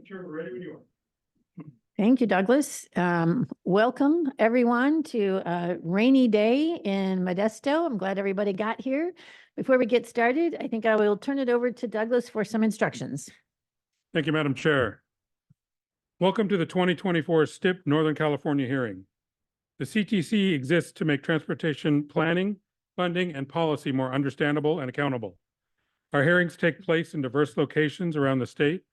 Chair, we're ready when you are. Thank you, Douglas. Welcome everyone to a rainy day in Modesto. I'm glad everybody got here. Before we get started, I think I will turn it over to Douglas for some instructions. Thank you, Madam Chair. Welcome to the 2024 STIP Northern California hearing. The CTC exists to make transportation planning, funding, and policy more understandable and accountable. Our hearings take place in diverse locations around the state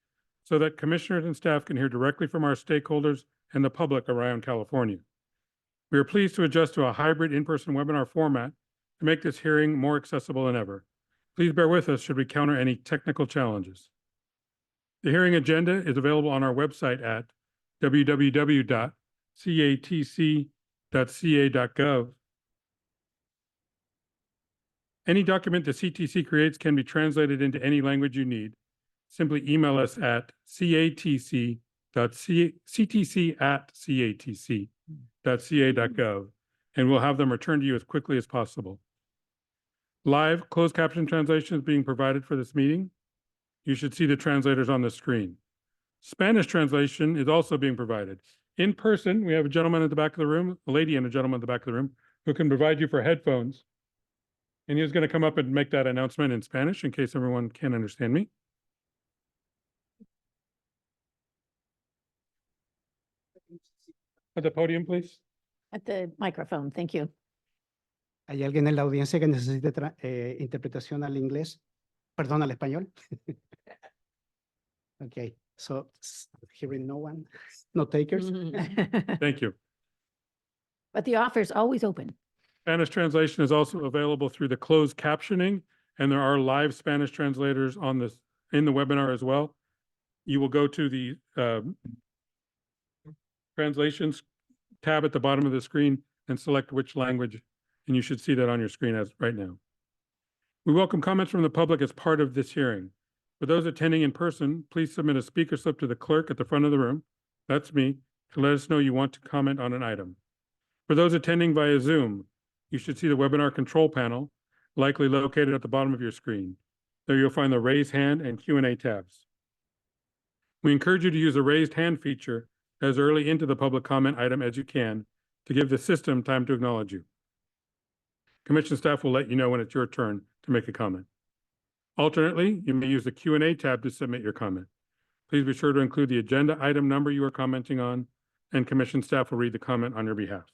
so that commissioners and staff can hear directly from our stakeholders and the public around California. We are pleased to adjust to a hybrid in-person webinar format to make this hearing more accessible than ever. Please bear with us should we encounter any technical challenges. The hearing agenda is available on our website at www.catc.ca.gov. Any document the CTC creates can be translated into any language you need. Simply email us at ctc.catc.ca.gov, and we'll have them returned to you as quickly as possible. Live closed caption translation is being provided for this meeting. You should see the translators on the screen. Spanish translation is also being provided. In person, we have a gentleman at the back of the room, a lady and a gentleman at the back of the room, who can provide you for headphones. And he's going to come up and make that announcement in Spanish in case everyone can't understand me. At the podium, please. At the microphone, thank you. ¿Hay alguien en la audiencia que necesite interpretación al inglés? Perdón, al español. Okay, so hearing no one, no takers. Thank you. But the offer is always open. Spanish translation is also available through the closed captioning, and there are live Spanish translators on this in the webinar as well. You will go to the translations tab at the bottom of the screen and select which language, and you should see that on your screen as right now. We welcome comments from the public as part of this hearing. For those attending in person, please submit a speaker slip to the clerk at the front of the room, that's me, to let us know you want to comment on an item. For those attending via Zoom, you should see the webinar control panel, likely located at the bottom of your screen. There you'll find the raise hand and Q&A tabs. We encourage you to use the raised hand feature as early into the public comment item as you can to give the system time to acknowledge you. Commission staff will let you know when it's your turn to make a comment. Alternately, you may use the Q&A tab to submit your comment. Please be sure to include the agenda item number you are commenting on, and commission staff will read the comment on your behalf.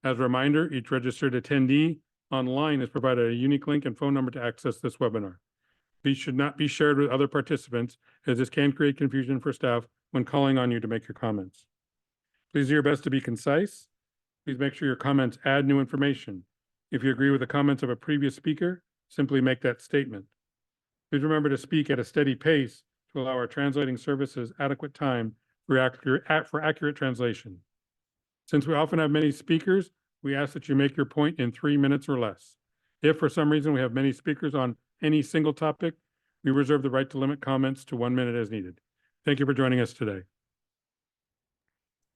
As a reminder, each registered attendee online is provided a unique link and phone number to access this webinar. These should not be shared with other participants, as this can create confusion for staff when calling on you to make your comments. Please do your best to be concise. Please make sure your comments add new information. If you agree with the comments of a previous speaker, simply make that statement. Please remember to speak at a steady pace to allow our translating services adequate time for accurate translation. Since we often have many speakers, we ask that you make your point in 3 minutes or less. If for some reason we have many speakers on any single topic, we reserve the right to limit comments to 1 minute as needed. Thank you for joining us today.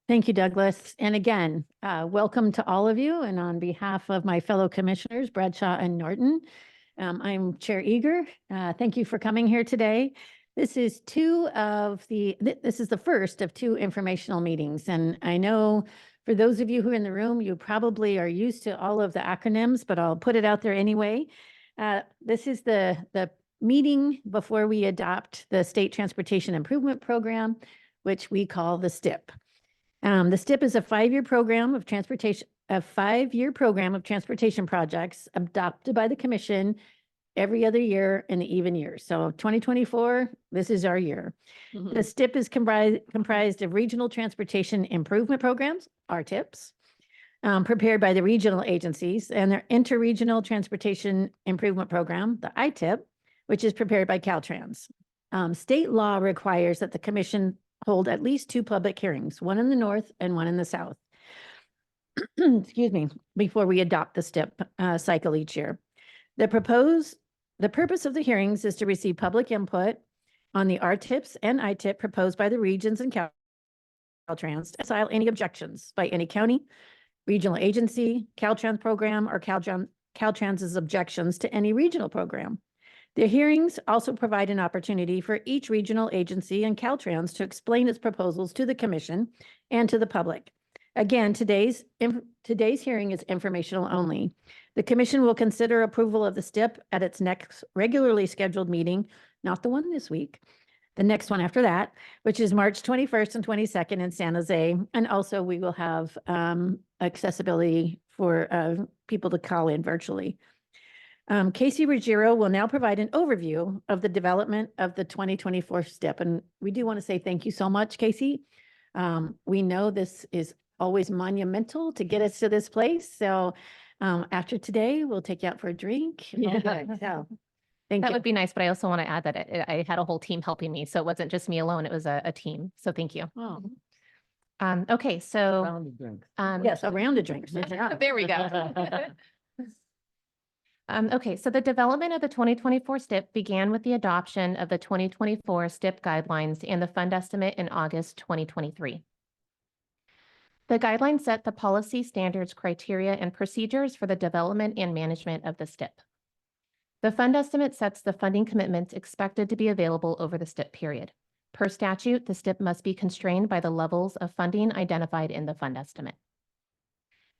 Thank you, Douglas. And again, welcome to all of you. And on behalf of my fellow commissioners, Bradshaw and Norton, I'm Chair Eager. Thank you for coming here today. This is the first of 2 informational meetings. And I know for those of you who are in the room, you probably are used to all of the acronyms, but I'll put it out there anyway. This is the meeting before we adopt the State Transportation Improvement Program, which we call the STIP. The STIP is a 5-year program of transportation, projects adopted by the Commission every other year in the even years. So 2024, this is our year. Mm-hmm. The STIP is comprised of regional transportation improvement programs, RTIPs, prepared by the regional agencies, and their interregional transportation improvement program, the ITIP, which is prepared by Caltrans. State law requires that the Commission hold at least 2 public hearings, one in the north and one in the south, excuse me, before we adopt the STIP cycle each year. The purpose of the hearings is to receive public input on the RTIPs and ITIP proposed by the regions and Caltrans, to file any objections by any county, regional agency, Caltrans program, or Caltrans's objections to any regional program. The hearings also provide an opportunity for each regional agency and Caltrans to explain its proposals to the commission and to the public. Again, today's hearing is informational only. The commission will consider approval of the STIP at its next regularly scheduled meeting, not the one this week, the next one after that, which is March 21st and 22nd in San Jose. And also we will have accessibility for people to call in virtually. Casey Ruggiero will now provide an overview of the development of the 2024 STIP. And we do want to say thank you so much, Casey. We know this is always monumental to get us to this place. So after today, we'll take you out for a drink. Yeah. So thank That you. would be nice, but I also want to add that I had a whole team helping me. So it wasn't just me alone. It was a team. So thank you. Oh, Okay, so Round of drinks. yes, a round of drinks. there we go. Okay, so the development of the 2024 STIP began with the adoption of the 2024 STIP guidelines and the fund estimate in August 2023. The guidelines set the policy, standards, criteria, and procedures for the development and management of the STIP. The fund estimate sets the funding commitments expected to be available over the STIP period. Per statute, the STIP must be constrained by the levels of funding identified in the fund estimate.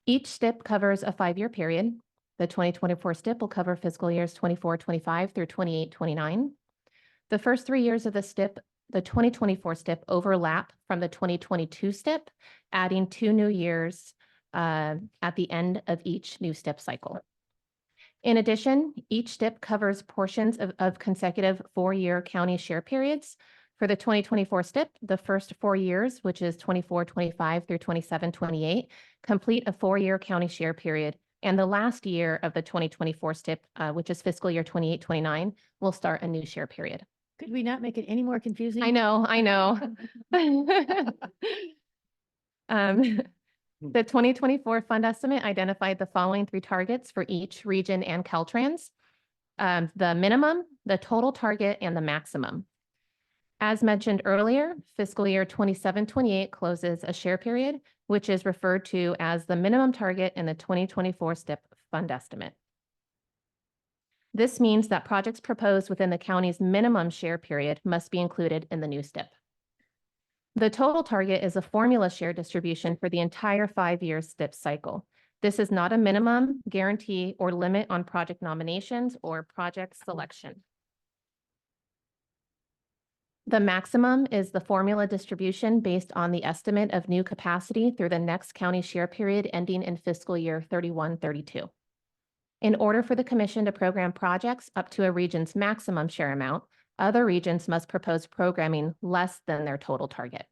Each STIP covers a 5-year period. The 2024 STIP will cover fiscal years 24-25 through 28-29. The first 3 years of the STIP, the 2024 STIP, overlap from the 2022 STIP, adding 2 new years at the end of each new STIP cycle. In addition, each STIP covers portions of consecutive 4-year county share periods. For the 2024 STIP, the first 4 years, which is 24-25 through 27-28, complete a 4-year county share period. And the last year of the 2024 STIP, which is fiscal year 28-29, will start a new share period. Could we not make it any more confusing? I know. The 2024 fund estimate identified the following 3 targets for each region and Caltrans: the minimum, the total target, and the maximum. As mentioned earlier, fiscal year 27-28 closes a share period, which is referred to as the minimum target in the 2024 STIP fund estimate. This means that projects proposed within the county's minimum share period must be included in the new STIP. The total target is a formula share distribution for the entire 5-year STIP cycle. This is not a minimum, guarantee, or limit on project nominations or project selection. The maximum is the formula distribution based on the estimate of new capacity through the next county share period ending in fiscal year 31-32. In order for the commission to program projects up to a region's maximum share amount, other regions must propose programming less than their total target.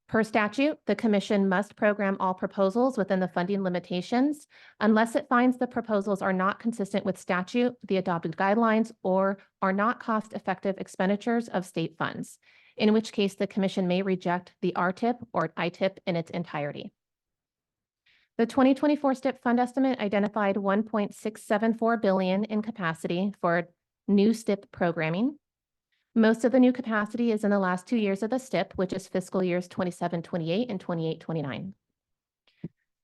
Per statute, the commission must program all proposals within the funding limitations unless it finds the proposals are not consistent with statute, the adopted guidelines, or are not cost-effective expenditures of state funds, in which case the commission may reject the RTIP or ITIP in its entirety. The 2024 STIP fund estimate identified $1.674 billion in capacity for new STIP programming. Most of the new capacity is in the last 2 years of the STIP, which is fiscal years 27-28 and 28-29.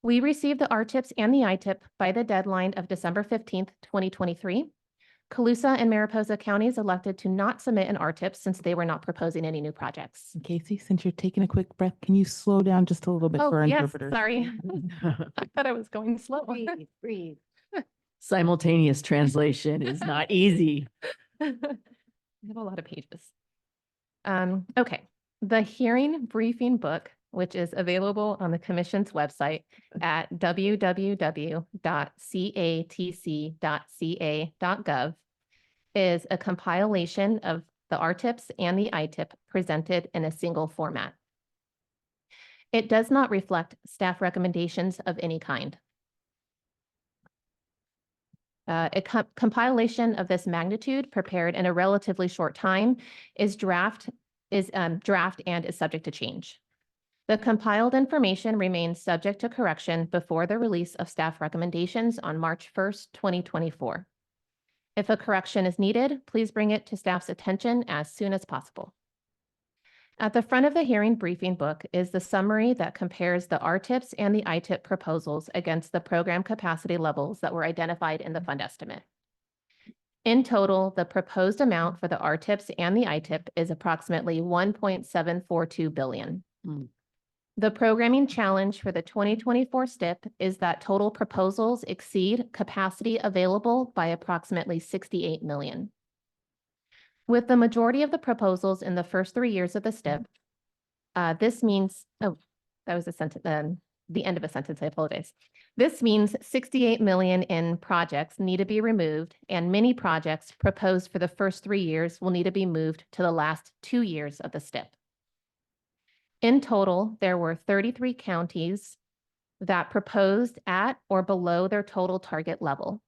We received the RTIPs and the ITIP by the deadline of December 15th, 2023. Colusa and Mariposa counties elected to not submit an RTIP since they were not proposing any new projects. Casey, since you're taking a quick breath, can you slow down just a little bit for Oh, our yes, interpreters? sorry. I thought I was going slow. Breathe. Simultaneous translation is not easy. I have a lot of pages. Okay, the hearing briefing book, which is available on the commission's website at www.catc.ca.gov, is a compilation of the RTIPs and the ITIP presented in a single format. It does not reflect staff recommendations of any kind. A compilation of this magnitude prepared in a relatively short time is draft and is subject to change. The compiled information remains subject to correction before the release of staff recommendations on March 1st, 2024. If a correction is needed, please bring it to staff's attention as soon as possible. At the front of the hearing briefing book is the summary that compares the RTIPs and the ITIP proposals against the program capacity levels that were identified in the fund estimate. In total, the proposed amount for the RTIPs and the ITIP is approximately 1.742 billion. Hmm. The programming challenge for the 2024 STIP is that total proposals exceed capacity available by approximately 68 million. With the majority of the proposals in the first 3 years of the STIP, this means, oh, that was a sentence, the end of a sentence, I apologize. This means 68 million in projects need to be removed, and many projects proposed for the first 3 years will need to be moved to the last 2 years of the STIP. In total, there were 33 counties that proposed at or below their total target level.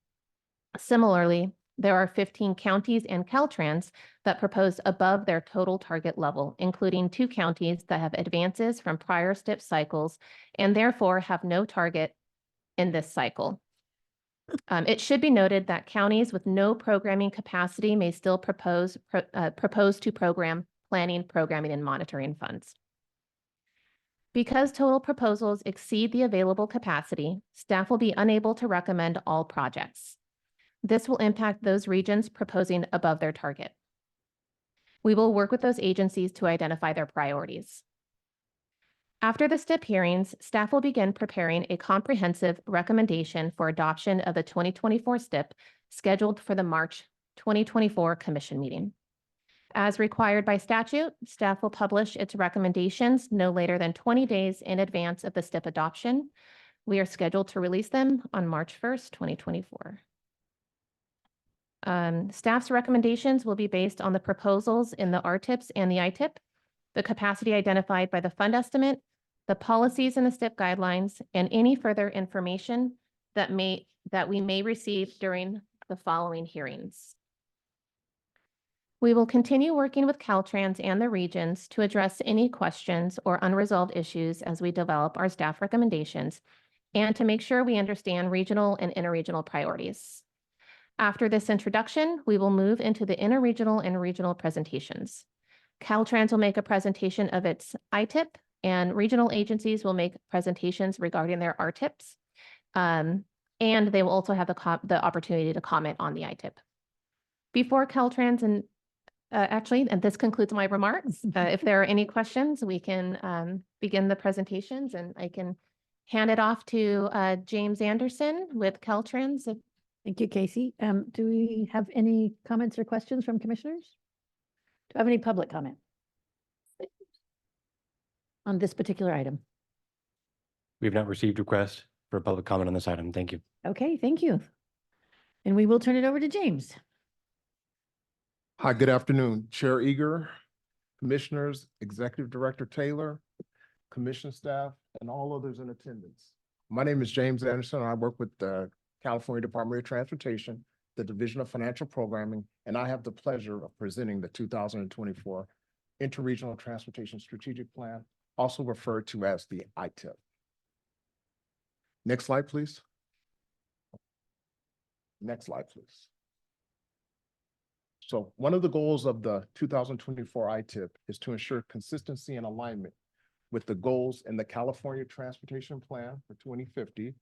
Similarly, there are 15 counties and Caltrans that proposed above their total target level, including 2 counties that have advances from prior STIP cycles and therefore have no target in this cycle. It should be noted that counties with no programming capacity may still propose to program planning, programming, and monitoring funds. Because total proposals exceed the available capacity, staff will be unable to recommend all projects. This will impact those regions proposing above their target. We will work with those agencies to identify their priorities. After the STIP hearings, staff will begin preparing a comprehensive recommendation for adoption of the 2024 STIP scheduled for the March 2024 Commission meeting. As required by statute, staff will publish its recommendations no later than 20 days in advance of the STIP adoption. We are scheduled to release them on March 1st, 2024. Staff's recommendations will be based on the proposals in the RTIPs and the ITIP, the capacity identified by the fund estimate, the policies in the STIP guidelines, and any further information that we may receive during the following hearings. We will continue working with Caltrans and the regions to address any questions or unresolved issues as we develop our staff recommendations and to make sure we understand regional and interregional priorities. After this introduction, we will move into the interregional and regional presentations. Caltrans will make a presentation of its ITIP, and regional agencies will make presentations regarding their RTIPs, and they will also have the opportunity to comment on the ITIP. Before Caltrans and this concludes my remarks. If there are any questions, we can begin the presentations, and I can hand it off to James Anderson with Caltrans. Thank you, Casey. Do we have any comments or questions from commissioners? Do I have any public comment on this particular item? We have not received requests for public comment on this item. Thank you. Okay, thank you. And we will turn it over to James. Hi, good afternoon, Chair Eager, Commissioners, Executive Director Taylor, Commission staff, and all others in attendance. My name is James Anderson, and I work with the California Department of Transportation, the Division of Financial Programming, and I have the pleasure of presenting the 2024 Interregional Transportation Strategic Plan, also referred to as the ITIP. Next slide, please. Next slide, please. So one of the goals of the 2024 ITIP is to ensure consistency and alignment with the goals in the California Transportation Plan for 2050,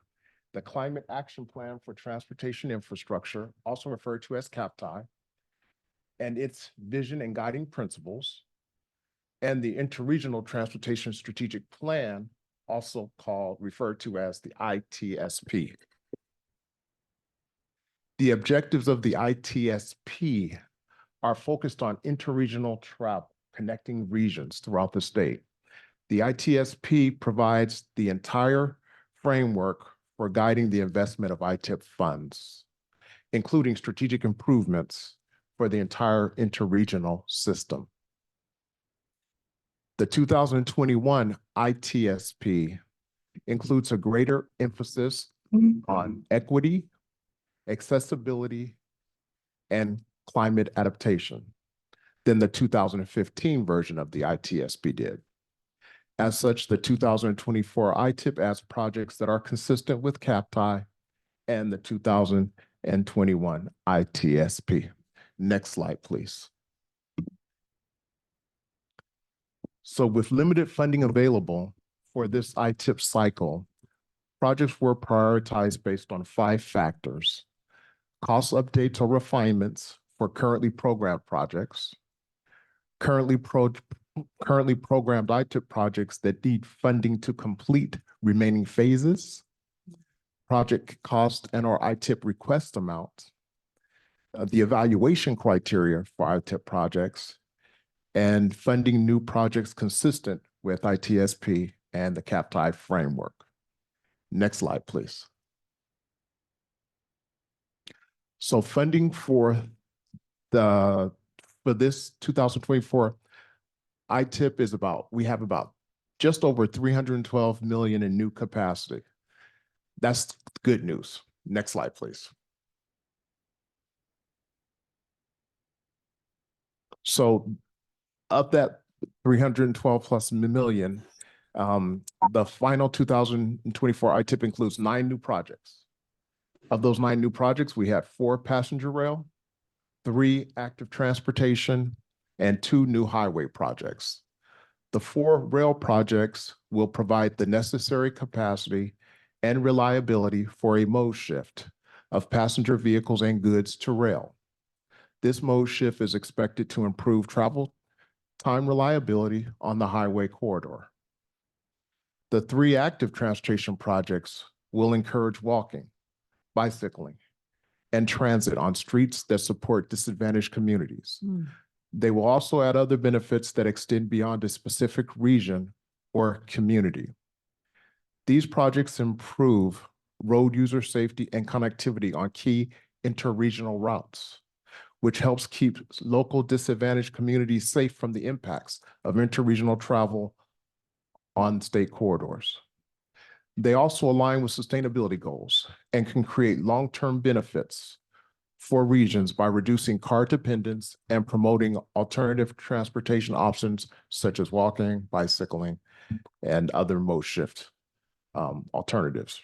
the Climate Action Plan for Transportation Infrastructure, also referred to as CAPTI, and its vision and guiding principles, and the Interregional Transportation Strategic Plan, also referred to as the ITSP. The objectives of the ITSP are focused on interregional travel, connecting regions throughout the state. The ITSP provides the entire framework for guiding the investment of ITIP funds, including strategic improvements for the entire interregional system. The 2021 ITSP includes a greater emphasis on equity, accessibility, and climate adaptation than the 2015 version of the ITSP did. As such, the 2024 ITIP adds projects that are consistent with CAPTI and the 2021 ITSP. Next slide, please. So with limited funding available for this ITIP cycle, projects were prioritized based on 5 factors: cost updates or refinements for currently programmed projects, currently programmed ITIP projects that need funding to complete remaining phases, project cost and/or ITIP request amount, the evaluation criteria for ITIP projects, and funding new projects consistent with ITSP and the CAPTI framework. Next slide, please. So funding for this 2024 ITIP is we have about just over 312 million in new capacity. That's good news. Next slide, please. So of that 312 plus million, the final 2024 ITIP includes 9 new projects. Of those 9 new projects, we had 4 passenger rail, 3 active transportation, and 2 new highway projects. The 4 rail projects will provide the necessary capacity and reliability for a mode shift of passenger vehicles and goods to rail. This mode shift is expected to improve travel time reliability on the highway corridor. The 3 active transportation projects will encourage walking, bicycling, and transit on streets that support disadvantaged communities. They will also add other benefits that extend beyond a specific region or community. These projects improve road user safety and connectivity on key interregional routes, which helps keep local disadvantaged communities safe from the impacts of interregional travel on state corridors. They also align with sustainability goals and can create long-term benefits for regions by reducing car dependence and promoting alternative transportation options such as walking, bicycling, and other mode shift alternatives.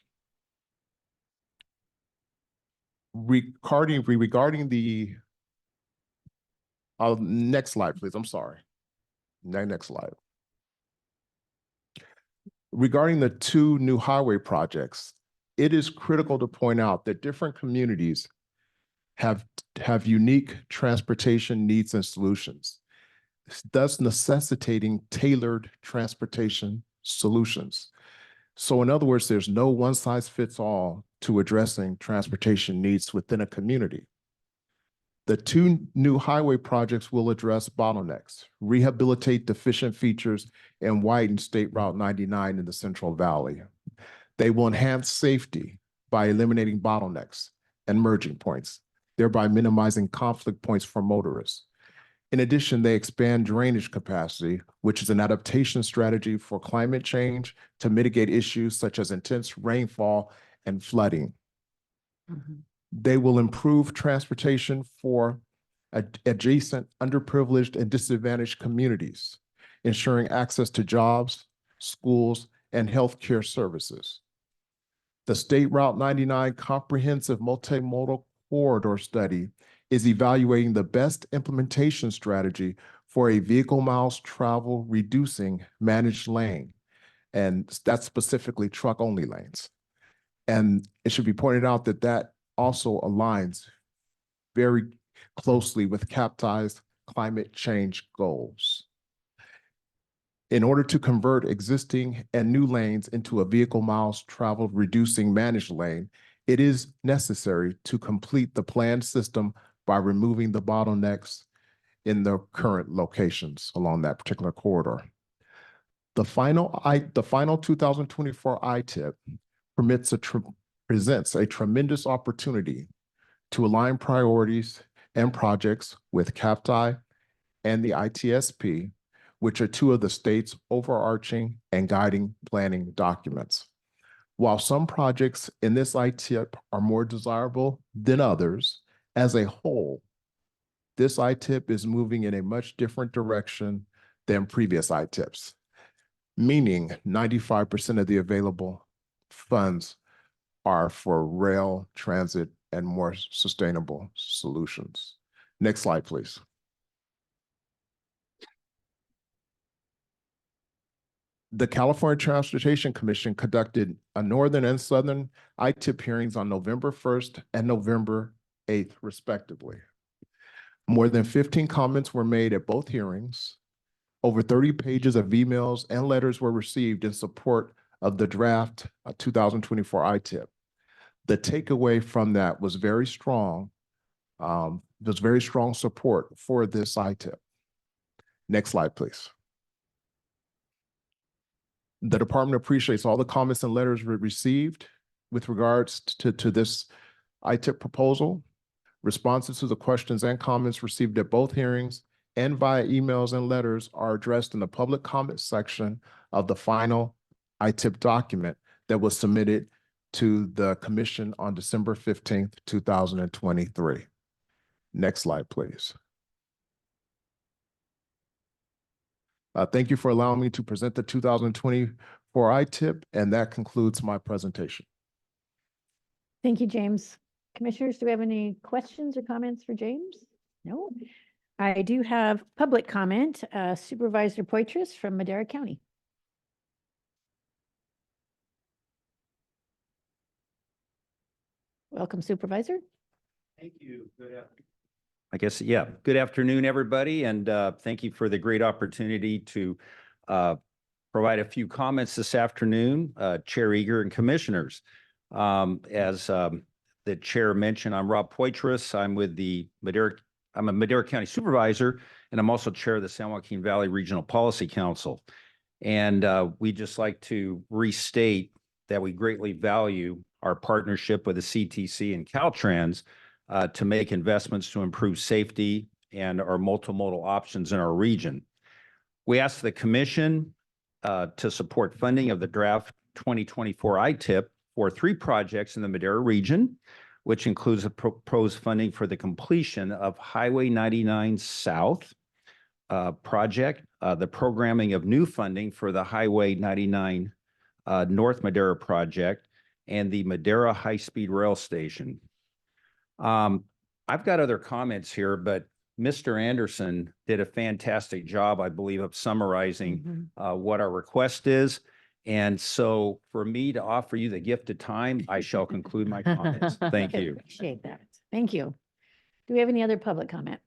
Regarding the next slide, please. I'm sorry. Next slide. Regarding the 2 new highway projects, it is critical to point out that different communities have unique transportation needs and solutions, thus necessitating tailored transportation solutions. So in other words, there's no one size fits all to addressing transportation needs within a community. The 2 new highway projects will address bottlenecks, rehabilitate deficient features, and widen State Route 99 in the Central Valley. They will enhance safety by eliminating bottlenecks and merging points, thereby minimizing conflict points for motorists. In addition, they expand drainage capacity, which is an adaptation strategy for climate change to mitigate issues such as intense rainfall and flooding. They will improve transportation for adjacent, underprivileged, and disadvantaged communities, ensuring access to jobs, schools, and healthcare services. The State Route 99 Comprehensive Multimodal Corridor Study is evaluating the best implementation strategy for a vehicle miles travel reducing managed lane, and that's specifically truck-only lanes. And it should be pointed out that that also aligns very closely with CAPTI's climate change goals. In order to convert existing and new lanes into a vehicle miles traveled reducing managed lane, it is necessary to complete the planned system by removing the bottlenecks in the current locations along that particular corridor. The final 2024 ITIP presents a tremendous opportunity to align priorities and projects with CAPTI and the ITSP, which are 2 of the state's overarching and guiding planning documents. While some projects in this ITIP are more desirable than others, as a whole, this ITIP is moving in a much different direction than previous ITIPs, meaning 95% of the available funds are for rail, transit, and more sustainable solutions. Next slide, please. The California Transportation Commission conducted a Northern and Southern ITIP hearings on November 1st and November 8th, respectively. More than 15 comments were made at both hearings. Over 30 pages of emails and letters were received in support of the draft 2024 ITIP. The takeaway from that was very strong. There's very strong support for this ITIP. Next slide, please. The department appreciates all the comments and letters received with regards to this ITIP proposal. Responses to the questions and comments received at both hearings and via emails and letters are addressed in the public comment section of the final ITIP document that was submitted to the commission on December 15th, 2023. Next slide, please. Thank you for allowing me to present the 2024 ITIP, and that concludes my presentation. Thank you, James. Commissioners, do we have any questions or comments for James? No? I do have public comment, Supervisor Poitras from Madera County. Welcome, Supervisor. Thank you. Good afternoon, everybody, and thank you for the great opportunity to provide a few comments this afternoon, Chair Eager and Commissioners. As the Chair mentioned, I'm Rob Poitras. I'm a Madera County Supervisor, and I'm also Chair of the San Joaquin Valley Regional Policy Council. And we just like to restate that we greatly value our partnership with the CTC and Caltrans to make investments to improve safety and our multimodal options in our region. We asked the Commission to support funding of the draft 2024 ITIP for 3 projects in the Madera region, which includes the proposed funding for the completion of Highway 99 South project, the programming of new funding for the Highway 99 North Madera project, and the Madera High-Speed Rail Station. I've got other comments here, but Mr. Anderson did a fantastic job, I believe, of summarizing what our request is. And so for me to offer you the gift of time, I shall conclude my comments. Thank you. Appreciate that. Thank you. Do we have any other public comment?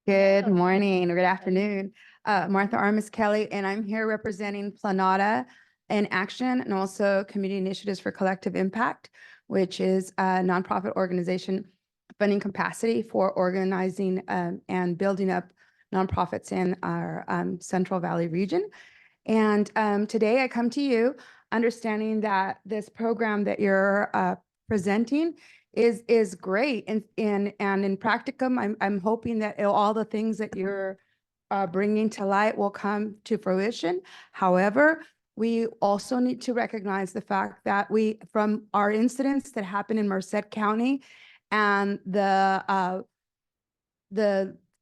Good morning or good afternoon. Martha Armas Kelly, and I'm here representing Planata in Action and also Community Initiatives for Collective Impact, which is a nonprofit organization funding capacity for organizing and building up nonprofits in our Central Valley region. And today I come to you understanding that this program that you're presenting is great. And in practicum, I'm hoping that all the things that you're bringing to light will come to fruition. However, we also need to recognize the fact that from our incidents that happened in Merced County and the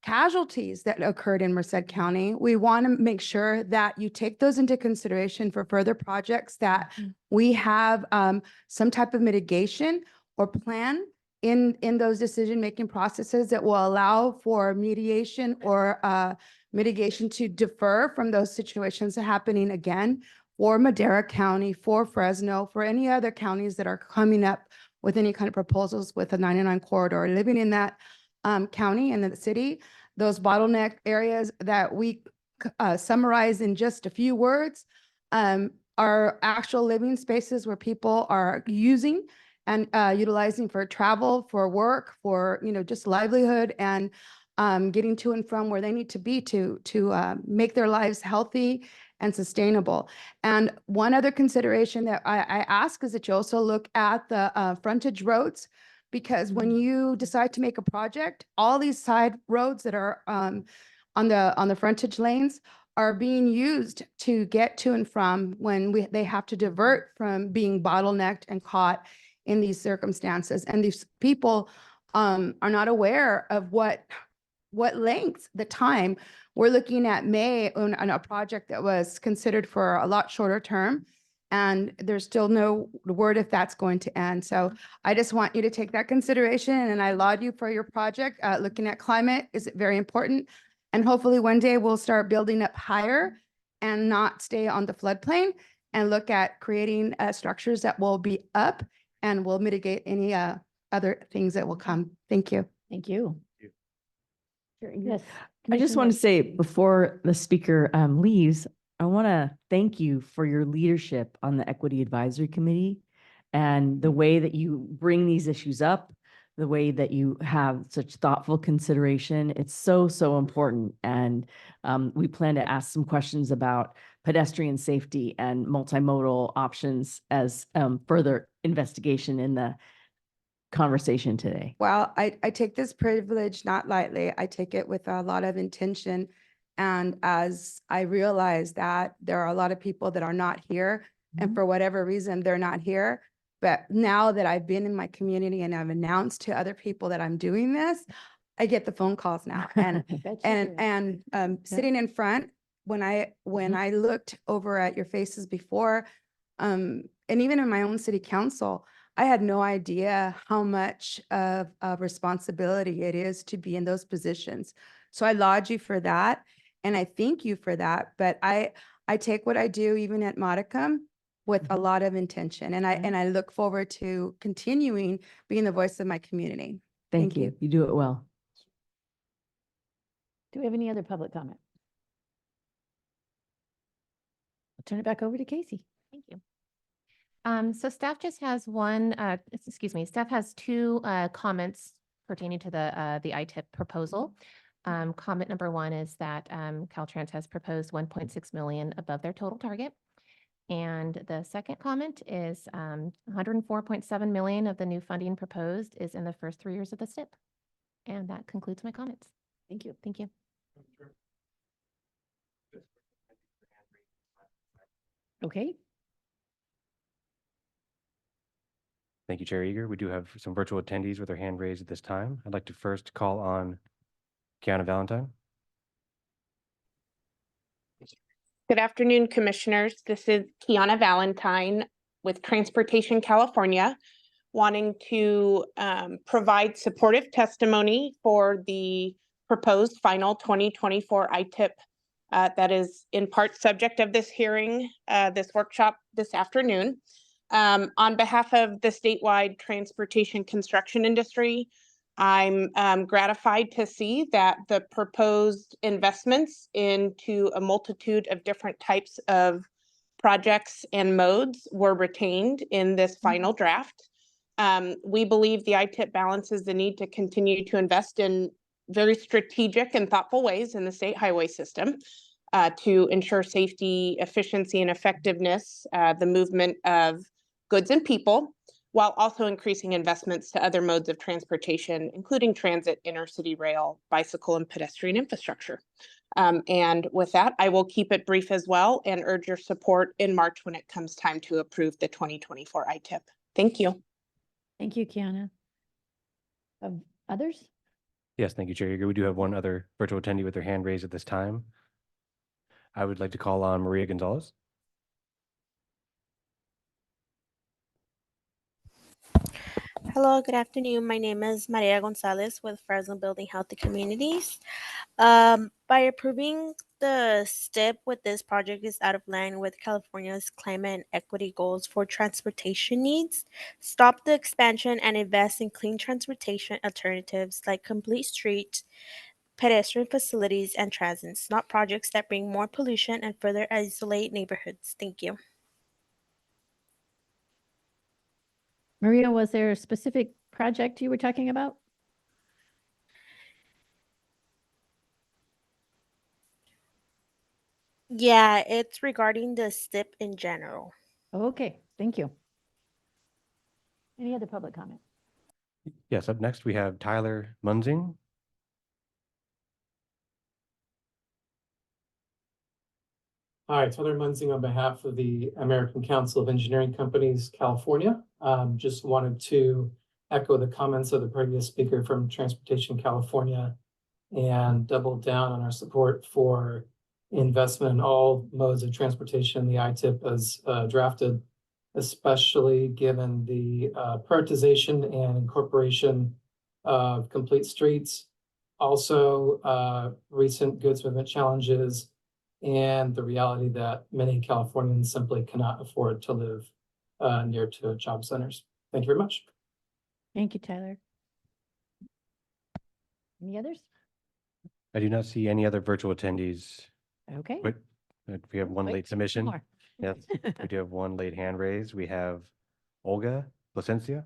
casualties that occurred in Merced County, we want to make sure that you take those into consideration for further projects, that we have some type of mitigation or plan in those decision-making processes that will allow for mediation or mitigation to defer from those situations happening again for Madera County, for Fresno, for any other counties that are coming up with any kind of proposals with the 99 corridor. Living in that county and the city, those bottleneck areas that we summarize in just a few words are actual living spaces where people are using and utilizing for travel, for work, for just livelihood, and getting to and from where they need to be to make their lives healthy and sustainable. And one other consideration that I ask is that you also look at the frontage roads, because when you decide to make a project, all these side roads that are on the frontage lanes are being used to get to and from when they have to divert from being bottlenecked and caught in these circumstances. And these people are not aware of what length, the time. We're looking at May on a project that was considered for a lot shorter term, and there's still no word if that's going to end. So I just want you to take that consideration, and I laud you for your project. Looking at climate is very important, and hopefully one day we'll start building up higher and not stay on the floodplain and look at creating structures that will be up and will mitigate any other things that will come. Thank you. Thank you. Sure, yes. I just Commissioner want to Wood. say before the speaker leaves, I want to thank you for your leadership on the Equity Advisory Committee and the way that you bring these issues up, the way that you have such thoughtful consideration. It's so, so important. And we plan to ask some questions about pedestrian safety and multimodal options as further investigation in the conversation today. Well, I take this privilege not lightly. I take it with a lot of intention. And as I realize that there are a lot of people that are not here, and for whatever reason, they're not here. But now that I've been in my community and I've announced to other people that I'm doing this, I get the phone calls now. And Bet you do. sitting in front, when I looked over at your faces before, and even in my own city council, I had no idea how much of a responsibility it is to be in those positions. So I laud you for that, and I thank you for that. But I take what I do, even at modicum, with a lot of intention, and I look forward to continuing being the voice of my community. Thank you. You do it well. Do we have any other public comment? I'll turn it back over to Casey. Thank you. So staff just has staff has two comments pertaining to the ITIP proposal. Comment number one is that Caltrans has proposed 1.6 million above their total target. And the second comment is 104.7 million of the new funding proposed is in the first 3 years of the STIP. And that concludes my comments. Thank you. Thank you. Okay. Thank you, Chair Eager. We do have some virtual attendees with their hand raised at this time. I'd like to first call on Kiana Valentine. Good afternoon, Commissioners. This is Kiana Valentine with Transportation California, wanting to provide supportive testimony for the proposed final 2024 ITIP that is in part subject of this hearing, this workshop this afternoon. On behalf of the statewide transportation construction industry, I'm gratified to see that the proposed investments into a multitude of different types of projects and modes were retained in this final draft. We believe the ITIP balances the need to continue to invest in very strategic and thoughtful ways in the state highway system to ensure safety, efficiency, and effectiveness, the movement of goods and people, while also increasing investments to other modes of transportation, including transit, intercity rail, bicycle, and pedestrian infrastructure. And with that, I will keep it brief as well and urge your support in March when it comes time to approve the 2024 ITIP. Thank you. Thank you, Kiana. Others? Yes, thank you, Chair Eager. We do have one other virtual attendee with their hand raised at this time. I would like to call on Maria Gonzalez. Hello, good afternoon. My name is Maria Gonzalez with Fresno Building Healthy Communities. By approving the STIP with this project is out of line with California's climate and equity goals for transportation needs, stop the expansion and invest in clean transportation alternatives like complete streets, pedestrian facilities, and transits, not projects that bring more pollution and further isolate neighborhoods. Thank you. Maria, was there a specific project you were talking about? Yeah, it's regarding the STIP in general. Okay, thank you. Any other public comment? Yes, up next we have Tyler Munzing. Hi, Tyler Munzing on behalf of the American Council of Engineering Companies, California. Just wanted to echo the comments of the previous speaker from Transportation California and double down on our support for investment in all modes of transportation the ITIP has drafted, especially given the prioritization and incorporation of complete streets. Also, recent goods movement challenges and the reality that many Californians simply cannot afford to live near to job centers. Thank you very much. Thank you, Tyler. Any others? I do not see any other virtual attendees. Okay. But we have one Wait, late two submission. more. Yes, we do have one late hand raised. We have Olga Plasencia.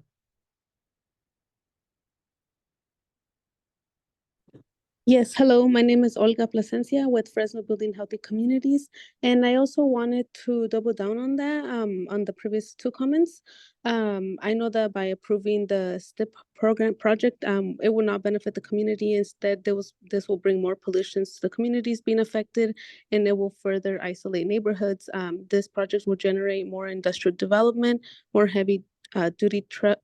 Yes, hello, my name is Olga Plasencia with Fresno Building Healthy Communities. And I also wanted to double down on that, on the previous two comments. I know that by approving the STIP program project, it will not benefit the community. Instead, this will bring more pollutions to the communities being affected, and it will further isolate neighborhoods. This project will generate more industrial development, more heavy duty truck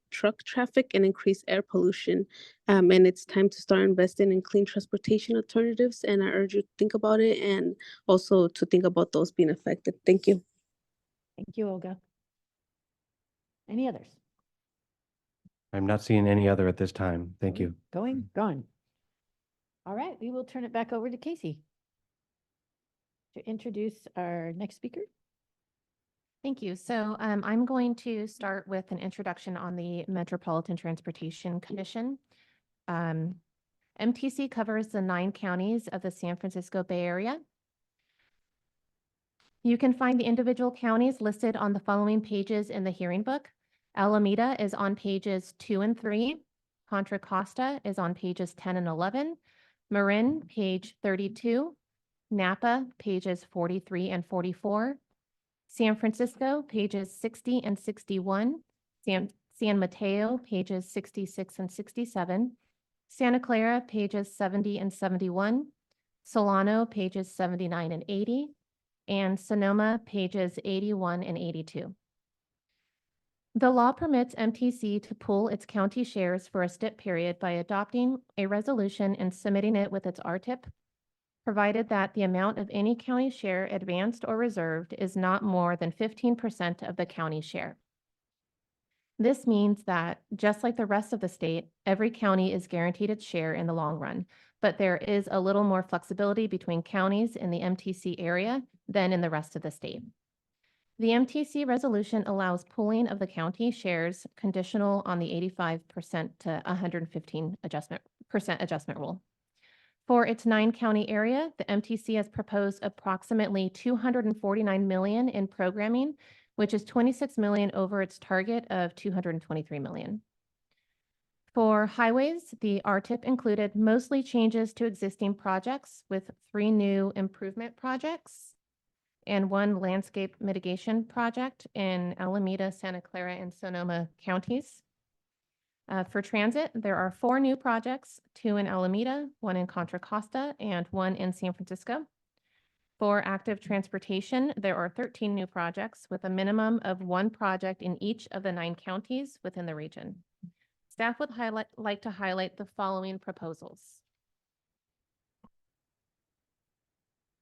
traffic, and increase air pollution. And it's time to start investing in clean transportation alternatives. And I urge you to think about it and also to think about those being affected. Thank you. Thank you, Olga. Any others? I'm not seeing any other at this time. Thank you. Gone. All right, we will turn it back over to Casey to introduce our next speaker. Thank you. So I'm going to start with an introduction on the Metropolitan Transportation Commission. MTC covers the 9 counties of the San Francisco Bay Area. You can find the individual counties listed on the following pages in the hearing book. Alameda is on pages 2 and 3. Contra Costa is on pages 10 and 11. Marin, page 32. Napa, pages 43 and 44. San Francisco, pages 60 and 61. San Mateo, pages 66 and 67. Santa Clara, pages 70 and 71. Solano, pages 79 and 80. And Sonoma, pages 81 and 82. The law permits MTC to pool its county shares for a STIP period by adopting a resolution and submitting it with its RTIP, provided that the amount of any county share advanced or reserved is not more than 15% of the county share. This means that, just like the rest of the state, every county is guaranteed its share in the long run, but there is a little more flexibility between counties in the MTC area than in the rest of the state. The MTC resolution allows pooling of the county shares conditional on the 85% to 115% adjustment rule. For its 9-county area, the MTC has proposed approximately $249 million in programming, which is $26 million over its target of $223 million. For highways, the RTIP included mostly changes to existing projects with 3 new improvement projects and 1 landscape mitigation project in Alameda, Santa Clara, and Sonoma counties. For transit, there are 4 new projects, 2 in Alameda, 1 in Contra Costa, and 1 in San Francisco. For active transportation, there are 13 new projects with a minimum of 1 project in each of the 9 counties within the region. Staff would like to highlight the following proposals.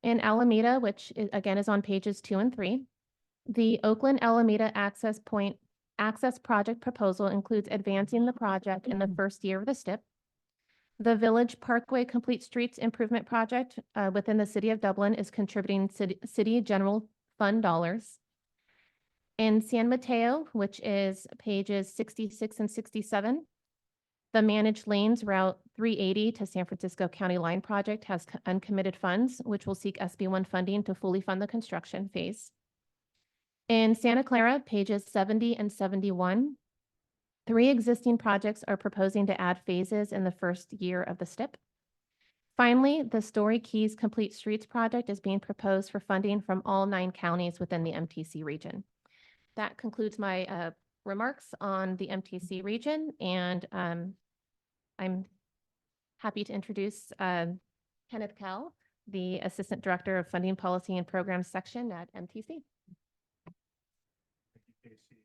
In Alameda, which again is on pages 2 and 3, the Oakland Alameda Access Project proposal includes advancing the project in the first year of the STIP. The Village Parkway Complete Streets Improvement Project within the City of Dublin is contributing city general fund dollars. In San Mateo, which is pages 66 and 67, the Managed Lanes Route 380 to San Francisco County Line Project has uncommitted funds, which will seek SB1 funding to fully fund the construction phase. In Santa Clara, pages 70 and 71, 3 existing projects are proposing to add phases in the first year of the STIP. Finally, the Story Keys Complete Streets project is being proposed for funding from all 9 counties within the MTC region. That concludes my remarks on the MTC region, and I'm happy to introduce Kenneth Kell, the Assistant Director of Funding Policy and Programs section at MTC. Thank you, Casey.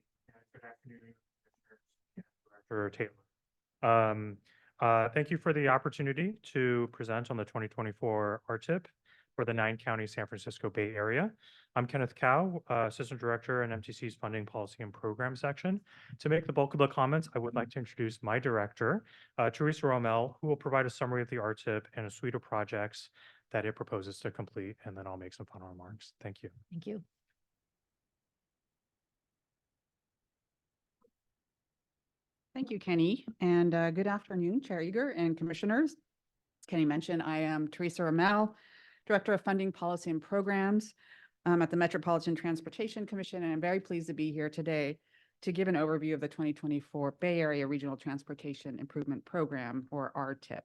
Good afternoon, Director Taylor. Thank you for the opportunity to present on the 2024 RTIP for the 9-county San Francisco Bay Area. I'm Kenneth Cow, Assistant Director in MTC's Funding Policy and Program section. To make the bulk of the comments, I would like to introduce my director, Teresa Romel, who will provide a summary of the RTIP and a suite of projects that it proposes to complete, and then I'll make some final remarks. Thank you. Thank you. Thank you, Kenny, and good afternoon, Chair Eager and Commissioners. As Kenny mentioned, I am Teresa Ramel, Director of Funding Policy and Programs at the Metropolitan Transportation Commission, and I'm very pleased to be here today to give an overview of the 2024 Bay Area Regional Transportation Improvement Program, or RTIP.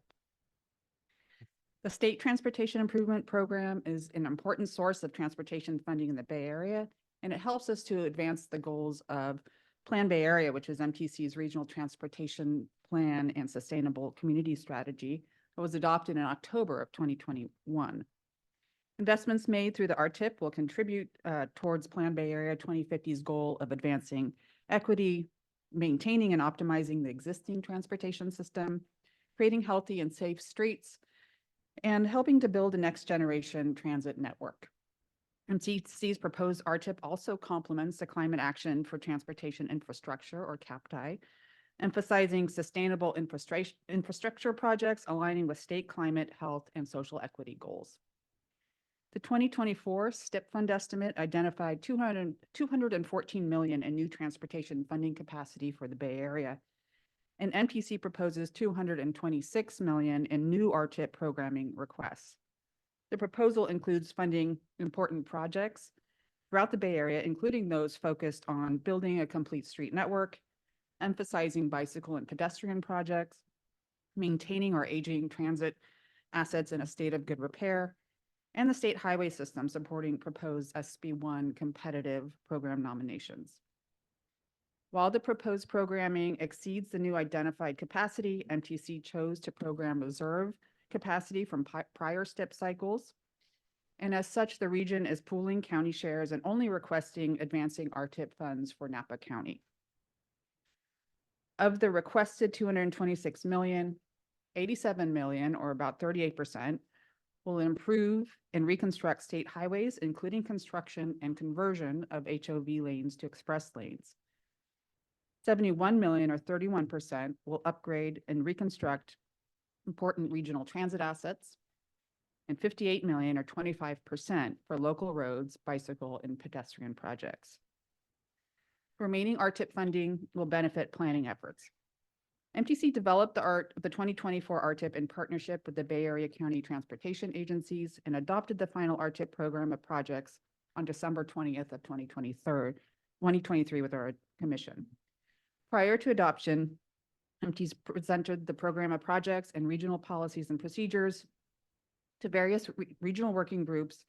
The State Transportation Improvement Program is an important source of transportation funding in the Bay Area, and it helps us to advance the goals of Plan Bay Area, which is MTC's Regional Transportation Plan and Sustainable Community Strategy that was adopted in October of 2021. Investments made through the RTIP will contribute towards Plan Bay Area 2050's goal of advancing equity, maintaining and optimizing the existing transportation system, creating healthy and safe streets, and helping to build a next generation transit network. MTC's proposed RTIP also complements the Climate Action for Transportation Infrastructure, or CAPTI, emphasizing sustainable infrastructure projects aligning with state climate, health, and social equity goals. The 2024 STIP fund estimate identified $214 million in new transportation funding capacity for the Bay Area, and MTC proposes $226 million in new RTIP programming requests. The proposal includes funding important projects throughout the Bay Area, including those focused on building a complete street network, emphasizing bicycle and pedestrian projects, maintaining our aging transit assets in a state of good repair, and the state highway system supporting proposed SB1 competitive program nominations. While the proposed programming exceeds the new identified capacity, MTC chose to program reserve capacity from prior STIP cycles. And as such, the region is pooling county shares and only requesting advancing RTIP funds for Napa County. Of the requested $226 million, $87 million, or about 38%, will improve and reconstruct state highways, including construction and conversion of HOV lanes to express lanes. $71 million, or 31%, will upgrade and reconstruct important regional transit assets, and $58 million, or 25%, for local roads, bicycle, and pedestrian projects. Remaining RTIP funding will benefit planning efforts. MTC developed the 2024 RTIP in partnership with the Bay Area County Transportation Agencies and adopted the final RTIP program of projects on December 20th of 2023 with our commission. Prior to adoption, MTC presented the program of projects and regional policies and procedures to various regional working groups,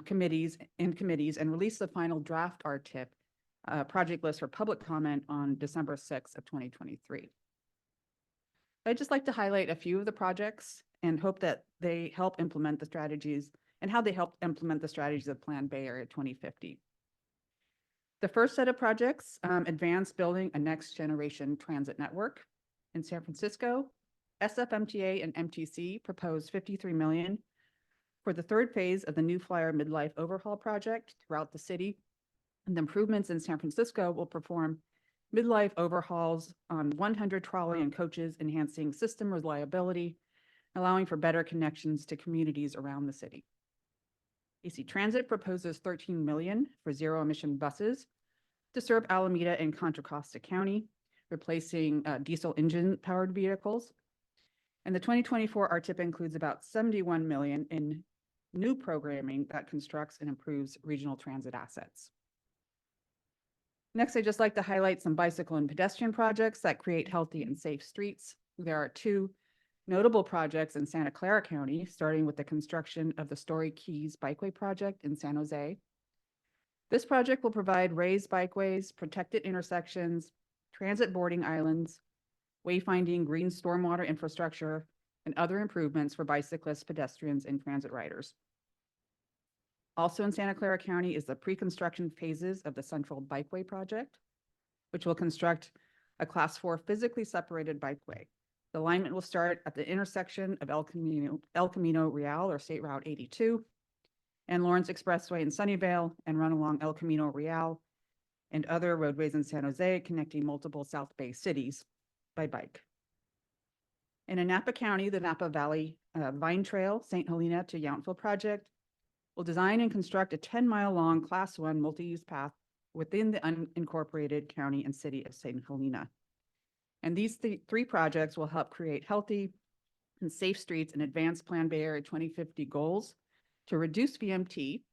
committees, and released the final draft RTIP project list for public comment on December 6th of 2023. I'd just like to highlight a few of the projects and hope that they help implement the strategies and how they help implement the strategies of Plan Bay Area 2050. The first set of projects advance building a next generation transit network. In San Francisco, SFMTA and MTC proposed $53 million for the third phase of the New Flyer Midlife Overhaul project throughout the city. And the improvements in San Francisco will perform midlife overhauls on 100 trolley and coaches, enhancing system reliability, allowing for better connections to communities around the city. AC Transit proposes $13 million for zero emission buses to serve Alameda and Contra Costa County, replacing diesel engine powered vehicles. And the 2024 RTIP includes about $71 million in new programming that constructs and improves regional transit assets. Next, I'd just like to highlight some bicycle and pedestrian projects that create healthy and safe streets. There are two notable projects in Santa Clara County, starting with the construction of the Story Keys Bikeway project in San Jose. This project will provide raised bikeways, protected intersections, transit boarding islands, wayfinding, green stormwater infrastructure, and other improvements for bicyclists, pedestrians, and transit riders. Also in Santa Clara County is the pre-construction phases of the Central Bikeway project, which will construct a Class 4 physically separated bikeway. The alignment will start at the intersection of El Camino Real, or State Route 82, and Lawrence Expressway in Sunnyvale, and run along El Camino Real and other roadways in San Jose, connecting multiple South Bay cities by bike. And in Napa County, the Napa Valley Vine Trail, St. Helena to Yountville project will design and construct a 10-mile-long Class 1 multi-use path within the unincorporated county and city of St. Helena. And these three projects will help create healthy and safe streets and advance Plan Bay Area 2050 goals to reduce VMT,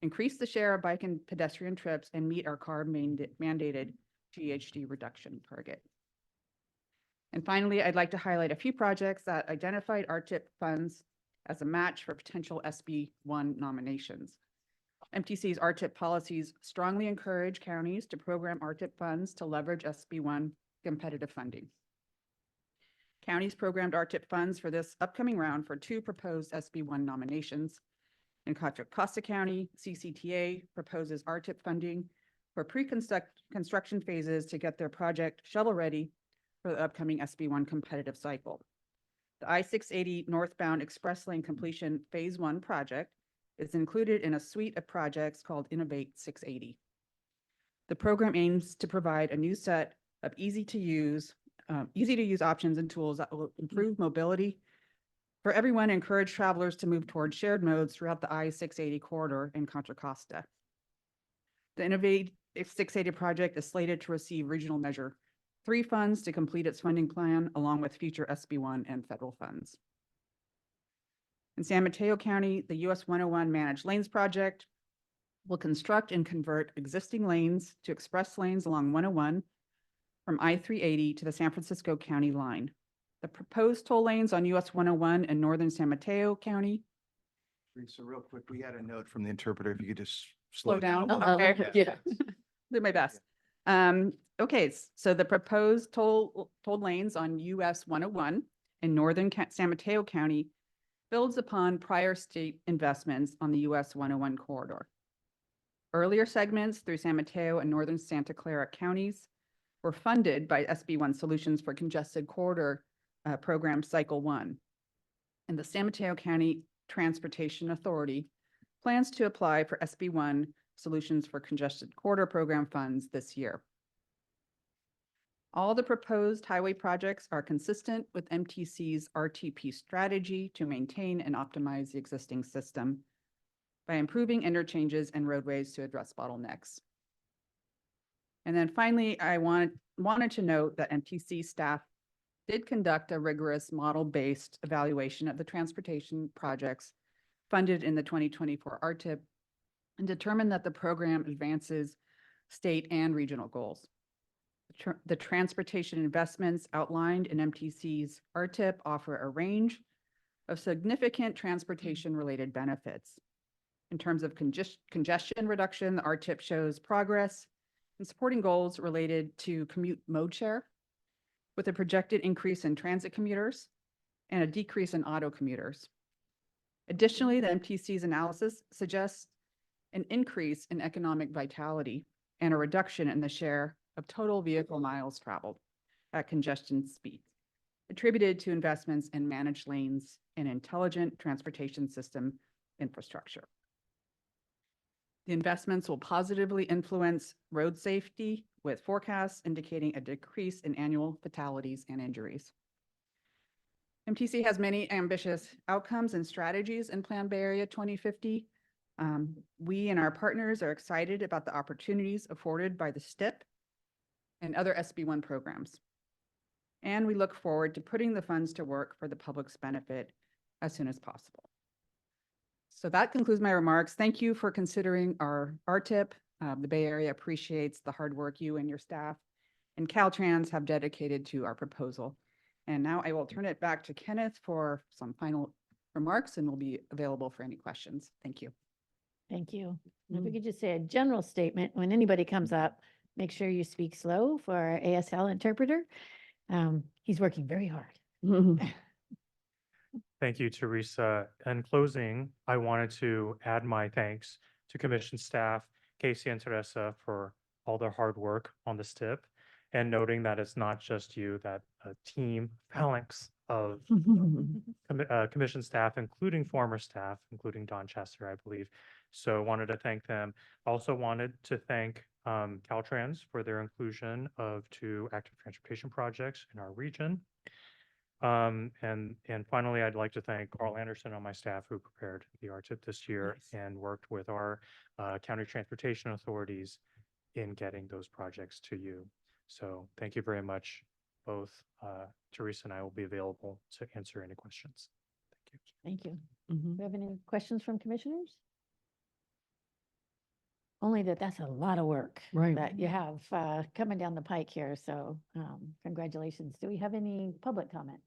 increase the share of bike and pedestrian trips, and meet our mandated GHG reduction target. And finally, I'd like to highlight a few projects that identified RTIP funds as a match for potential SB1 nominations. MTC's RTIP policies strongly encourage counties to program RTIP funds to leverage SB1 competitive funding. Counties programmed RTIP funds for this upcoming round for 2 proposed SB1 nominations. In Contra Costa County, CCTA proposes RTIP funding for pre-construction phases to get their project shovel-ready for the upcoming SB1 competitive cycle. The I-680 northbound express lane completion Phase 1 project is included in a suite of projects called Innovate 680. The program aims to provide a new set of easy-to-use options and tools that will improve mobility for everyone and encourage travelers to move towards shared modes throughout the I-680 corridor in Contra Costa. The Innovate 680 project is slated to receive Regional Measure 3 funds to complete its funding plan, along with future SB1 and federal funds. In San Mateo County, the US 101 Managed Lanes project will construct and convert existing lanes to express lanes along 101 from I-380 to the San Francisco County line. The proposed toll lanes on US 101 in northern San Mateo County. So real quick, we had a note from the interpreter. If you could just Slow down. Oh, Okay. yeah. Do my best. Okay, so the proposed toll lanes on US 101 in northern San Mateo County builds upon prior state investments on the US 101 corridor. Earlier segments through San Mateo and northern Santa Clara counties were funded by SB1 Solutions for Congested Corridor Program Cycle 1. And the San Mateo County Transportation Authority plans to apply for SB1 Solutions for Congested Corridor Program funds this year. All the proposed highway projects are consistent with MTC's RTP strategy to maintain and optimize the existing system by improving interchanges and roadways to address bottlenecks. And then finally, I wanted to note that MTC staff did conduct a rigorous model-based evaluation of the transportation projects funded in the 2024 RTIP and determined that the program advances state and regional goals. The transportation investments outlined in MTC's RTIP offer a range of significant transportation-related benefits. In terms of congestion reduction, the RTIP shows progress in supporting goals related to commute mode share, with a projected increase in transit commuters and a decrease in auto commuters. Additionally, the MTC's analysis suggests an increase in economic vitality and a reduction in the share of total vehicle miles traveled at congestion speed, attributed to investments in managed lanes and intelligent transportation system infrastructure. The investments will positively influence road safety, with forecasts indicating a decrease in annual fatalities and injuries. MTC has many ambitious outcomes and strategies in Plan Bay Area 2050. We and our partners are excited about the opportunities afforded by the STIP and other SB1 programs. And we look forward to putting the funds to work for the public's benefit as soon as possible. So that concludes my remarks. Thank you for considering our RTIP. The Bay Area appreciates the hard work you and your staff and Caltrans have dedicated to our proposal. And now I will turn it back to Kenneth for some final remarks and will be available for any questions. Thank you. Thank you. And if we could just say a general statement, when anybody comes up, make sure you speak slow for our ASL interpreter. He's working very hard. Thank you, Teresa. In closing, I wanted to add my thanks to Commission staff, Casey and Teresa, for all their hard work on the STIP, and noting that it's not just you, that a team phalanx of Commission staff, including former staff, including Don Chester, I believe. So wanted to thank them. Also wanted to thank Caltrans for their inclusion of 2 active transportation projects in our region. And finally, I'd like to thank Carl Anderson on my staff who prepared the RTIP this year and worked with our county transportation authorities in getting those projects to you. So thank you very much. Both Teresa and I will be available to answer any questions. Thank you. Thank you. Do you have any questions from commissioners? Only that's a lot of work Right. that you have coming down the pike here. So congratulations. Do we have any public comment?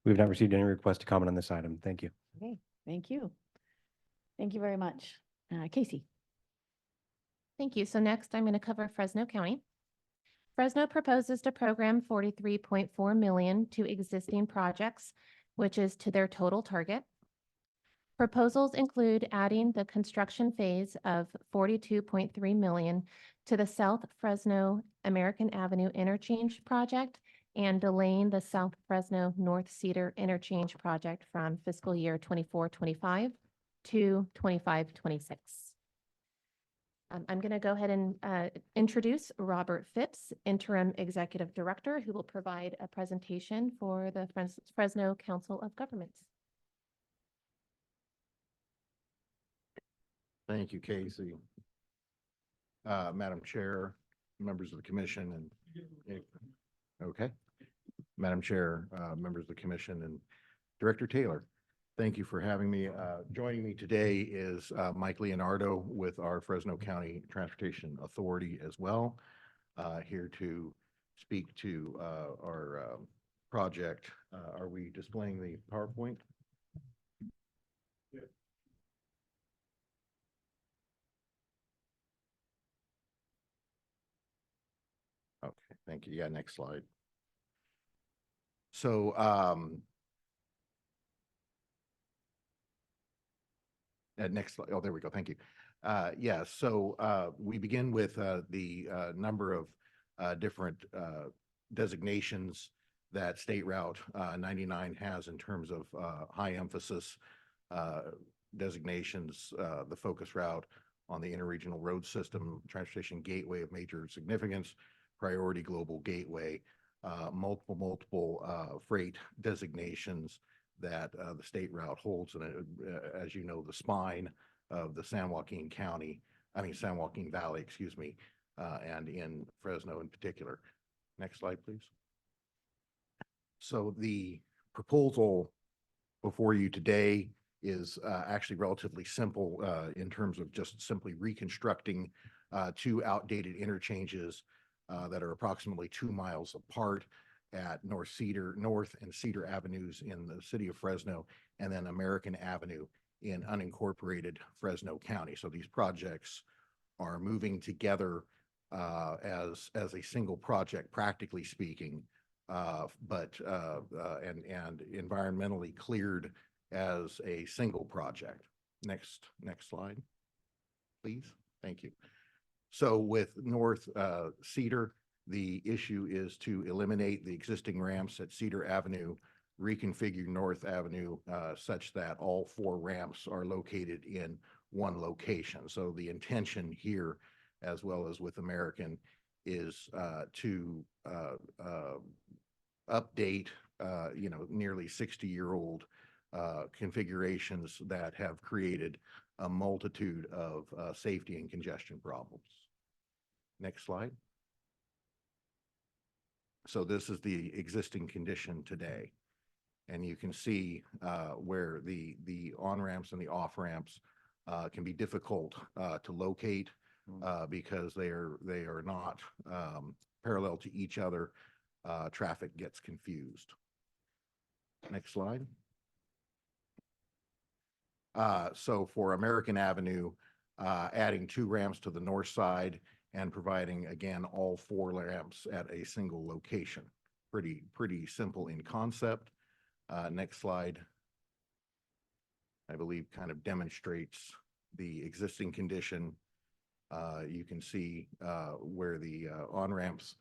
We've not received any request to comment on this item. Thank you. Okay, thank you. Thank you very much. Casey. Thank you. So next, I'm going to cover Fresno County. Fresno proposes to program 43.4 million to existing projects, which is to their total target. Proposals include adding the construction phase of 42.3 million to the South Fresno American Avenue Interchange project and delaying the South Fresno North Cedar Interchange project from fiscal year 24-25 to 25-26. I'm going to go ahead and introduce Robert Phipps, Interim Executive Director, who will provide a presentation for the Fresno Council of Governments. Thank you, Casey. Madam Chair, members of the commission, and okay. Madam Chair, members of the commission, and Director Taylor, thank you for having me. Joining me today is Mike Leonardo with our Fresno County Transportation Authority as well, here to speak to our project. Are we displaying the PowerPoint? Yeah. Okay, thank you. Yeah, next slide. So, next slide. Oh, there we go. Thank you. Yeah, so we begin with the number of different designations that State Route 99 has in terms of high emphasis designations, the focus route on the interregional road system, transportation gateway of major significance, priority global gateway, multiple freight designations that the state route holds. And as you know, the spine of the San Joaquin Valley, excuse me, and in Fresno in particular. Next slide, please. So the proposal before you today is actually relatively simple in terms of just simply reconstructing two outdated interchanges that are approximately 2 miles apart at North and Cedar Avenues in the city of Fresno, and then American Avenue in unincorporated Fresno County. So these projects are moving together as a single project, practically speaking, but environmentally cleared as a single project. Next slide, please. Thank you. So with North Cedar, the issue is to eliminate the existing ramps at Cedar Avenue, reconfigure North Avenue such that all 4 ramps are located in one location. So the intention here, as well as with American, is to update, nearly 60-year-old configurations that have created a multitude of safety and congestion problems. Next slide. So this is the existing condition today. And you can see where the on-ramps and the off-ramps can be difficult to locate because they are not parallel to each other. Traffic gets confused. Next slide. So for American Avenue, adding 2 ramps to the north side and providing, again, all 4 ramps at a single location. Pretty simple in concept. Next slide, I believe, kind of demonstrates the existing condition. You can see where the on-ramps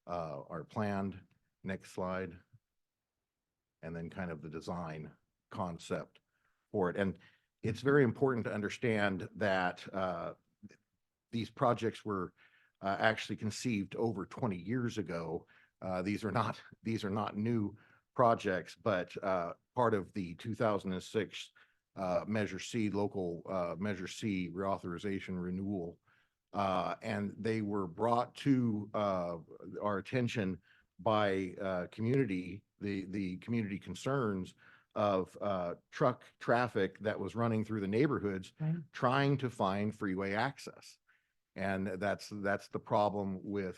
are planned. Next slide. And then kind of the design concept for it. And it's very important to understand that these projects were actually conceived over 20 years ago These are not new projects, but part of the 2006 Measure C Measure C reauthorization renewal. And they were brought to our attention by the community concerns of truck traffic that was running through the neighborhoods, trying to find freeway access. And that's the problem with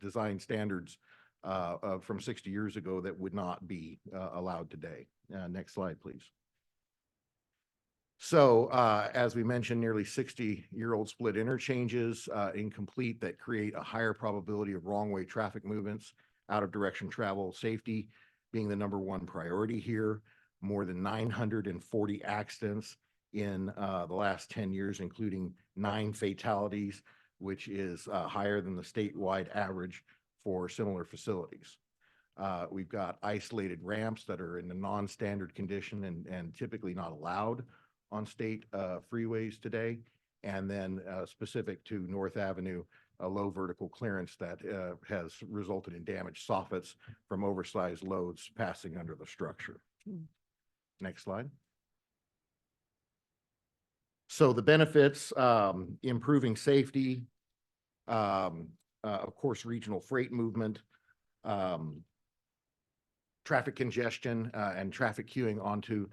design standards from 60 years ago that would not be allowed today. Next slide, please. So as we mentioned, nearly 60-year-old split interchanges incomplete that create a higher probability of wrong-way traffic movements, out of direction travel, safety being the #1 priority here. More than 940 accidents in the last 10 years, including 9 fatalities, which is higher than the statewide average for similar facilities. We've got isolated ramps that are in a non-standard condition and typically not allowed on state freeways today. And then specific to North Avenue, a low vertical clearance that has resulted in damaged soffits from oversized loads passing under the structure. Next slide. So the benefits, improving safety, of course, regional freight movement, traffic congestion and traffic queuing onto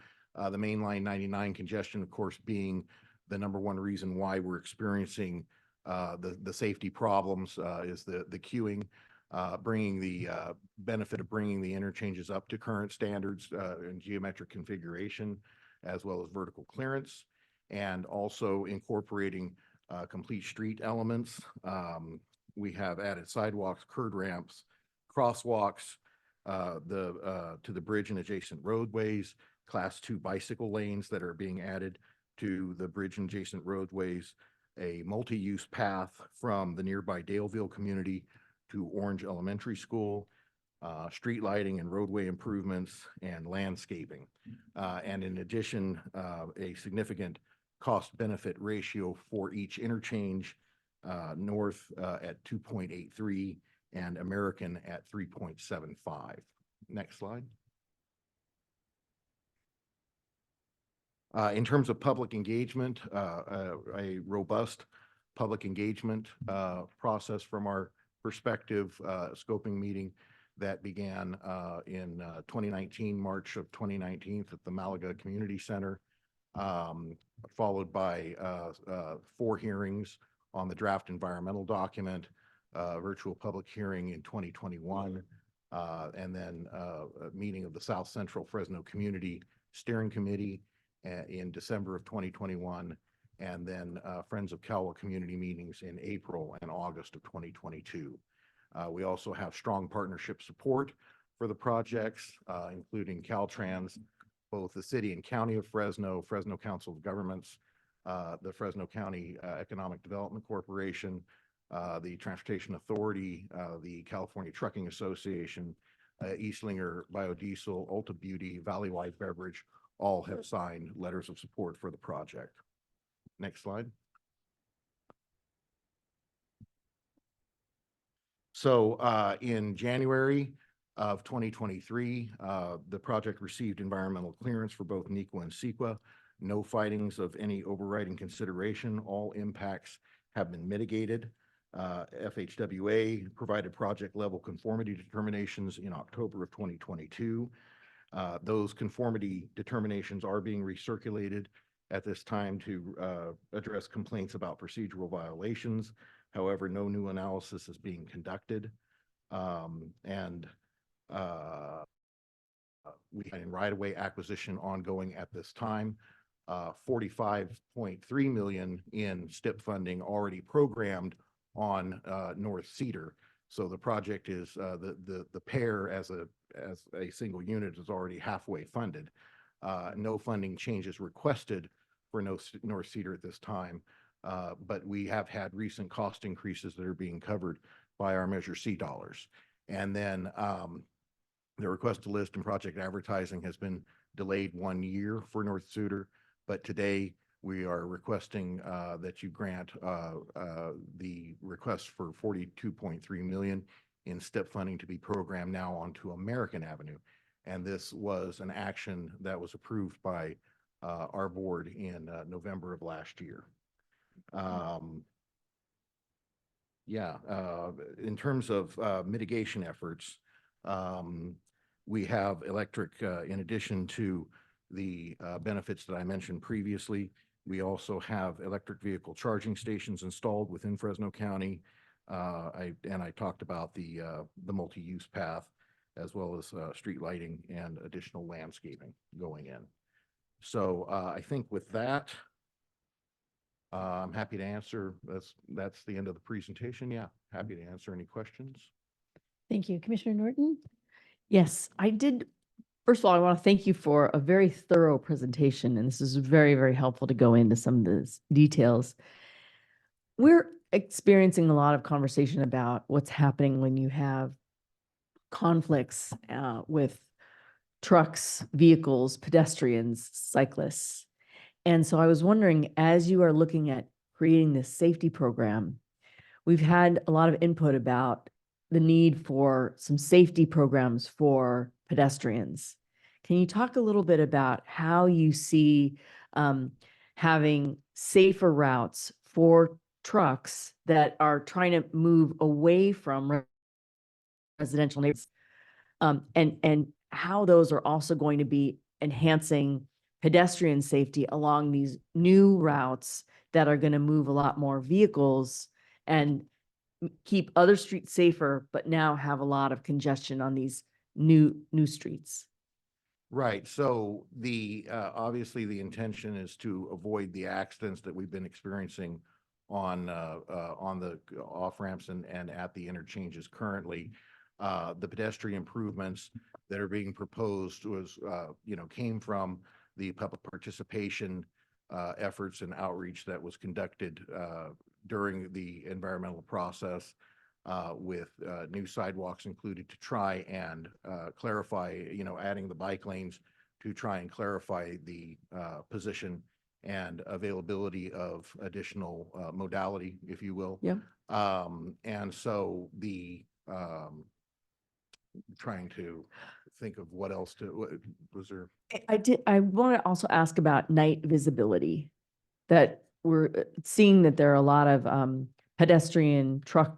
the main line 99, congestion, of course, being the #1 reason why we're experiencing the safety problems is the queuing, bringing the benefit of bringing the interchanges up to current standards in geometric configuration, as well as vertical clearance, and also incorporating complete street elements. We have added sidewalks, curb ramps, crosswalks, to the bridge and adjacent roadways, Class 2 bicycle lanes that are being added to the bridge and adjacent roadways, a multi-use path from the nearby Daleville community to Orange Elementary School, street lighting and roadway improvements, and landscaping. And in addition, a significant cost-benefit ratio for each interchange, North at 2.83 and American at 3.75. Next slide. In terms of public engagement, a robust public engagement process from our perspective, scoping meeting that began in 2019, March of 2019 at the Malaga Community Center, followed by 4 hearings on the draft environmental document, virtual public hearing in 2021, and then a meeting of the South Central Fresno Community Steering Committee in December of 2021, and then Friends of Calwa community meetings in April and August of 2022. We also have strong partnership support for the projects, including Caltrans, both the City and County of Fresno, Fresno Council of Governments, the Fresno County Economic Development Corporation, the Transportation Authority, the California Trucking Association, Eastlinger Biodiesel, Ulta Beauty, Valleywide Beverage, all have signed letters of support for the project. Next slide. So in January of 2023, the project received environmental clearance for both NEQA and CEQA. No findings of any overriding consideration. All impacts have been mitigated. FHWA provided project level conformity determinations in October of 2022. Those conformity determinations are being recirculated at this time to address complaints about procedural violations. However, no new analysis is being conducted. We had right-of-way acquisition ongoing at this time. 45.3 million in STIP funding already programmed on North Cedar. So the project is the pair as a single unit is already halfway funded. No funding changes requested for North Cedar at this time, but we have had recent cost increases that are being covered by our Measure C dollars. And then the request to list and project advertising has been delayed 1 year for North Cedar, but today we are requesting that you grant the request for 42.3 million in STIP funding to be programmed now onto American Avenue. And this was an action that was approved by our board in November of last year. In terms of mitigation efforts, we have electric, in addition to the benefits that I mentioned previously. We also have electric vehicle charging stations installed within Fresno County. I talked about the multi-use path, as well as street lighting and additional landscaping going in. So I think with that, I'm happy to answer. That's the end of the presentation. Yeah, happy to answer any questions. Thank you. Commissioner Norton? Yes, I did. First of all, I want to thank you for a very thorough presentation, and this is very, very helpful to go into some of the details. We're experiencing a lot of conversation about what's happening when you have conflicts with trucks, vehicles, pedestrians, cyclists. And so I was wondering, as you are looking at creating this safety program, we've had a lot of input about the need for some safety programs for pedestrians. Can you talk a little bit about how you see having safer routes for trucks that are trying to move away from residential neighborhoods, and how those are also going to be enhancing pedestrian safety along these new routes that are going to move a lot more vehicles and keep other streets safer, but now have a lot of congestion on these new streets? Right. So the obviously the intention is to avoid the accidents that we've been experiencing on the off ramps and at the interchanges currently. The pedestrian improvements that are being proposed was came from the public participation efforts and outreach that was conducted during the environmental process, with new sidewalks included to try and clarify, adding the bike lanes to try and clarify the position and availability of additional modality, if you will. Yeah. And so the trying to think of what else was there. I want to also ask about night visibility, that we're seeing that there are a lot of pedestrian truck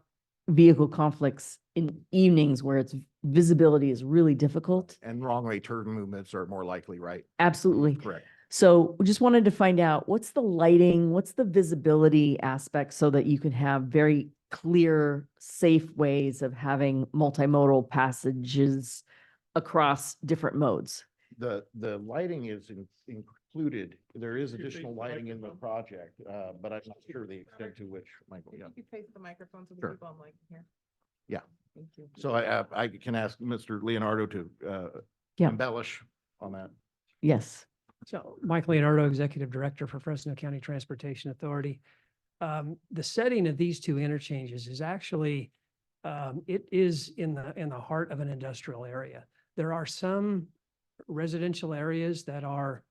vehicle conflicts in evenings where its visibility is really difficult. And wrong way turn movements are more likely, right? Absolutely. Correct. So we just wanted to find out, what's the lighting, what's the visibility aspect, so that you can have very clear, safe ways of having multimodal passages across different modes? The lighting is included. There is additional lighting in the project, but I'm not sure the extent to which, Michael. Yeah. You face the microphone so the Sure. people online can hear. Yeah. Thank you. So I can ask Mr. Leonardo to Yeah. embellish on that. Yes. So Mike Leonardo, Executive Director for Fresno County Transportation Authority. The setting of these two interchanges is actually, it is in the heart of an industrial area. There are some residential areas that are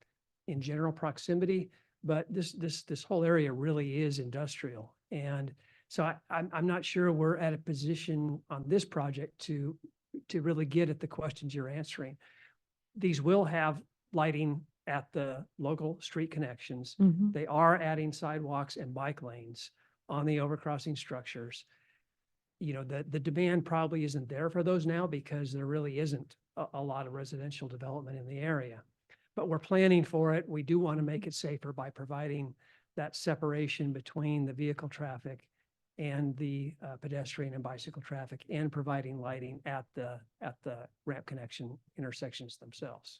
in general proximity, but this whole area really is industrial. And so I'm not sure we're at a position on this project to really get at the questions you're answering. These will have lighting at the local street connections. Mhm. They are adding sidewalks and bike lanes on the overcrossing structures. The demand probably isn't there for those now because there really isn't a lot of residential development in the area. But we're planning for it. We do want to make it safer by providing that separation between the vehicle traffic and the pedestrian and bicycle traffic, and providing lighting at the ramp connection intersections themselves.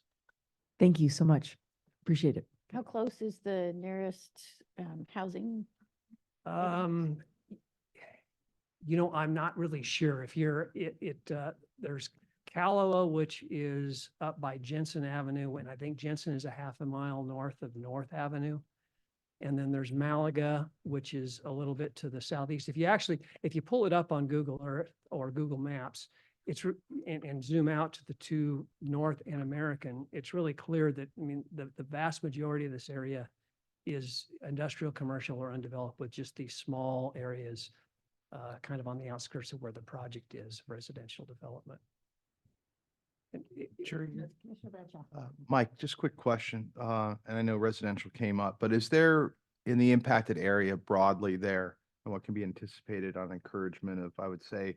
Thank you so much. Appreciate it. How close is the nearest housing? I'm not really sure. If there's Caloa, which is up by Jensen Avenue, and I think Jensen is a half a mile north of North Avenue. And then there's Malaga, which is a little bit to the southeast. If you pull it up on Google Earth or Google Maps, and zoom out to the two North and American, it's really clear that, the vast majority of this area is industrial, commercial, or undeveloped, with just these small areas kind of on the outskirts of where the project is, residential development. Commissioner Bradshaw. Mike, just quick question, and I know residential came up, but is there in the impacted area broadly there, and what can be anticipated on encouragement of, I would say,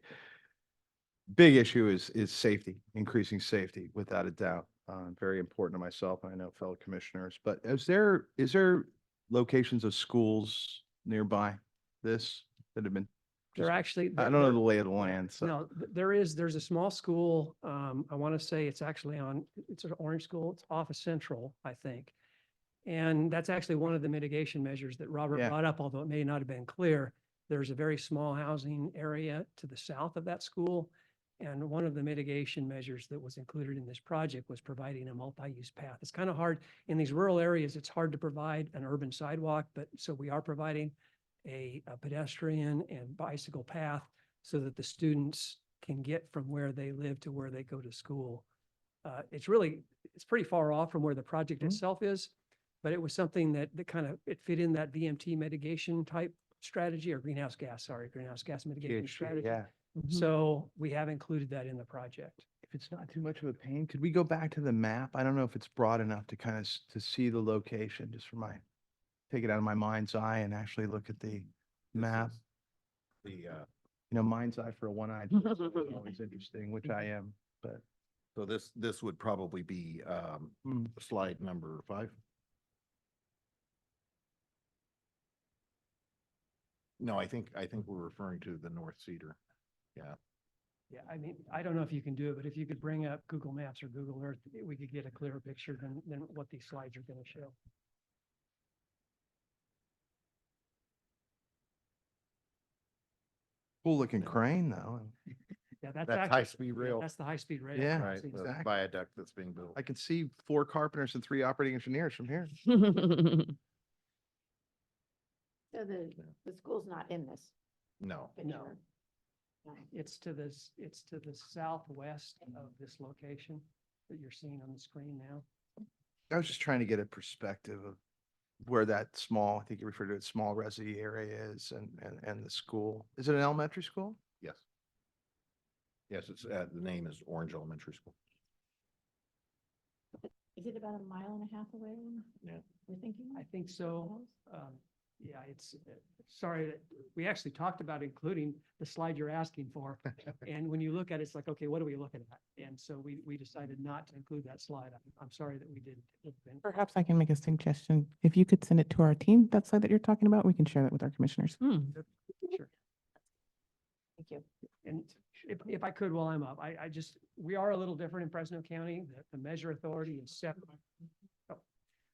big issue is safety, increasing safety, without a doubt. Very important to myself, and I know fellow commissioners, but is there locations of schools nearby this that have been? They're actually. I don't know the lay of the land, so. No, there's a small school, I want to say it's actually it's an orange school, it's off of Central, I think. And that's actually one of the mitigation measures that Robert Yeah. brought up, although it may not have been clear. There's a very small housing area to the south of that school. And one of the mitigation measures that was included in this project was providing a multi-use path. It's kind of hard, in these rural areas, it's hard to provide an urban sidewalk, but so we are providing a pedestrian and bicycle path so that the students can get from where they live to where they go to school. It's pretty far off from where the project itself is, but it was something that kind of, it fit in that VMT mitigation type strategy, or greenhouse gas mitigation strategy. Yeah. So we have included that in the project. If it's not too much of a pain, could we go back to the map? I don't know if it's broad enough to kind of to see the location, just for take it out of my mind's eye and actually look at the map. The, Mind's eye for a one-eyed person is always interesting, which I am, but. so this would probably be, slide number 5. No, I think we're referring to the North Cedar. Yeah. Yeah, I mean, I don't know if you can do it, but if you could bring up Google Maps or Google Earth, we could get a clearer picture than what these slides are going to show. Cool looking crane though. Yeah, that's That's actually- high-speed rail. That's the high-speed rail. Yeah. Right, See, the exactly. viaduct that's being built. I can see 4 carpenters and 3 operating engineers from here. So the school's not in this No. picture. No. It's to the southwest of this location that you're seeing on the screen now. I was just trying to get a perspective of where that small, I think you referred to it, small resi area is and the school. Is it an elementary school? Yes. Yes, it's, the name is Orange Elementary School. Is it about 1.5 miles away? Yeah. We're thinking? I think so. Yeah, it's, sorry, that we actually talked about including the slide you're asking for. And when you look at it, it's like, okay, what are we looking at? And so we decided not to include that slide. I'm sorry that we didn't. Perhaps I can make a suggestion. If you could send it to our team, that slide that you're talking about, we can share that with our commissioners. Sure. Thank you. And if I could, while I'm up, we are a little different in Fresno County. The measure authority is separate.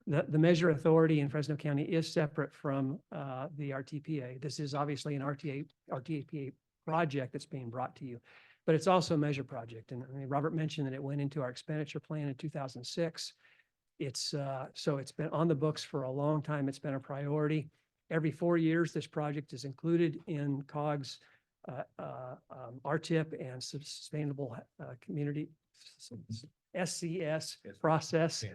The measure authority in Fresno County is separate from the RTPA. This is obviously an RTPA project that's being brought to you, but it's also a measure project. And I mean, Robert mentioned that it went into our expenditure plan in 2006. So it's been on the books for a long time. It's been a priority. Every 4 years, this project is included in COG's RTIP and Sustainable Community SCS process.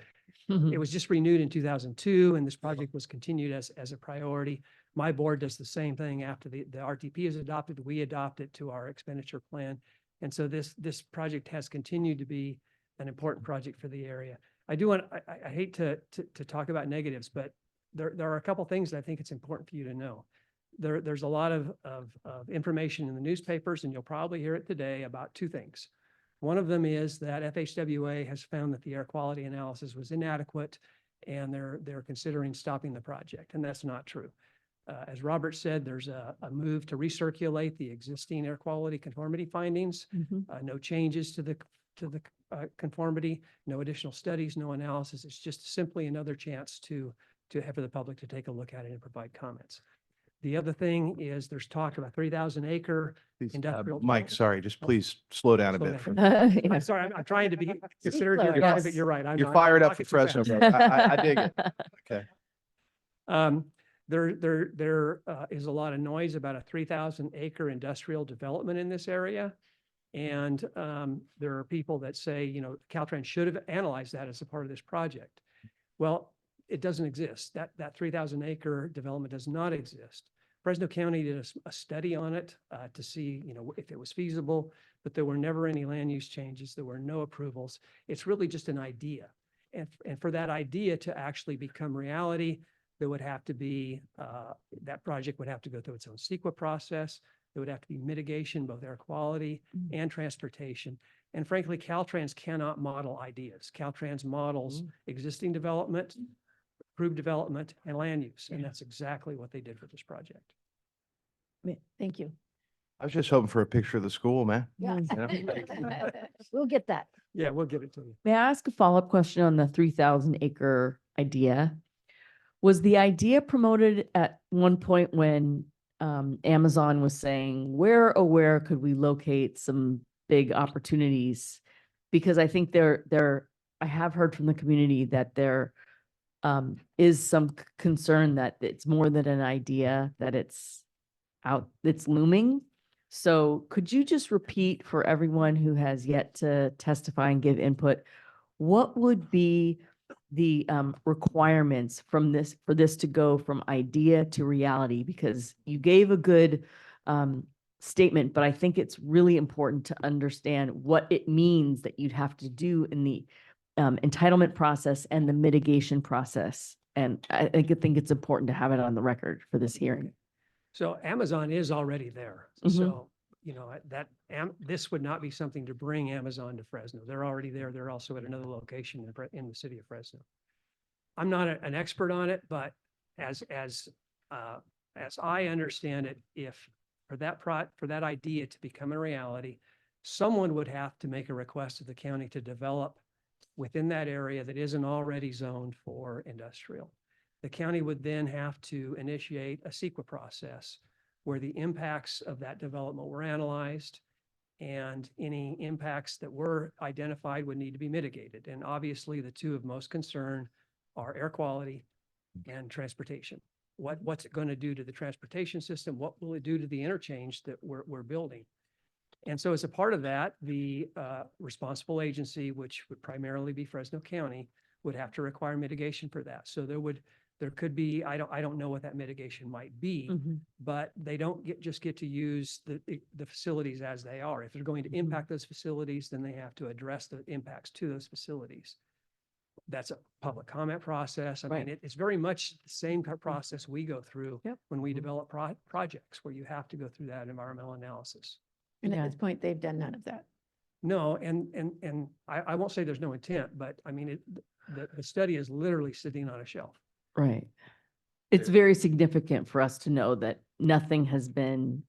It was just renewed in 2002, and this project was continued as a priority. My board does the same thing after the RTP is adopted. We adopt it to our expenditure plan. And so this project has continued to be an important project for the area. I hate to talk about negatives, but there are a couple things that I think it's important for you to know. There's a lot of information in the newspapers, and you'll probably hear it today about 2 things. One of them is that FHWA has found that the air quality analysis was inadequate, and they're considering stopping the project, and that's not true. As Robert said, there's a move to recirculate the existing air quality conformity findings. No changes to the conformity, no additional studies, no analysis. It's just simply another chance to have for the public to take a look at it and provide comments. The other thing is there's talk about 3,000 acre industrial. Mike, sorry, just please slow down a bit. I'm sorry, I'm trying to be considerate of your time, but you're right. You're fired up for Fresno, bro. I dig it. Okay. There is a lot of noise about a 3,000 acre industrial development in this area. And there are people that say, Caltrans should have analyzed that as a part of this project. Well, it doesn't exist. That 3,000 acre development does not exist. Fresno County did a study on it to see, if it was feasible, but there were never any land use changes. There were no approvals. It's really just an idea. And for that idea to actually become reality, there would have to be, that project would have to go through its own CEQA process. There would have to be mitigation, both air quality and transportation. And frankly, Caltrans cannot model ideas. Caltrans models existing development, approved development, and land use. And that's exactly what they did for this project. Thank you. I was just hoping for a picture of the school, man. Yeah. You know? We'll get that. Yeah, we'll give it to you. May I ask a follow-up question on the 3,000 acre idea? Was the idea promoted at one point when Amazon was saying, where could we locate some big opportunities? Because I think I have heard from the community that there is some concern that it's more than an idea, that it's looming. So could you just repeat for everyone who has yet to testify and give input, what would be the requirements for this to go from idea to reality? Because you gave a good statement, but I think it's really important to understand what it means that you'd have to do in the entitlement process and the mitigation process. And I think it's important to have it on the record for this hearing. So Amazon is already there. So, this would not be something to bring Amazon to Fresno. They're already there. They're also at another location in the city of Fresno. I'm not an expert on it, but as I understand it, if for that idea to become a reality, someone would have to make a request to the county to develop within that area that isn't already zoned for industrial. The county would then have to initiate a CEQA process where the impacts of that development were analyzed and any impacts that were identified would need to be mitigated. And obviously the two of most concern are air quality and transportation. What's it going to do to the transportation system? What will it do to the interchange that we're building? And so as a part of that, the responsible agency, which would primarily be Fresno County, would have to require mitigation for that. So there could be, I don't know what that mitigation might be, but they don't just get to use the facilities as they are. If they're going to impact those facilities, then they have to address the impacts to those facilities. That's a public comment process. I mean, it's very much the same process we go through when we develop projects, where you have to go through that environmental analysis. And at this point, they've done none of that. No, and I won't say there's no intent, but I mean, the study is literally sitting on a shelf. Right. It's very significant for us to know that nothing has been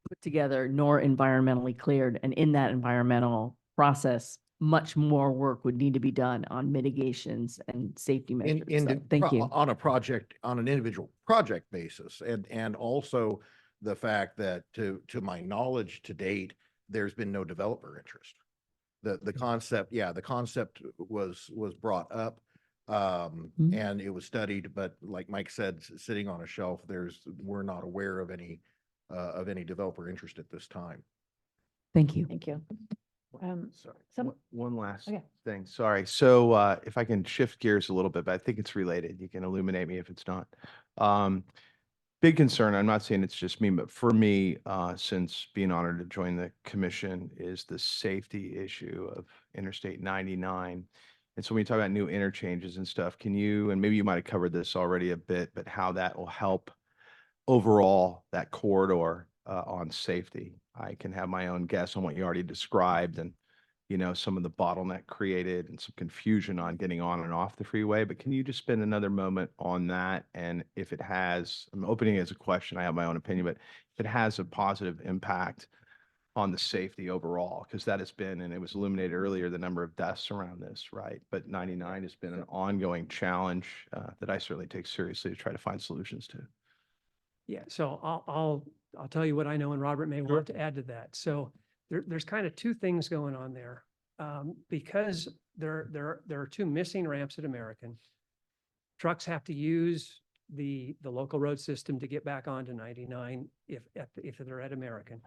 put together nor environmentally cleared. And in that environmental process, much more work would need to be done on mitigations and safety measures. So, thank you. On an individual project basis. And also the fact that to my knowledge to date, there's been no developer interest. The concept was brought up. And it was studied, but like Mike said, sitting on a shelf, we're not aware of any developer interest at this time. Thank you. Thank you. Sorry, one last Okay. thing. Sorry. So if I can shift gears a little bit, but I think it's related. You can illuminate me if it's not. Big concern, I'm not saying it's just me, but for me, since being honored to join the commission, is the safety issue of Interstate 99. And so when you talk about new interchanges and stuff, can you, and maybe you might have covered this already a bit, but how that will help overall that corridor on safety? I can have my own guess on what you already described and, some of the bottleneck created and some confusion on getting on and off the freeway. But can you just spend another moment on that? And if it has, I'm opening it as a question, I have my own opinion, but if it has a positive impact on the safety overall, because that has been, and it was illuminated earlier, the number of deaths around this, right? But 99 has been an ongoing challenge that I certainly take seriously to try to find solutions to. Yeah, so I'll tell you what I know, and Robert may want to add to that. So there's kind of two things going on there. Because there are two missing ramps at American. Trucks have to use the local road system to get back onto 99 if they're at American.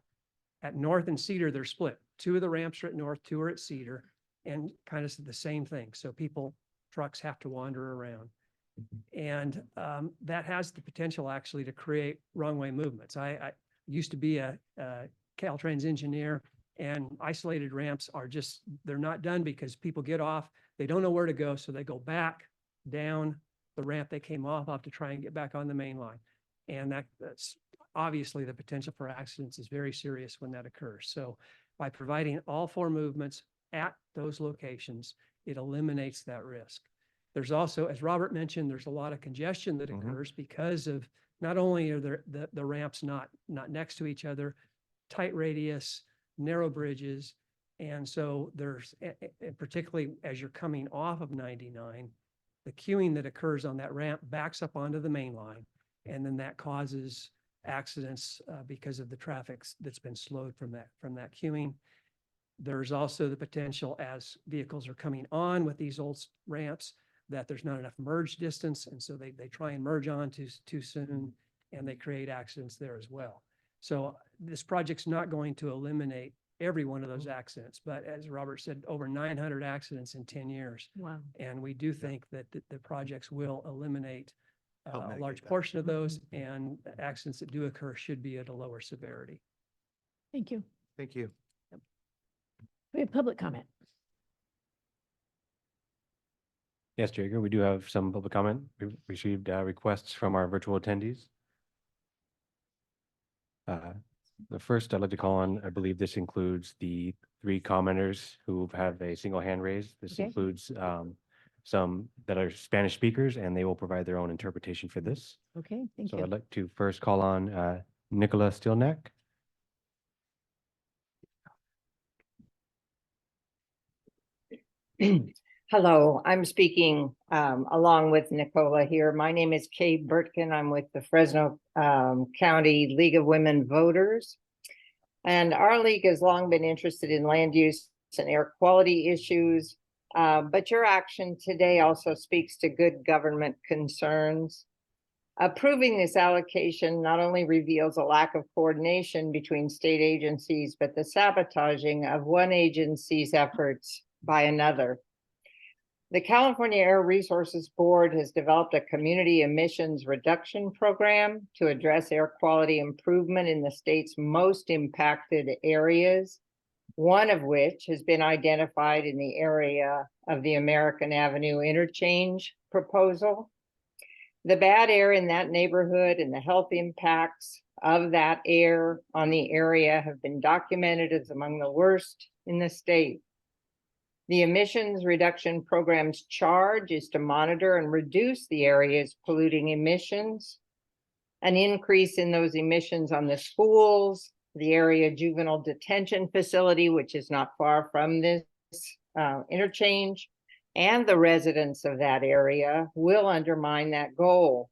At North and Cedar, they're split. Two of the ramps are at North, two are at Cedar, and kind of the same thing. So trucks have to wander around. And that has the potential actually to create wrong-way movements. I used to be a Caltrans engineer, and isolated ramps are just, they're not done because people get off, they don't know where to go, so they go back down the ramp they came off of to try and get back on the main line. And that's obviously the potential for accidents is very serious when that occurs. So by providing all four movements at those locations, it eliminates that risk. There's also, as Robert mentioned, there's a lot of congestion that occurs because of not only are there the ramps not next to each other, tight radius, narrow bridges. And so there's, particularly as you're coming off of 99, the queuing that occurs on that ramp backs up onto the main line. And then that causes accidents because of the traffic that's been slowed from that queuing. There's also the potential as vehicles are coming on with these old ramps that there's not enough merge distance. And so they try and merge on too soon, and they create accidents there as well. So this project's not going to eliminate every one of those accidents, but as Robert said, over 900 accidents in 10 years. Wow. And we do think that the projects will eliminate a large portion of those, and accidents that do occur should be at a lower severity. Thank you. Thank you. We have public comment. Yes, Jager, we do have some public comment. We received requests from our virtual attendees. The first I'd like to call on, I believe this includes the 3 commenters who have a single hand raised. This Okay. includes some that are Spanish speakers, and they will provide their own interpretation for this. Okay, thank So you. I'd like to first call on Nicola Stilneck. Hello, I'm speaking along with Nicola here. My name is Kay Burtkin. I'm with the Fresno County League of Women Voters. And our league has long been interested in land use and air quality issues. But your action today also speaks to good government concerns. Approving this allocation not only reveals a lack of coordination between state agencies, but the sabotaging of one agency's efforts by another. The California Air Resources Board has developed a community emissions reduction program to address air quality improvement in the state's most impacted areas, one of which has been identified in the area of the American Avenue interchange proposal. The bad air in that neighborhood and the health impacts of that air on the area have been documented as among the worst in the state. The emissions reduction program's charge is to monitor and reduce the area's polluting emissions. An increase in those emissions on the schools, the area juvenile detention facility, which is not far from this interchange, and the residents of that area will undermine that goal.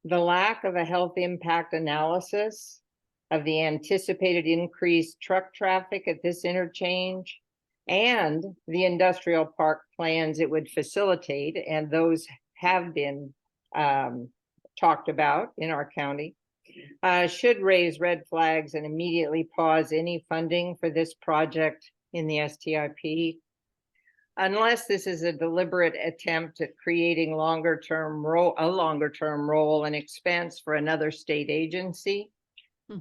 The lack of a health impact analysis of the anticipated increased truck traffic at this interchange and the industrial park plans it would facilitate, and those have been talked about in our county, should raise red flags and immediately pause any funding for this project in the STIP. Unless this is a deliberate attempt at creating a longer-term role and expense for another state agency,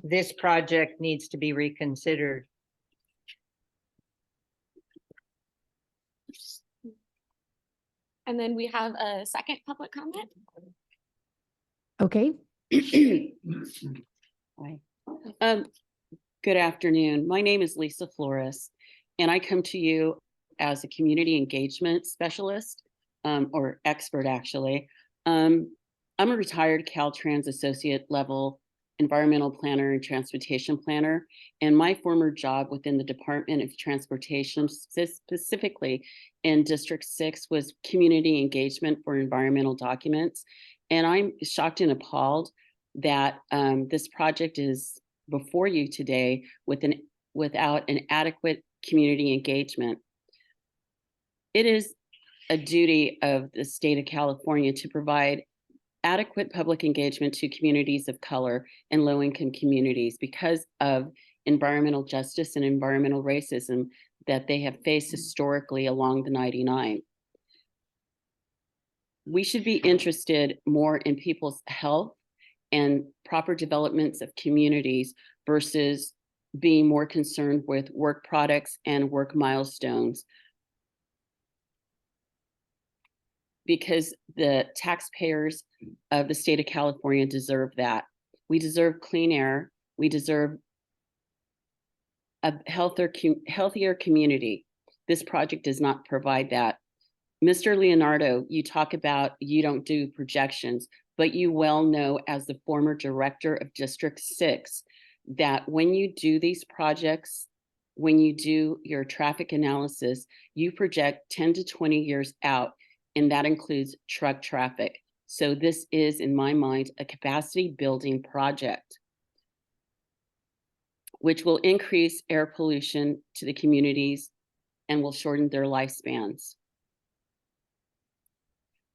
this project needs to be reconsidered. And then we have a second public comment. Okay. Hi. Good afternoon. My name is Lisa Flores, and I come to you as a community engagement specialist, or expert actually. I'm a retired Caltrans associate level environmental planner and transportation planner, and my former job within the Department of Transportation, specifically in District 6, was community engagement for environmental documents. And I'm shocked and appalled that this project is before you today without an adequate community engagement. It is a duty of the state of California to provide adequate public engagement to communities of color and low-income communities because of environmental justice and environmental racism that they have faced historically along the 99. we should be interested more in people's health and proper developments of communities versus being more concerned with work products and work milestones. Because the taxpayers of the state of California deserve that. We deserve clean air. We deserve a healthier community. This project does not provide that. Mr. Leonardo, you talk about you don't do projections, but you well know as the former director of District 6 that when you do these projects, when you do your traffic analysis, you project 10 to 20 years out, and that includes truck traffic. So this is, in my mind, a capacity building project, which will increase air pollution to the communities and will shorten their lifespans.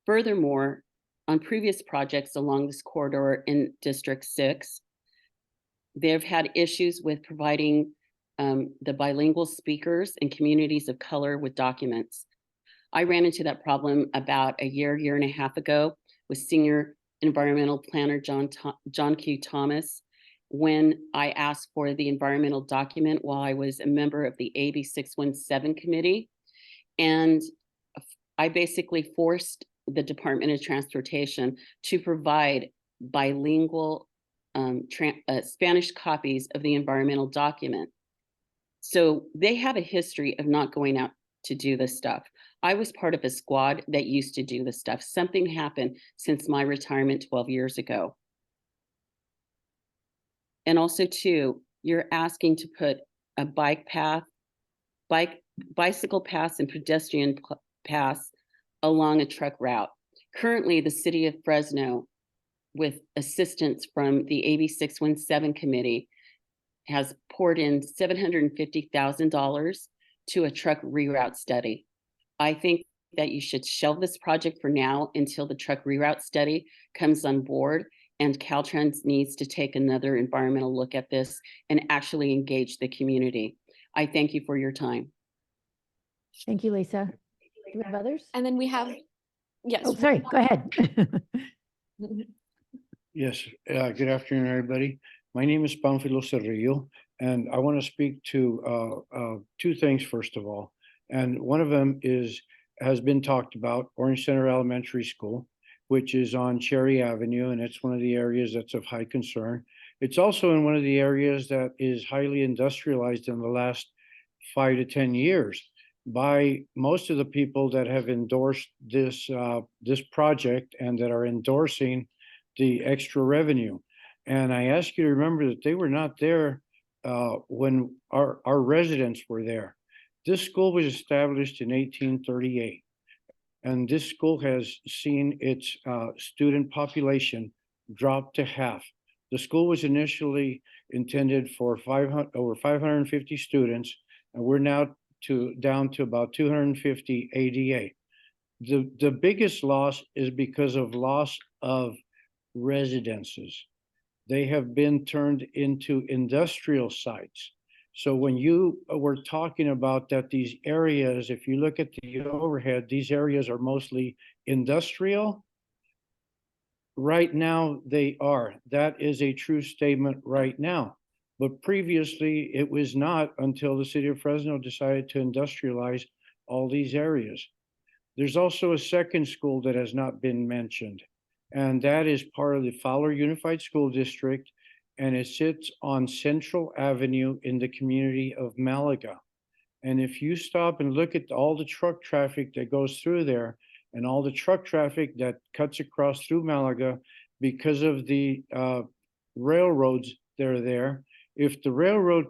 Furthermore, on previous projects along this corridor in District 6, they've had issues with providing the bilingual speakers and communities of color with documents. I ran into that problem about a year and a half ago with Senior Environmental Planner John Q. Thomas when I asked for the environmental document while I was a member of the AB 617 committee. And I basically forced the Department of Transportation to provide bilingual Spanish copies of the environmental document. So they have a history of not going out to do this stuff. I was part of a squad that used to do this stuff. Something happened since my retirement 12 years ago. And also too, you're asking to put a bicycle paths and pedestrian paths along a truck route. Currently, the city of Fresno, with assistance from the AB 617 committee, has poured in $750,000 to a truck reroute study. I think that you should shelve this project for now until the truck reroute study comes on board, and Caltrans needs to take another environmental look at this and actually engage the community. I thank you for your time. Thank you, Lisa. Do we have others? And then we have, yes. Oh, sorry, go ahead. Yes, good afternoon, everybody. My name is Pánfilo Cerrillo, and I want to speak to two things, first of all. And one of them has been talked about, Orange Center Elementary School, which is on Cherry Avenue, and it's one of the areas that's of high concern. It's also in one of the areas that is highly industrialized in the last 5 to 10 years by most of the people that have endorsed this project and that are endorsing the extra revenue. And I ask you to remember that they were not there when our residents were there. This school was established in 1838, and this school has seen its student population drop to half. The school was initially intended for over 550 students, and we're now down to about 250 ADA. The biggest loss is because of loss of residences. They have been turned into industrial sites. So when you were talking about that these areas, if you look at the overhead, these areas are mostly industrial. Right now they are. That is a true statement right now. But previously it was not until the city of Fresno decided to industrialize all these areas. There's also a second school that has not been mentioned, and that is part of the Fowler Unified School District, and it sits on Central Avenue in the community of Malaga. And if you stop and look at all the truck traffic that goes through there and all the truck traffic that cuts across through Malaga because of the railroads that are there, if the railroad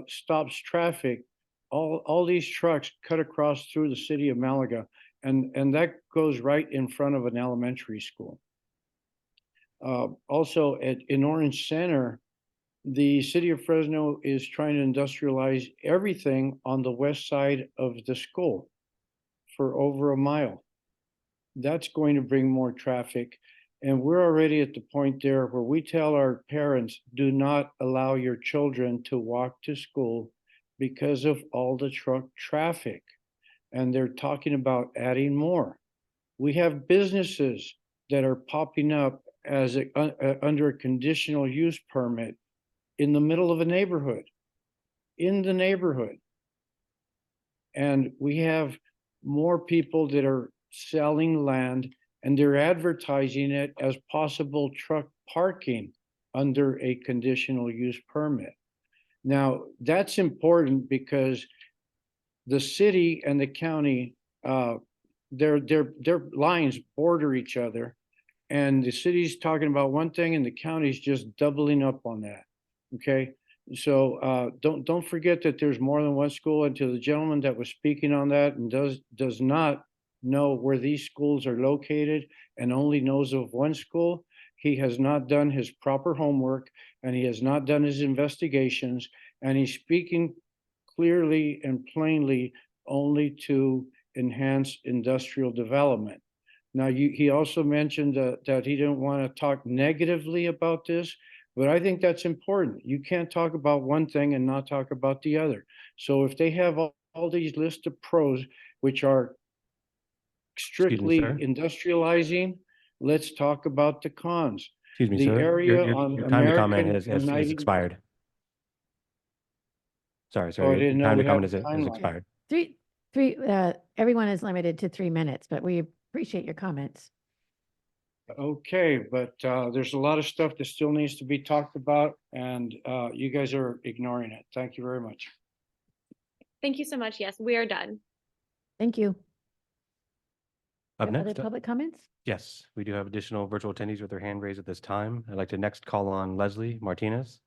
stops traffic, all these trucks cut across through the city of Malaga, and that goes right in front of an elementary school. Also in Orange Center, the city of Fresno is trying to industrialize everything on the west side of the school for over a mile. That's going to bring more traffic. And we're already at the point there where we tell our parents, do not allow your children to walk to school because of all the truck traffic. And they're talking about adding more. We have businesses that are popping up as under a conditional use permit in the middle of a neighborhood, in the neighborhood. And we have more people that are selling land and they're advertising it as possible truck parking under a conditional use permit. Now, that's important because the city and the county, their lines border each other. And the city's talking about one thing and the county's just doubling up on that, okay? So don't forget that there's more than one school. And to the gentleman that was speaking on that and does not know where these schools are located and only knows of one school, he has not done his proper homework and he has not done his investigations, and he's speaking clearly and plainly only to enhance industrial development. Now, he also mentioned that he didn't want to talk negatively about this, but I think that's important. You can't talk about one thing and not talk about the other. So if they have all these lists of pros, which are strictly sir. industrializing, let's talk about the cons. Excuse me, The sir. area Your on time to comment American has United. expired. Sorry, Oh, I sir. didn't know Time we to had comment a has timeline. expired. Everyone is limited to 3 minutes, but we appreciate your comments. Okay, but there's a lot of stuff that still needs to be talked about, and you guys are ignoring it. Thank you very much. Thank you so much. Yes, we are done. Thank you. Up Other next, public comments? yes, we do have additional virtual attendees with their hand raised at this time. I'd like to next call on Leslie Martinez.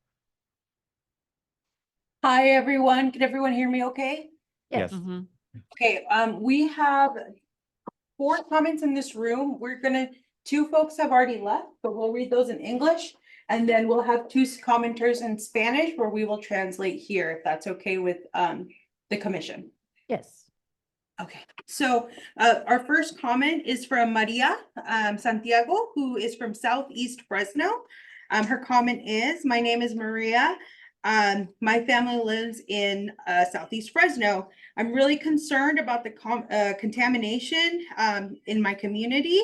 Hi, everyone. Can everyone hear me okay? Yes. Okay, we have 4 comments in this room. 2 folks have already left, but we'll read those in English. And then we'll have 2 commenters in Spanish where we will translate here, if that's okay with the commission. Yes. Okay, so our first comment is from Maria Santiago, who is from Southeast Fresno. Her comment is, my name is Maria. My family lives in Southeast Fresno. I'm really concerned about the contamination in my community,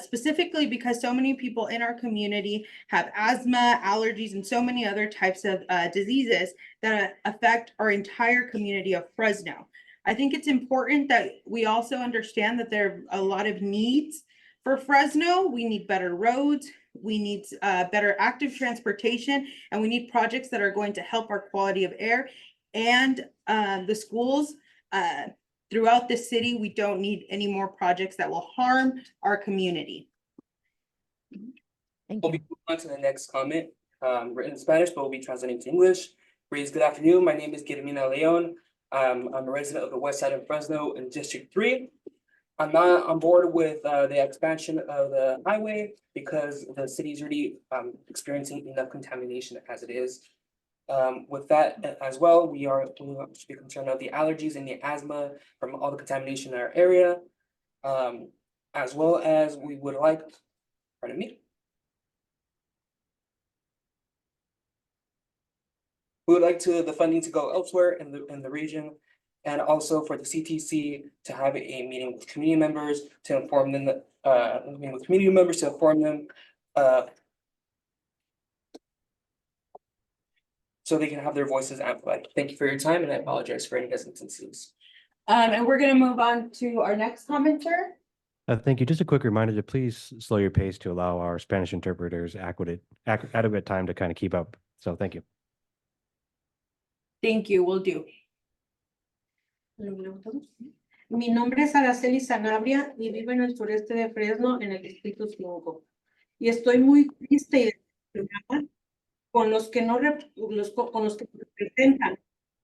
specifically because so many people in our community have asthma, allergies, and so many other types of diseases that affect our entire community of Fresno. I think it's important that we also understand that there are a lot of needs for Fresno. We need better roads, we need better active transportation, and we need projects that are going to help our quality of air and the schools throughout the city. We don't need any more projects that will harm our community. Thank We'll be moving on to the next comment, written in Spanish, but we'll be translating to English. Reads, good afternoon. My name is Guillermina Leon. I'm a resident of the west side of Fresno in District 3. I'm not on board with the expansion of the highway because the city is already experiencing enough contamination as it is. With that as well, we should be concerned of the allergies and the asthma from all the contamination in our area, as well as we would like, pardon me. We would like the funding to go elsewhere in the region, and also for the CTC to have a meeting with community members to inform them that so they can have their voices amplified. Thank you for your time, and I apologize for any hesitancies. And we're going to move on to our next commenter. Thank you. Just a quick reminder to please slow your pace to allow our Spanish interpreters adequate time to kind of keep up. So thank you. Thank you, will do. Mi nombre es Araceli Sanabria y vivo en el sureste de Fresno, en el distrito 5. Y estoy muy triste y decepcionada con los que representan,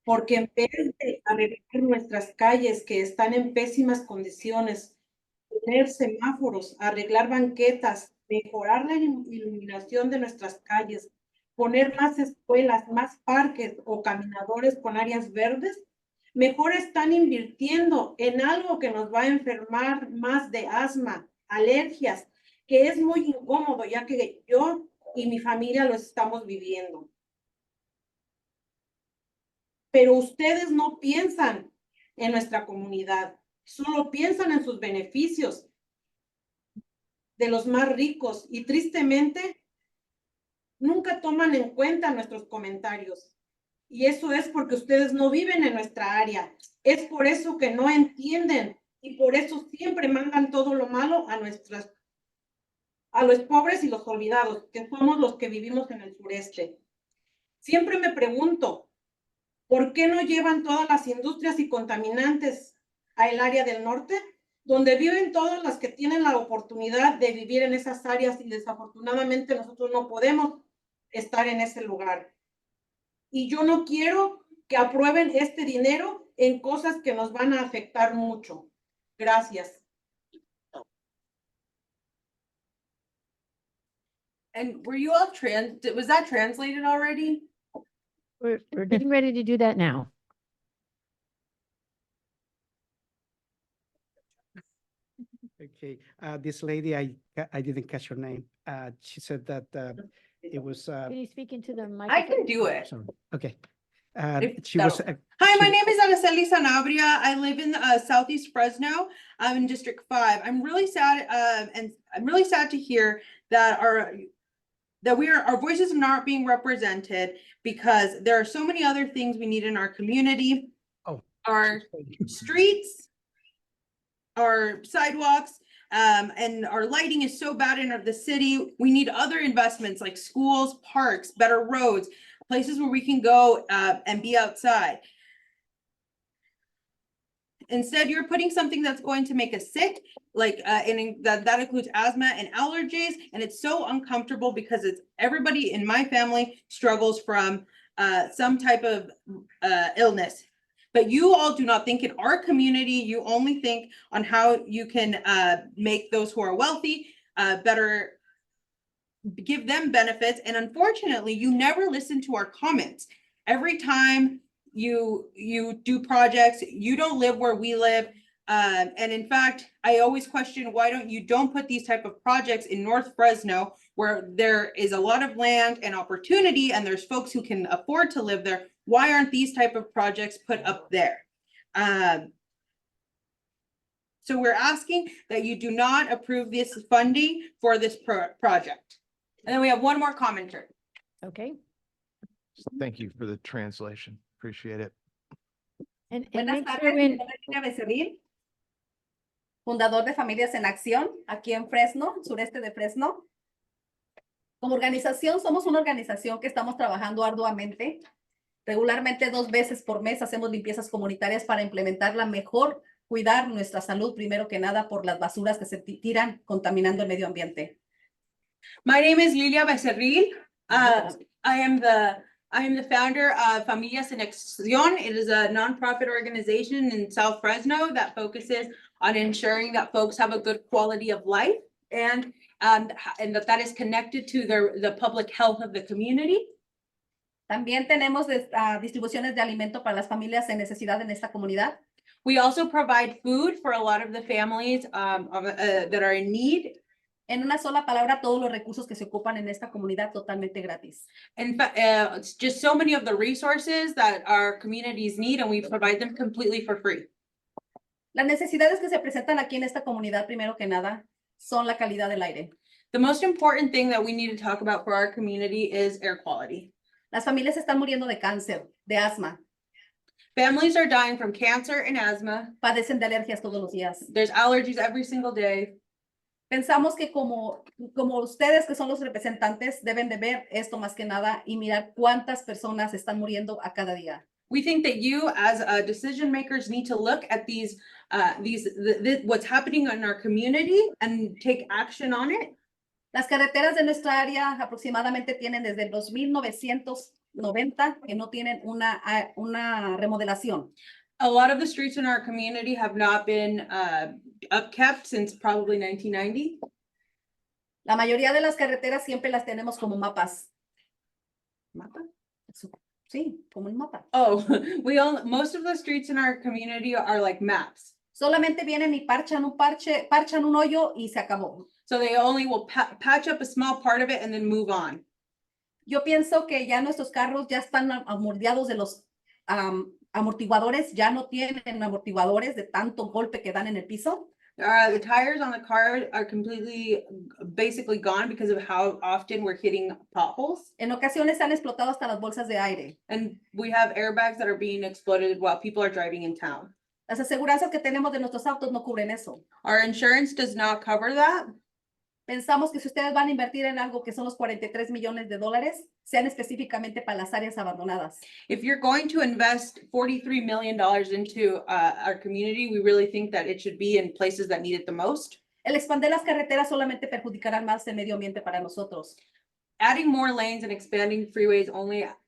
porque en vez de arreglar nuestras calles que están en pésimas condiciones, poner semáforos, arreglar banquetas, mejorar la iluminación de nuestras calles, poner más escuelas, más parques o caminadores con áreas verdes, mejor están invirtiendo en algo que nos va a enfermar más de asma, alergias, que es muy incómodo, ya que yo y mi familia lo estamos viviendo. Pero ustedes no piensan en nuestra comunidad, solo piensan en sus beneficios de los más ricos y tristemente nunca toman en cuenta nuestros comentarios. Y eso es porque ustedes no viven en nuestra área. Es por eso que no entienden y por eso siempre mandan todo lo malo a los pobres y los olvidados, que somos los que vivimos en el sureste. Siempre me pregunto, ¿por qué no llevan todas las industrias y contaminantes al área del norte, donde viven todas las que tienen la oportunidad de vivir en esas áreas y desafortunadamente nosotros no podemos estar en ese lugar? Y yo no quiero que aprueben este dinero en cosas que nos van a afectar mucho. Gracias. And were you all was that translated already? We're getting ready to do that now. Okay, this lady, I didn't catch her name. She said that it was. Can you speak into the I microphone? can do it. Sorry. Okay. If She was. that'll- Hi, my name is Araceli Sanabria. I live in Southeast Fresno. I'm in District 5. I'm really sad, and I'm really sad to hear that our voices are not being represented because there are so many other things we need in our community. Oh. Our streets, our sidewalks, and our lighting is so bad in the city. We need other investments like schools, parks, better roads, places where we can go and be outside. Instead, you're putting something that's going to make us sick, like that includes asthma and allergies, and it's so uncomfortable because it's everybody in my family struggles from some type of illness. But you all do not think in our community, you only think on how you can make those who are wealthy better, give them benefits. And unfortunately, you never listen to our comments. Every time you do projects, you don't live where we live. And in fact, I always question why don't put these type of projects in North Fresno where there is a lot of land and opportunity and there's folks who can afford to live there. Why aren't these type of projects put up there? So we're asking that you do not approve this funding for this project. And then we have one more commenter. Okay. Thank you for the translation. Appreciate it. And Buenas make tardes, sure mi when, nombre es Lilia Becerril, fundador de Familias en Acción, aquí en Fresno, sureste de Fresno. Como organización, somos una organización que estamos trabajando arduamente. Regularmente 2 veces por mes hacemos limpiezas comunitarias para implementarla mejor, cuidar nuestra salud primero que nada por las basuras que se tiran contaminando el medio ambiente. My name is Lilia Becerril. I am the founder of Familias en Acción. It is a nonprofit organization in South Fresno that focuses on ensuring that folks have a good quality of life and that is connected to the public health of the community. También tenemos distribuciones de alimento para las familias en necesidad en esta comunidad. We also provide food for a lot of the families that are in need. En una sola palabra, todos los recursos que se ocupan en esta comunidad totalmente gratis. In fact, it's just so many of the resources that our communities need, and we provide them completely for free. Las necesidades que se presentan aquí en esta comunidad, primero que nada, son la calidad del aire. The most important thing that we need to talk about for our community is air quality. Las familias están muriendo de cáncer, de asma. Families are dying from cancer and asthma. Padecen de alergias todos los días. There's allergies every single day. Pensamos que como ustedes que son los representantes deben de ver esto más que nada y mirar cuántas personas están muriendo a cada día. We think that you as decision makers need to look at what's happening in our community and take action on it. Las carreteras de nuestra área aproximadamente tienen desde los 1990 que no tienen una remodelación. A lot of the streets in our community have not been upkept since probably 1990. La mayoría de las carreteras siempre las tenemos como mapas. ¿Mapa? Sí, como un mapa. Oh, most of the streets in our community are like maps. Solamente vienen y parchan un hoyo y se acabó. So they only will patch up a small part of it and then move on. Yo pienso que ya nuestros carros ya están amordeados de los amortiguadores, ya no tienen amortiguadores de tanto golpe que dan en el piso. The tires on the car are completely, basically gone because of how often we're hitting potholes. En ocasiones han explotado hasta las bolsas de aire. And we have airbags that are being exploded while people are driving in town. Las aseguranzas que tenemos de nuestros autos no cubren eso. Our insurance does not cover that. Pensamos que si ustedes van a invertir en algo que son los 43 millones de dólares, sean específicamente para las áreas abandonadas. If you're going to invest $43 million into our community, we really think that it should be in places that need it the most. El expandir las carreteras solamente perjudicará más el medio ambiente para nosotros. Adding more lanes and expanding freeways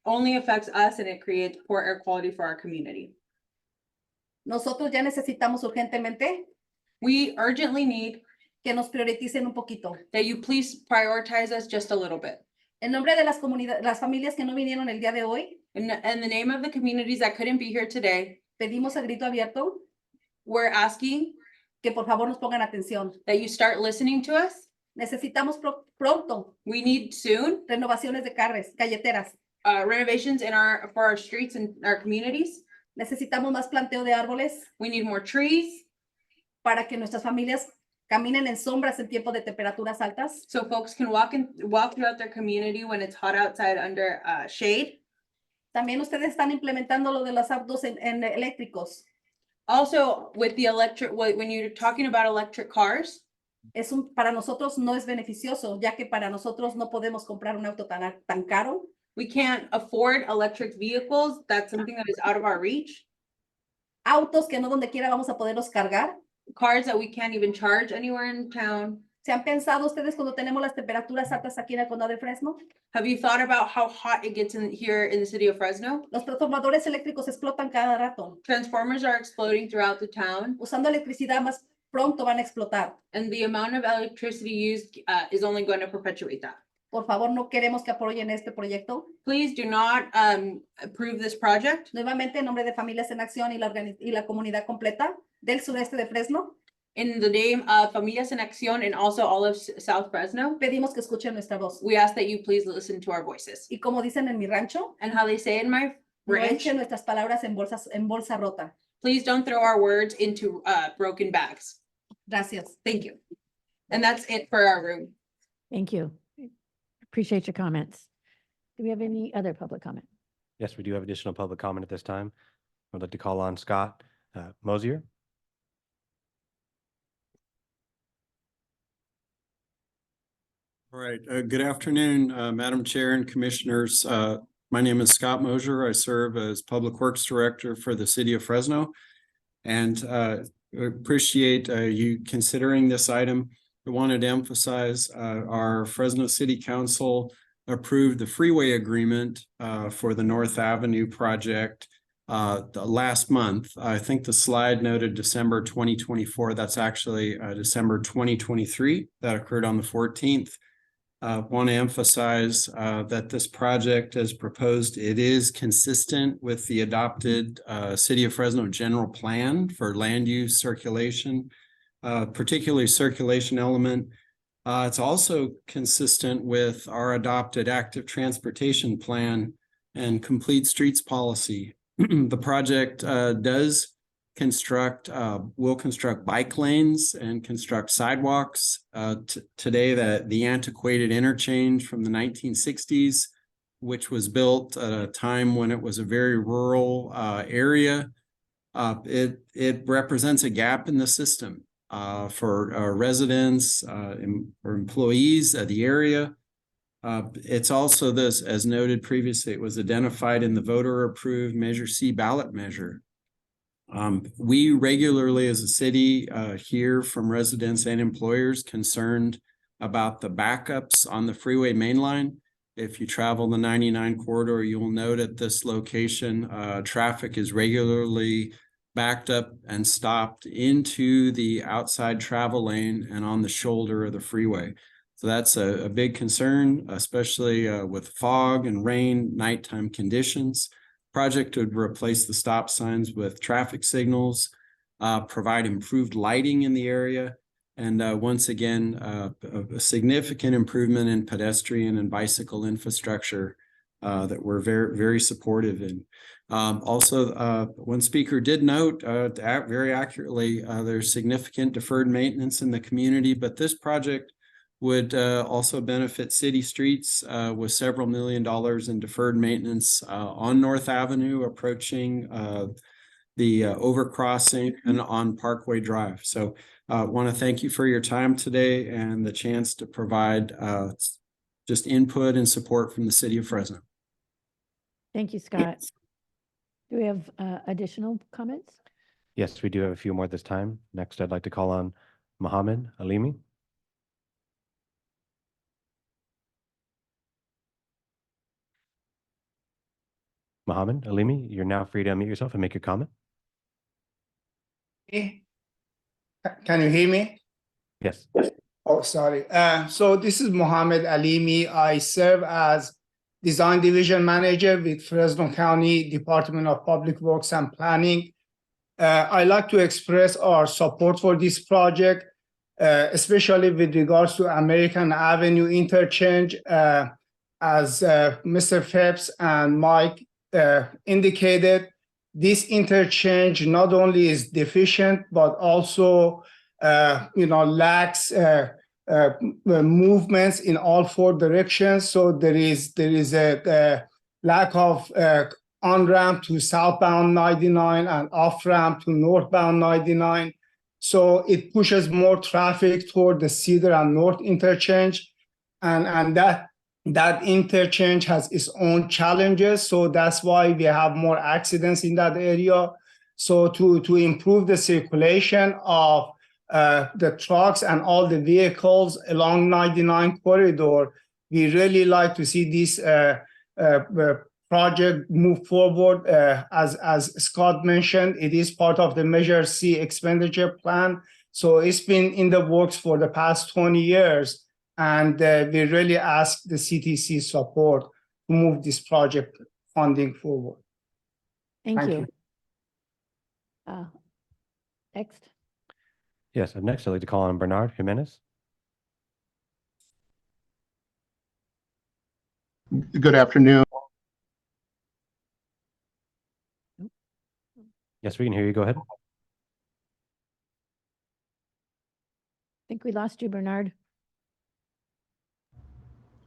only affects us, and it creates poor air quality for our community. Nosotros ya necesitamos urgentemente We urgently need que nos prioricen un poquito. that you please prioritize us just a little bit. En nombre de las comunidades, las familias que no vinieron el día de hoy, In the name of the communities that couldn't be here today, pedimos a grito abierto we're asking que por favor nos pongan atención. that you start listening to us. Necesitamos pronto We need soon renovaciones de calleteras. renovations for our streets and our communities. Necesitamos más planteo de árboles We need more trees para que nuestras familias caminen en sombras en tiempo de temperaturas altas. so folks can walk throughout their community when it's hot outside under shade. También ustedes están implementando lo de los autos en eléctricos. Also, with the when you're talking about electric cars, Para nosotros no es beneficioso, ya que para nosotros no podemos comprar un auto tan caro. we can't afford electric vehicles. That's something that is out of our reach. Autos que no donde quiera vamos a poderlos cargar. Cars that we can't even charge anywhere in town. ¿Se han pensado ustedes cuando tenemos las temperaturas altas aquí en el condado de Fresno? Have you thought about how hot it gets here in the city of Fresno? Los transformadores eléctricos explotan cada rato. Transformers are exploding throughout the town, Usando electricidad más pronto van a explotar. and the amount of electricity used is only going to perpetuate that. Por favor, no queremos que apoyen este proyecto. Please do not approve this project. Nuevamente, en nombre de Familias en Acción y la comunidad completa del sureste de Fresno, In the name of Familias en Acción and also all of South Fresno, pedimos que escuchen nuestra voz. we ask that you please listen to our voices. Y como dicen en mi rancho, And how they say in my no ranch, echen nuestras palabras en bolsa rota. please don't throw our words into broken bags. Gracias. Thank you. And that's it for our room. Thank you. Appreciate your comments. Do we have any other public comment? Yes, we do have additional public comment at this time. I'd like to call on Scott Mosier. All right, good afternoon, Madam Chair and Commissioners. My name is Scott Mosier. I serve as Public Works Director for the City of Fresno. And appreciate you considering this item. I wanted to emphasize our Fresno City Council approved the freeway agreement for the North Avenue project the last month. I think the slide noted December 2024. That's actually December 2023. That occurred on the 14th. Want to emphasize that this project as proposed, it is consistent with the adopted City of Fresno general plan for land use circulation, particularly circulation element. It's also consistent with our adopted active transportation plan and complete streets policy. The project will construct bike lanes and construct sidewalks. Today, the antiquated interchange from the 1960s, which was built at a time when it was a very rural area, it represents a gap in the system for residents or employees of the area. It's also this, as noted previously, it was identified in the voter-approved Measure C ballot measure. We regularly as a city hear from residents and employers concerned about the backups on the freeway mainline. If you travel the 99 corridor, you will note at this location, traffic is regularly backed up and stopped into the outside travel lane and on the shoulder of the freeway. So that's a big concern, especially with fog and rain, nighttime conditions. Project would replace the stop signs with traffic signals, provide improved lighting in the area, and once again, a significant improvement in pedestrian and bicycle infrastructure that we're very, very supportive in. Also, one speaker did note very accurately, there's significant deferred maintenance in the community, but this project would also benefit city streets with several $millions in deferred maintenance on North Avenue approaching the overcrossing and on Parkway Drive. So want to thank you for your time today and the chance to provide just input and support from the city of Fresno. Thank you, Scott. Do we have additional comments? Yes, we do have a few more this time. Next, I'd like to call on Mohammed Alimi. Mohammed Alimi, you're now free to unmute yourself and make your comment. Can you hear me? Yes. Oh, sorry. So this is Mohammed Alimi. I serve as Design Division Manager with Fresno County Department of Public Works and Planning. I'd like to express our support for this project, especially with regards to American Avenue interchange. As Mr. Phelps and Mike indicated, this interchange not only is deficient, but also lacks movements in all four directions. So there is a lack of on-ramp to southbound 99 and off-ramp to northbound 99. So it pushes more traffic toward the Cedar and North interchange. And that interchange has its own challenges. So that's why we have more accidents in that area. So to improve the circulation of the trucks and all the vehicles along 99 corridor, we really like to see this project move forward. As Scott mentioned, it is part of the Measure C expenditure plan. So it's been in the works for the past 20 years. And we really ask the CTC support to move this project funding forward. Thank you. Next. Yes, up next, I'd like to call on Bernard Jimenez. Good afternoon. Yes, we can hear you. Go ahead. I think we lost you, Bernard.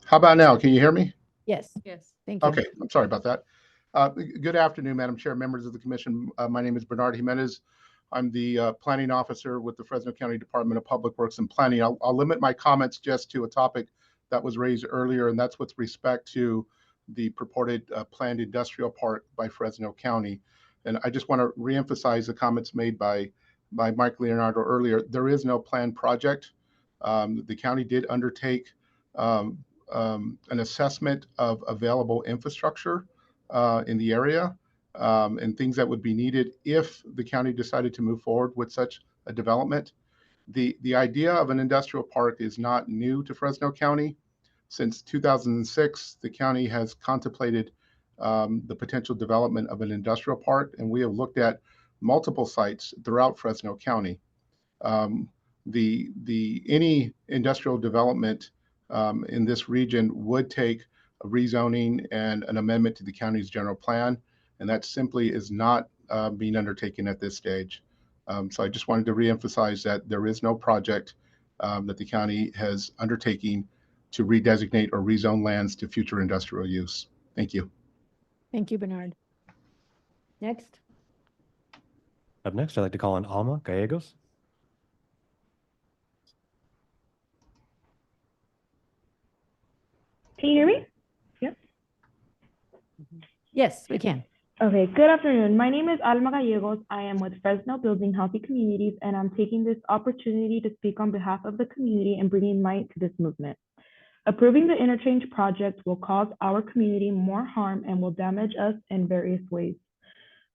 How about now? Can you hear me? Yes. Yes. Thank you. Okay, I'm sorry about that. Good afternoon, Madam Chair, members of the commission. My name is Bernard Jimenez. I'm the planning officer with the Fresno County Department of Public Works and Planning. I'll limit my comments just to a topic that was raised earlier, and that's with respect to the purported planned industrial park by Fresno County. And I just want to reemphasize the comments made by Mike Leonardo earlier. There is no planned project. The county did undertake an assessment of available infrastructure in the area and things that would be needed if the county decided to move forward with such a development. The idea of an industrial park is not new to Fresno County. Since 2006, the county has contemplated the potential development of an industrial park, and we have looked at multiple sites throughout Fresno County. Any industrial development in this region would take a rezoning and an amendment to the county's general plan, and that simply is not being undertaken at this stage. So I just wanted to reemphasize that there is no project that the county has undertaking to redesignate or rezone lands to future industrial use. Thank you. Thank you, Bernard. Next. Up next, I'd like to call on Alma Gallegos. Can you hear me? Yep. Yes, we can. Okay, good afternoon. My name is Alma Gallegos. I am with Fresno Building Healthy Communities, and I'm taking this opportunity to speak on behalf of the community and bringing light to this movement. Approving the interchange project will cause our community more harm and will damage us in various ways.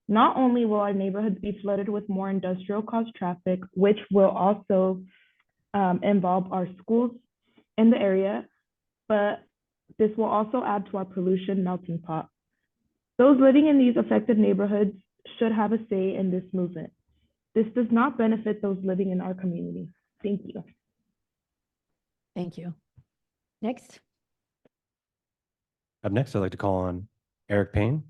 Not only will our neighborhoods be flooded with more industrial caused traffic, which will also involve our schools in the area, but this will also add to our pollution melting pot. Those living in these affected neighborhoods should have a say in this movement. This does not benefit those living in our community. Thank you. Thank you. Next. Up next, I'd like to call on Eric Payne.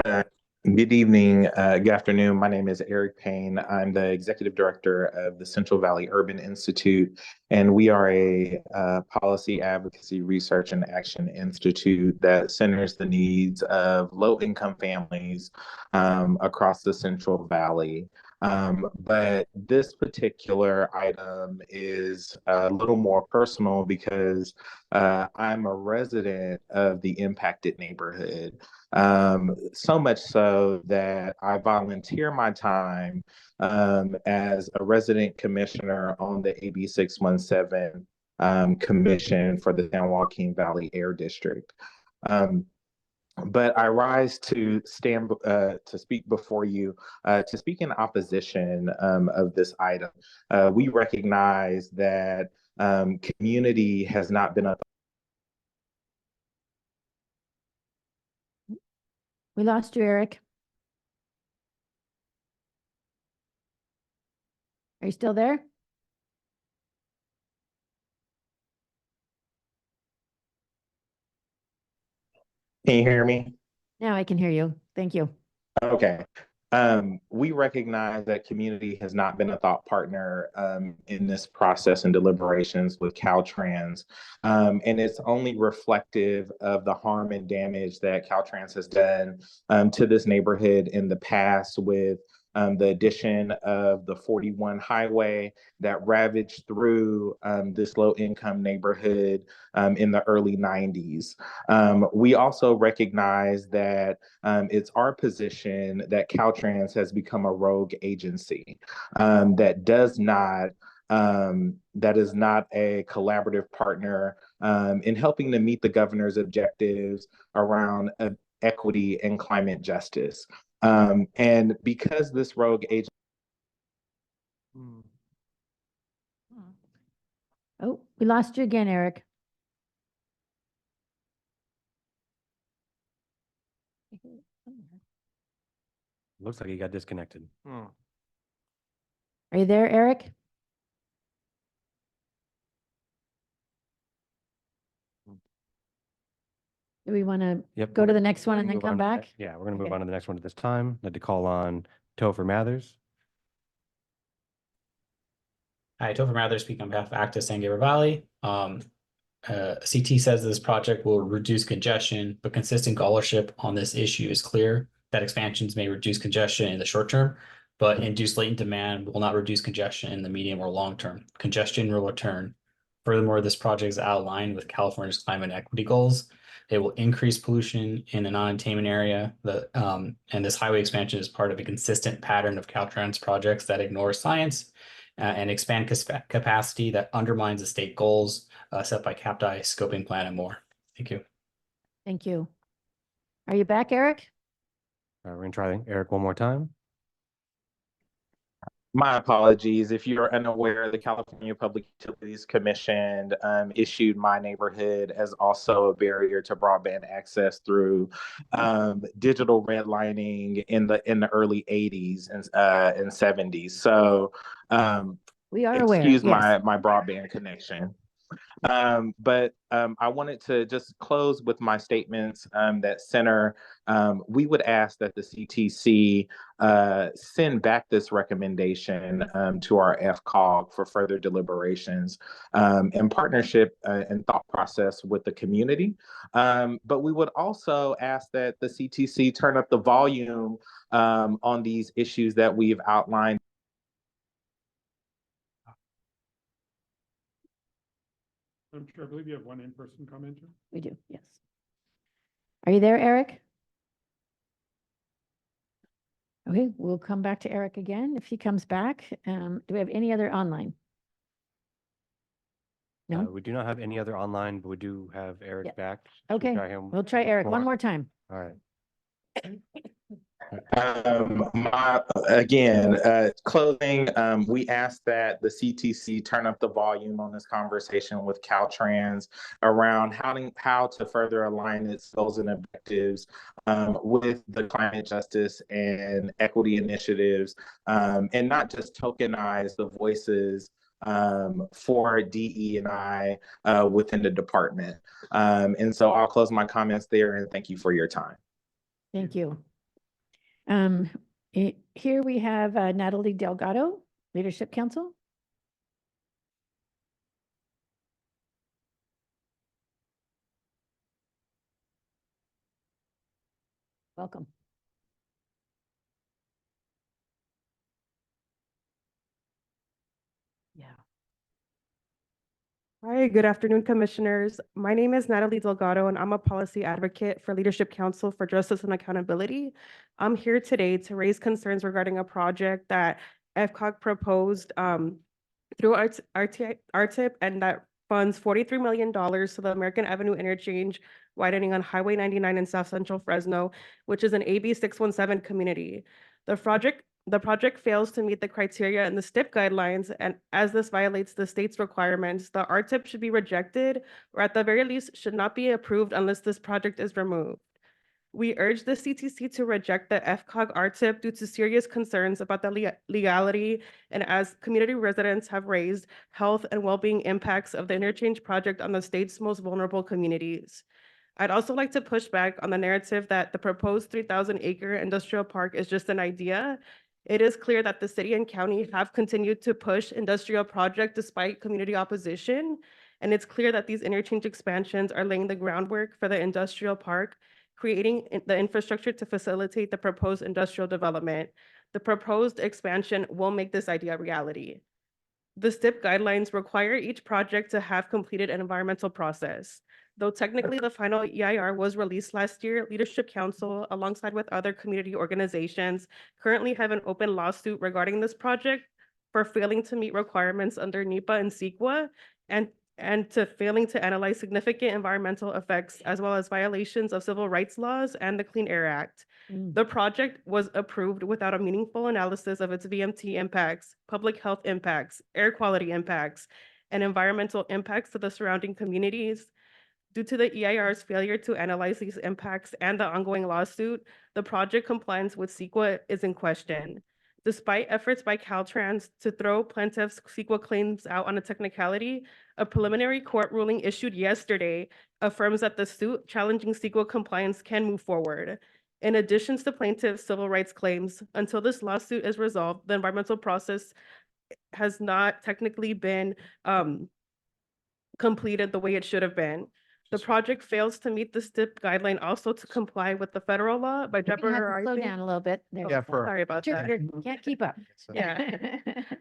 Good evening, good afternoon. My name is Eric Payne. I'm the Executive Director of the Central Valley Urban Institute, and we are a policy advocacy research and action institute that centers the needs of low-income families across the Central Valley. But this particular item is a little more personal because I'm a resident of the impacted neighborhood. So much so that I volunteer my time as a resident commissioner on the AB 617 commission for the San Joaquin Valley Air District. But I rise to stand to speak before you, to speak in opposition of this item. We recognize that community has not been a We lost you, Eric. Are you still there? Can you hear me? Now I can hear you. Thank you. Okay. We recognize that community has not been a thought partner in this process and deliberations with Caltrans. And it's only reflective of the harm and damage that Caltrans has done to this neighborhood in the past with the addition of the 41 highway that ravaged through this low-income neighborhood in the early 90s. We also recognize that it's our position that Caltrans has become a rogue agency that is not a collaborative partner in helping to meet the governor's objectives around equity and climate justice. And because this rogue agency. Oh, we lost you again, Eric. Looks like he got disconnected. Are you there, Eric? Do we want to Yep. go to the next one and then Move come on to the back? next- Yeah, we're going to move Okay. on to the next one at this time. I'd like to call on Topher Mathers. Hi, Topher Mather speaking on behalf of Active San Gabriel Valley. CT says this project will reduce congestion, but consistent scholarship on this issue is clear that expansions may reduce congestion in the short term, but induce latent demand will not reduce congestion in the medium or long term. Congestion will return. Furthermore, this project is outlined with California's climate equity goals. It will increase pollution in a non-attainment area. And this highway expansion is part of a consistent pattern of Caltrans projects that ignore science and expand capacity that undermines the state goals set by CAPDI, scoping plan, and more. Thank you. Thank you. Are you back, Eric? We're going to try Eric one more time. My apologies. If you're unaware, the California Public Utilities Commission issued my neighborhood as also a barrier to broadband access through digital redlining in the early 80s and 70s. So we are aware. Excuse Yes. my broadband connection. But I wanted to just close with my statements that center. We would ask that the CTC send back this recommendation to our FCOG for further deliberations and partnership and thought process with the community. But we would also ask that the CTC turn up the volume on these issues that we've outlined. I'm sure, I believe you have one in-person commenter. We do, yes. Are you there, Eric? Okay, we'll come back to Eric again if he comes back. Do we have any other online? No? We do not have any other online, but we do have Eric Yeah. back. Should we Okay, try him we'll try once Eric one more time. All right. Closing, we ask that the CTC turn up the volume on this conversation with Caltrans around how to further align its goals and objectives with the climate justice and equity initiatives, and not just tokenize the voices for DE&I within the department. And so I'll close my comments there and thank you for your time. Thank you. Here we have Natalie Delgado, Leadership Council. Welcome. Yeah. Hi, good afternoon, commissioners. My name is Natalie Delgado, and I'm a policy advocate for Leadership Council for Justice and Accountability. I'm here today to raise concerns regarding a project that FCOG proposed through RTIP, and that funds $43 million to the American Avenue interchange widening on Highway 99 in South Central Fresno, which is an AB 617 community. The project fails to meet the criteria in the STIP guidelines, and as this violates the state's requirements, the RTIP should be rejected, or at the very least should not be approved unless this project is removed. We urge the CTC to reject the FCOG RTIP due to serious concerns about the legality, and as community residents have raised, health and well-being impacts of the interchange project on the state's most vulnerable communities. I'd also like to push back on the narrative that the proposed 3,000-acre industrial park is just an idea. It is clear that the city and county have continued to push industrial projects despite community opposition, and it's clear that these interchange expansions are laying the groundwork for the industrial park, creating the infrastructure to facilitate the proposed industrial development. The proposed expansion will make this idea a reality. The STIP guidelines require each project to have completed an environmental process. Though technically the final EIR was released last year, Leadership Council, alongside with other community organizations, currently have an open lawsuit regarding this project for failing to meet requirements under NEPA and CEQA, and to failing to analyze significant environmental effects, as well as violations of civil rights laws and the Clean Air Act. The project was approved without a meaningful analysis of its VMT impacts, public health impacts, air quality impacts, and environmental impacts to the surrounding communities. Due to the EIR's failure to analyze these impacts and the ongoing lawsuit, the project compliance with CEQA is in question. Despite efforts by Caltrans to throw plaintiffs' CEQA claims out on a technicality, a preliminary court ruling issued yesterday affirms that the suit challenging CEQA compliance can move forward. In addition to plaintiffs' civil rights claims, until this lawsuit is resolved, the environmental process has not technically been completed the way it should have been. The project fails to meet the STIP guideline also to comply with the federal law by You're gonna have to slow jeopardizing. down a little bit. There we Yeah, go. sorry about that. Can't keep up. Yeah.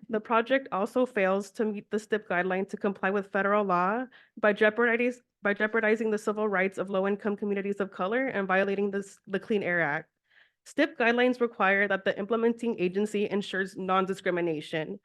The project also fails to meet the STIP guideline to comply with federal law by jeopardizing the civil rights of low-income communities of color and violating the Clean Air Act. STIP guidelines require that the implementing agency ensures non-discrimination.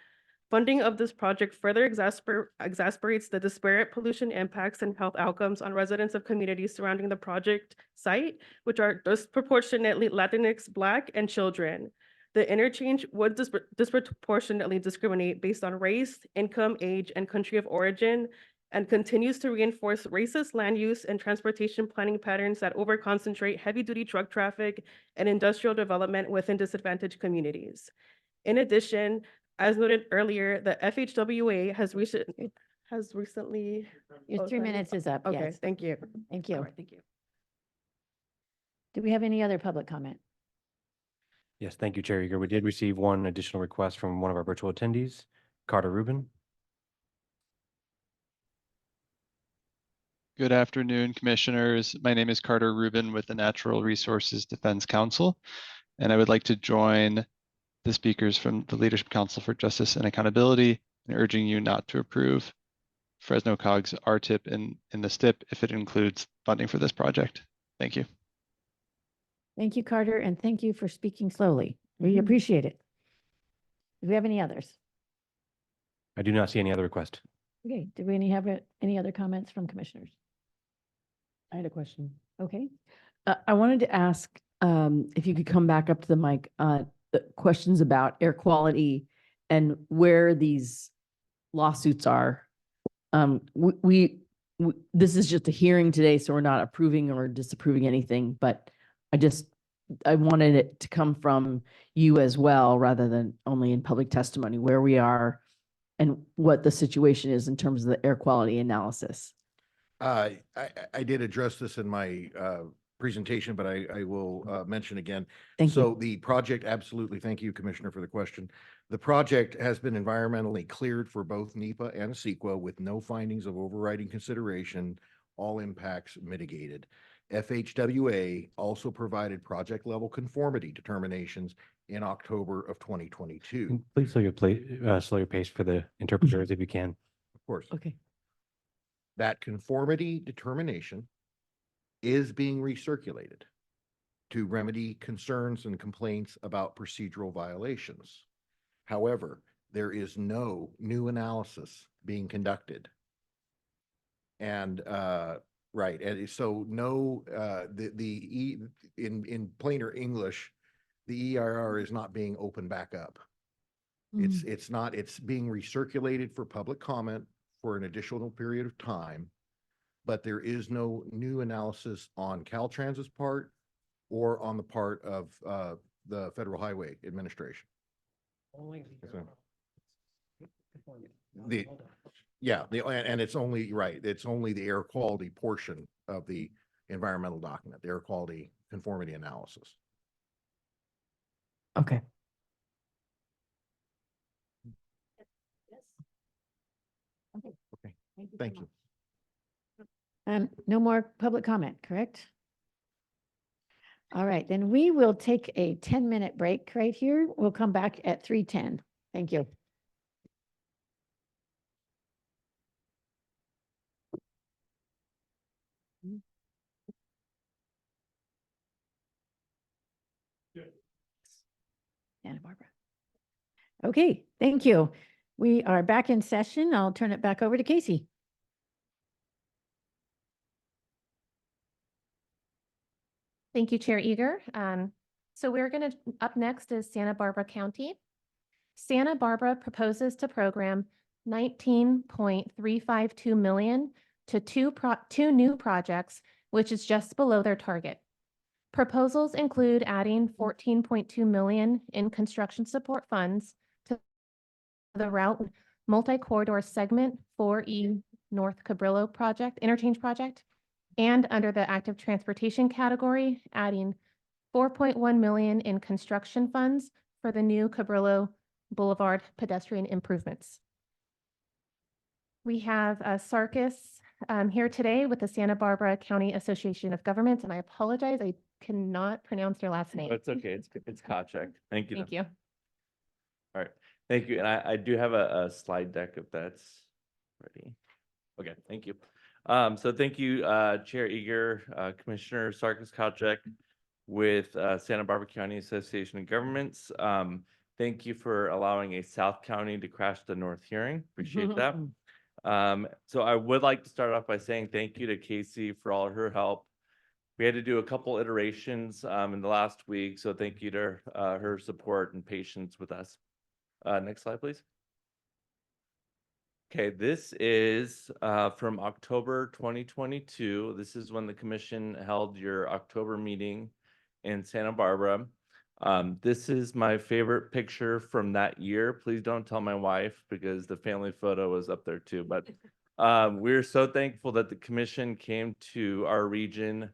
Funding of this project further exasperates the disparate pollution impacts and health outcomes on residents of communities surrounding the project site, which are disproportionately Latinx, Black, and children. The interchange would disproportionately discriminate based on race, income, age, and country of origin, and continues to reinforce racist land use and transportation planning patterns that overconcentrate heavy-duty truck traffic and industrial development within disadvantaged communities. In addition, as noted earlier, the FHWA has recently. Your 3 minutes is up. Okay, Yes. thank you. Thank you. All right, thank you. Do we have any other public comment? Yes, thank you, Chair Eager. We did receive one additional request from one of our virtual attendees, Carter Rubin. Good afternoon, commissioners. My name is Carter Rubin with the Natural Resources Defense Council, and I would like to join the speakers from the Leadership Council for Justice and Accountability in urging you not to approve Fresno COG's RTIP in the STIP if it includes funding for this project. Thank you. Thank you, Carter, and thank you for speaking slowly. We appreciate it. Do we have any others? I do not see any other request. Okay, do we have any other comments from commissioners? I had a question. Okay. I wanted to ask if you could come back up to the mic, the questions about air quality and where these lawsuits are. This is just a hearing today, so we're not approving or disapproving anything, but I wanted it to come from you as well, rather than only in public testimony, where we are and what the situation is in terms of the air quality analysis. I did address this in my presentation, but I will mention again. Thank you. So the project, absolutely. Thank you, Commissioner, for the question. The project has been environmentally cleared for both NEPA and CEQA with no findings of overriding consideration, all impacts mitigated. FHWA also provided project level conformity determinations in October of 2022. Please slow your pace for the interpreters if you can. Of course. Okay. That conformity determination is being recirculated to remedy concerns and complaints about procedural violations. However, there is no new analysis being conducted. And right, and so no, in plainer English, the EIR is not being opened back up. It's being recirculated for public comment for an additional period of time, but there is no new analysis on Caltrans's part or on the part of the Federal Highway Administration. And it's only, right, it's only the air quality portion of the environmental document, the air quality conformity analysis. Okay. Okay, thank you. No more public comment, correct? All right, then we will take a 10-minute break right here. We'll come back at 3:10. Thank you. Santa Barbara. Okay, thank you. We are back in session. I'll turn it back over to Casey. Thank you, Chair Eager. So we're going to, up next is Santa Barbara County. Santa Barbara proposes to program $19.352 million to two new projects, which is just below their target. Proposals include adding $14.2 million in construction support funds to the route multi-corridor segment 4E North Cabrillo project, interchange project, and under the active transportation category, adding $4.1 million in construction funds for the new Cabrillo Boulevard pedestrian improvements. We have Sarkis here today with the Santa Barbara County Association of Governments, and I apologize, I cannot pronounce their last name. That's okay. It's Kachek. Thank you. Thank you. All right. Thank you. And I do have a slide deck if that's ready. Okay. Thank you. So thank you, Chair Eager, Commissioner Sarkis Kachek with Santa Barbara County Association of Governments. Thank you for allowing a South County to crash the North hearing. Appreciate that. So I would like to start off by saying thank you to Casey for all her help. We had to do a couple iterations in the last week, so thank you to her support and patience with us. Next slide, please. Okay, this is from October 2022. This is when the commission held your October meeting in Santa Barbara. This is my favorite picture from that year. Please don't tell my wife because the family photo was up there too. But we're so thankful that the commission came to our region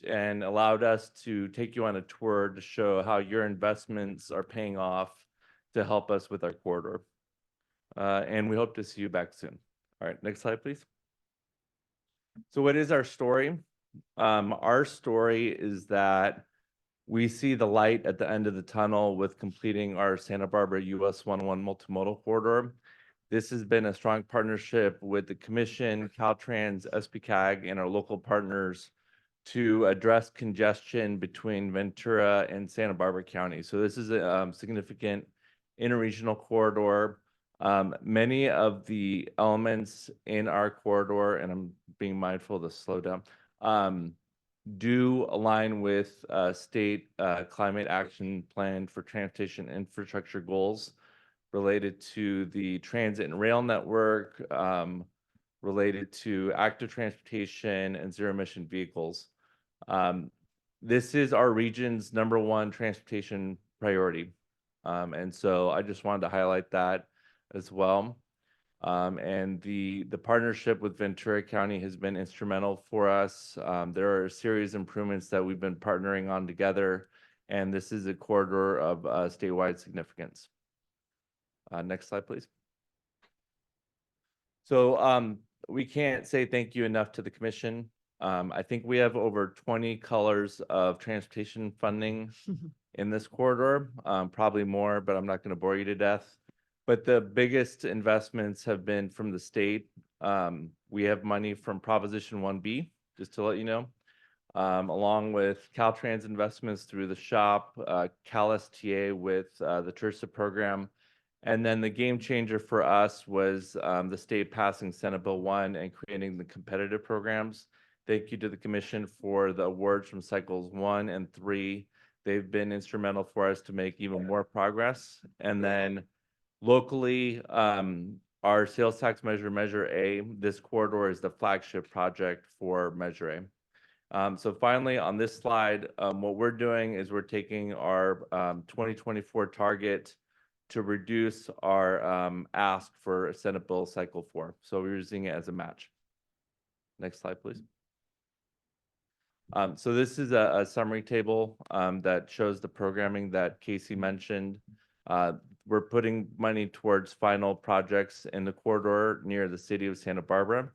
and allowed us to take you on a tour to show how your investments are paying off to help us with our corridor. And we hope to see you back soon. All right, next slide, please. So what is our story? Our story is that we see the light at the end of the tunnel with completing our Santa Barbara US 101 multimodal corridor. This has been a strong partnership with the Commission, Caltrans, SPCAG, and our local partners to address congestion between Ventura and Santa Barbara County. So this is a significant interregional corridor. Many of the elements in our corridor, and I'm being mindful to slow down, do align with state climate action plan for transportation infrastructure goals related to the transit and rail network, related to active transportation and zero emission vehicles. This is our region's #1 transportation priority. And so I just wanted to highlight that as well. And the partnership with Ventura County has been instrumental for us. There are a series of improvements that we've been partnering on together, and this is a corridor of statewide significance. Next slide, please. So we can't say thank you enough to the commission. I think we have over 20 colors of transportation funding in this corridor, probably more, but I'm not going to bore you to death. But the biggest investments have been from the state. We have money from Proposition 1B, just to let you know, along with Caltrans investments through the shop, Cal STA with the TIRSA program. And then the game changer for us was the state passing Senate Bill 1 and creating the competitive programs. Thank you to the commission for the awards from cycles 1 and 3. They've been instrumental for us to make even more progress. And then locally, our sales tax measure, Measure A, this corridor is the flagship project for Measure A. So finally, on this slide, what we're doing is we're taking our 2024 target to reduce our ask for Senate Bill Cycle 4. So we're using it as a match. Next slide, please. So this is a summary table that shows the programming that Casey mentioned. We're putting money towards final projects in the corridor near the city of Santa Barbara.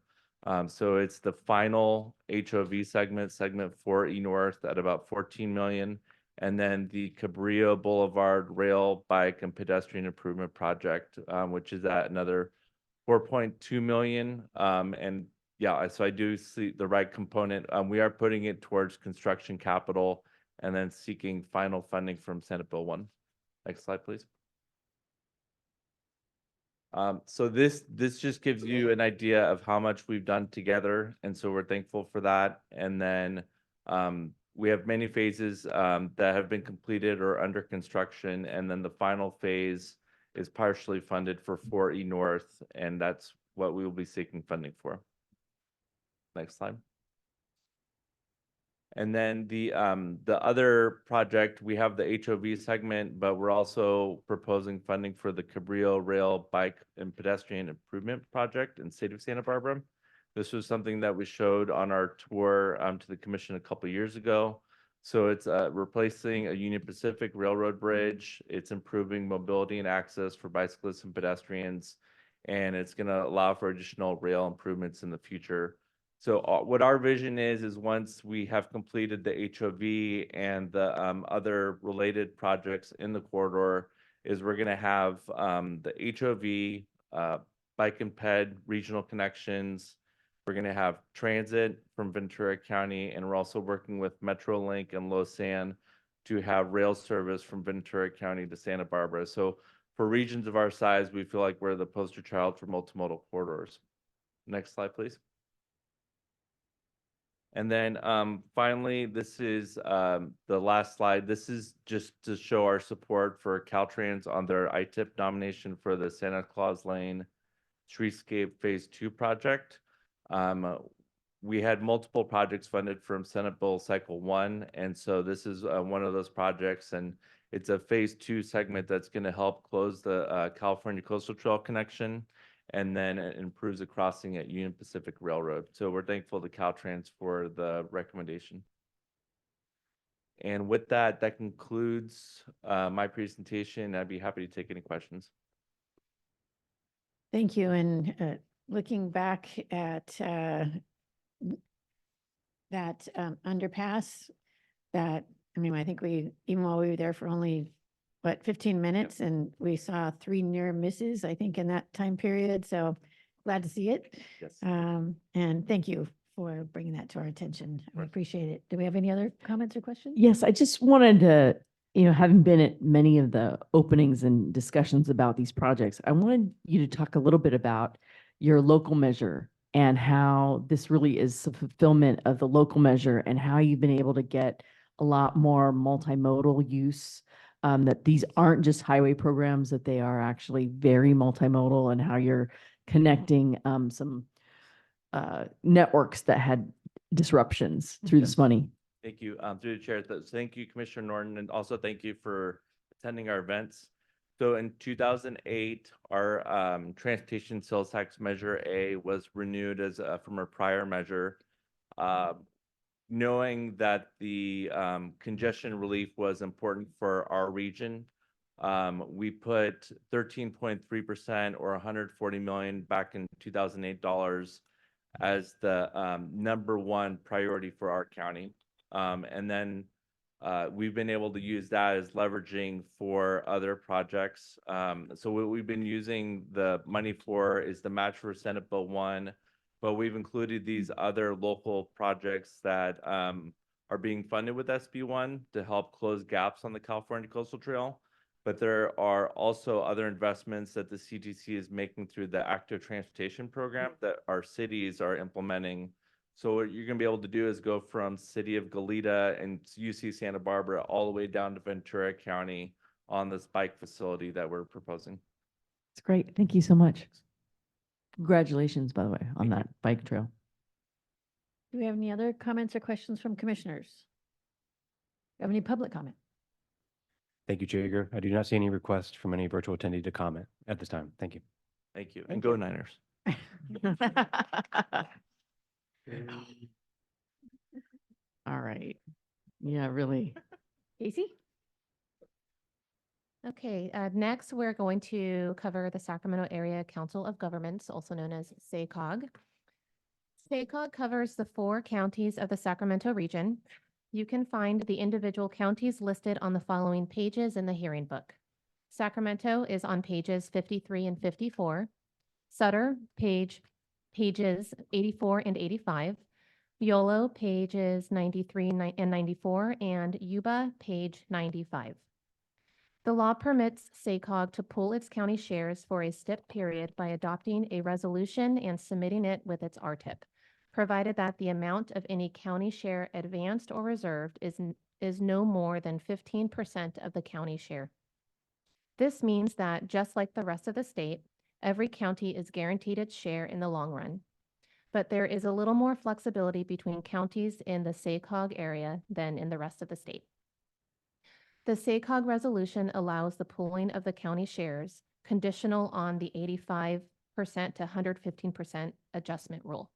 So it's the final HOV segment 4E North at about 14 million. And then the Cabrillo Boulevard Rail, Bike, and Pedestrian Improvement Project, which is at another 4.2 million. And yeah, so I do see the right component. We are putting it towards construction capital and then seeking final funding from Senate Bill 1. Next slide, please. So this just gives you an idea of how much we've done together, and so we're thankful for that. And then we have many phases that have been completed or under construction, and then the final phase is partially funded for 4E North, and that's what we will be seeking funding for. Next slide. And then the other project, we have the HOV segment, but we're also proposing funding for the Cabrillo Rail, Bike, and Pedestrian Improvement Project in the state of Santa Barbara. This was something that we showed on our tour to the commission a couple of years ago. So it's replacing a Union Pacific Railroad bridge. It's improving mobility and access for bicyclists and pedestrians, and it's going to allow for additional rail improvements in the future. So what our vision is once we have completed the HOV and the other related projects in the corridor, is we're going to have the HOV, bike and ped regional connections. We're going to have transit from Ventura County, and we're also working with MetroLink and Lausanne to have rail service from Ventura County to Santa Barbara. So for regions of our size, we feel like we're the poster child for multimodal corridors. Next slide, please. And then finally, this is the last slide. This is just to show our support for Caltrans on their ITIP nomination for the Santa Claus Lane Streetscape Phase 2 project. We had multiple projects funded from Senate Bill Cycle 1, and so this is one of those projects, and it's a Phase 2 segment that's going to help close the California Coastal Trail connection, and then it improves the crossing at Union Pacific Railroad. So we're thankful to Caltrans for the recommendation. And with that, that concludes my presentation. I'd be happy to take any questions. Thank you. And looking back at that underpass, I think even while we were there for only 15 minutes, and we saw 3 near misses, I think, in that time period. So glad to see it. Yes. And thank you for bringing that to our attention. I appreciate it. Do we have any other comments or questions? Yes, I just wanted to, having been at many of the openings and discussions about these projects, I wanted you to talk a little bit about your local measure and how this really is the fulfillment of the local measure and how you've been able to get a lot more multimodal use. That these aren't just highway programs, that they are actually very multimodal, and how you're connecting some networks that had disruptions through this money. Thank you. Through the chair, thank you, Commissioner Norton, and also thank you for attending our events. So in 2008, our transportation sales tax measure A was renewed as from our prior measure. Knowing that the congestion relief was important for our region, we put 13.3% or 140 million back in 2008 dollars as the #1 priority for our county. And then we've been able to use that as leveraging for other projects. So what we've been using the money for is the match for Senate Bill 1, but we've included these other local projects that are being funded with SB 1 to help close gaps on the California Coastal Trail. But there are also other investments that the CTC is making through the active transportation program that our cities are implementing. So what you're gonna be able to do is go from city of Goleta and UC Santa Barbara all the way down to Ventura County on this bike facility that we're proposing. It's great. Thank you so much. Congratulations, by the way, on that bike trail. Do we have any other comments or questions from commissioners? Do you have any public comment? Thank you, Chair Yeager. I do not see any requests from any virtual attendee to comment at this time. Thank you. Thank you. And go Niners. All right. Yeah, really. Casey? Okay, next we're going to cover the Sacramento Area Council of Governments, also known as SACOG. SACOG covers the 4 counties of the Sacramento region. You can find the individual counties listed on the following pages in the hearing book. Sacramento is on pages 53 and 54. Sutter, pages 84 and 85. Yolo, pages 93 and 94, and Yuba, page 95. The law permits SACOG to pool its county shares for a STIP period by adopting a resolution and submitting it with its RTIP, provided that the amount of any county share advanced or reserved is no more than 15% of the county share. This means that, just like the rest of the state, every county is guaranteed its share in the long run. But there is a little more flexibility between counties in the SACOG area than in the rest of the state. The SACOG resolution allows the pooling of the county shares, conditional on the 85% to 115% adjustment rule.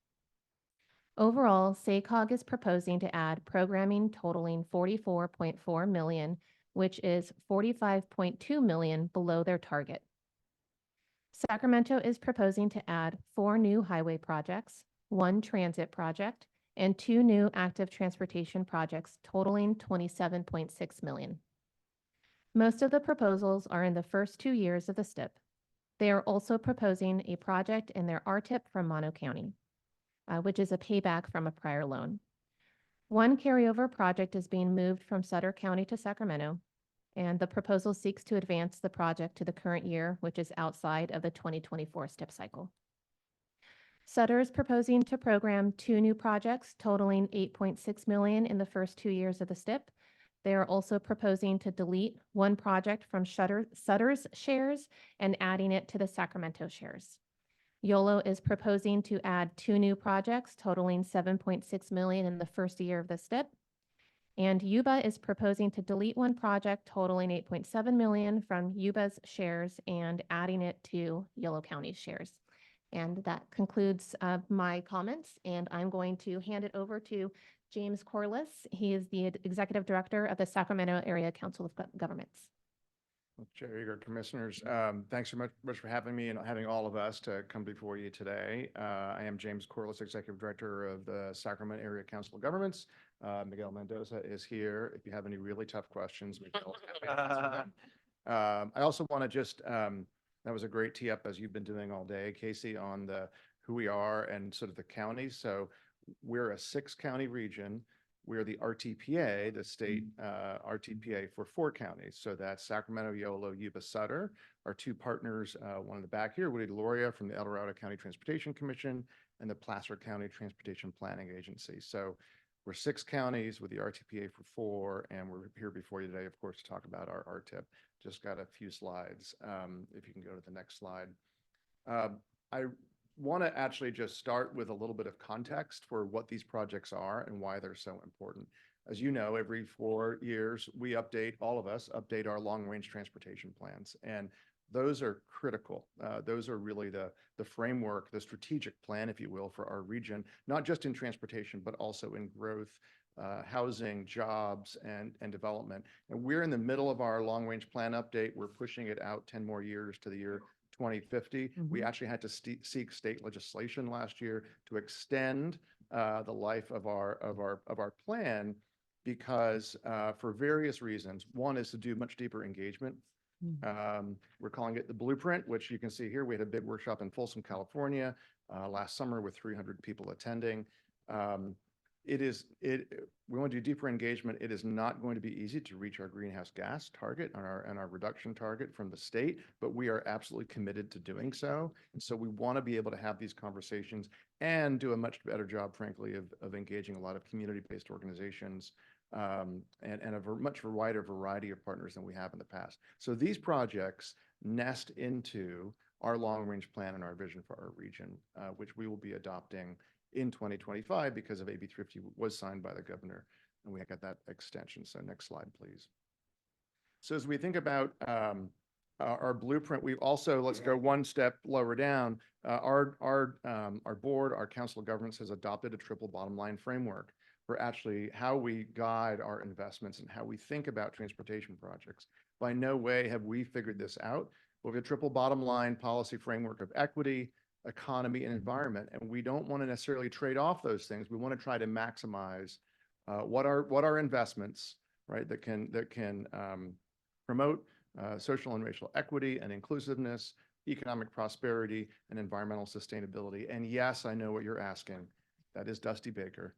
Overall, SACOG is proposing to add programming totaling $44.4 million, which is $45.2 million below their target. Sacramento is proposing to add 4 new highway projects, 1 transit project, and 2 new active transportation projects totaling $27.6 million. Most of the proposals are in the first 2 years of the STIP. They are also proposing a project in their RTIP from Mono County, which is a payback from a prior loan. 1 carryover project is being moved from Sutter County to Sacramento, and the proposal seeks to advance the project to the current year, which is outside of the 2024 STIP cycle. Sutter is proposing to program 2 new projects totaling $8.6 million in the first 2 years of the STIP. They are also proposing to delete 1 project from Sutter's shares and adding it to the Sacramento shares. Yolo is proposing to add 2 new projects totaling $7.6 million in the first year of the STIP. And Yuba is proposing to delete 1 project totaling $8.7 million from Yuba's shares and adding it to Yolo County's shares. And that concludes my comments, and I'm going to hand it over to James Corliss. He is the Executive Director of the Sacramento Area Council of Governments. Well, Chair Yeager, Commissioners, thanks so much for having me and having all of us to come before you today. I am James Corliss, Executive Director of the Sacramento Area Council of Governments. Miguel Mendoza is here. If you have any really tough questions, Miguel is happy to answer them. I also want to just, that was a great tee up as you've been doing all day, Casey, on who we are and sort of the counties. So we're a 6-county region. We're the RTPA, the state RTPA for 4 counties. So that's Sacramento, Yolo, Yuba, Sutter. Our 2 partners, one in the back here, Woody DeLoria from the El Dorado County Transportation Commission and the Placer County Transportation Planning Agency. So we're 6 counties with the RTPA for 4, and we're here before you today, of course, to talk about our RTIP. Just got a few slides. If you can go to the next slide. I want to actually just start with a little bit of context for what these projects are and why they're so important. as you know, every 4 years, we update, all of us update our long-range transportation plans. And those are critical. Those are really the framework, the strategic plan, if you will, for our region, not just in transportation, but also in growth, housing, jobs, and development. And we're in the middle of our long-range plan update. We're pushing it out 10 more years to the year 2050. We actually had to seek state legislation last year to extend the life of our plan because for various reasons. One is to do much deeper engagement. We're calling it the blueprint, which you can see here. We had a big workshop in Folsom, California last summer with 300 people attending. We want to do deeper engagement. It is not going to be easy to reach our greenhouse gas target and our reduction target from the state, but we are absolutely committed to doing so. And so we want to be able to have these conversations and do a much better job, frankly, of engaging a lot of community-based organizations and a much wider variety of partners than we have in the past. So these projects nest into our long-range plan and our vision for our region, which we will be adopting in 2025 because of AB 350 was signed by the governor and we got that extension. So next slide, please. So as we think about our blueprint, we've also, let's go one step lower down. Our board, our Council of Governments has adopted a triple bottom line framework for actually how we guide our investments and how we think about transportation projects. By no way have we figured this out. We have a triple bottom line policy framework of equity, economy, and environment, and we don't want to necessarily trade off those things. We want to try to maximize what are investments, right, that can promote social and racial equity and inclusiveness, economic prosperity, and environmental sustainability. And yes, I know what you're asking. That is Dusty Baker.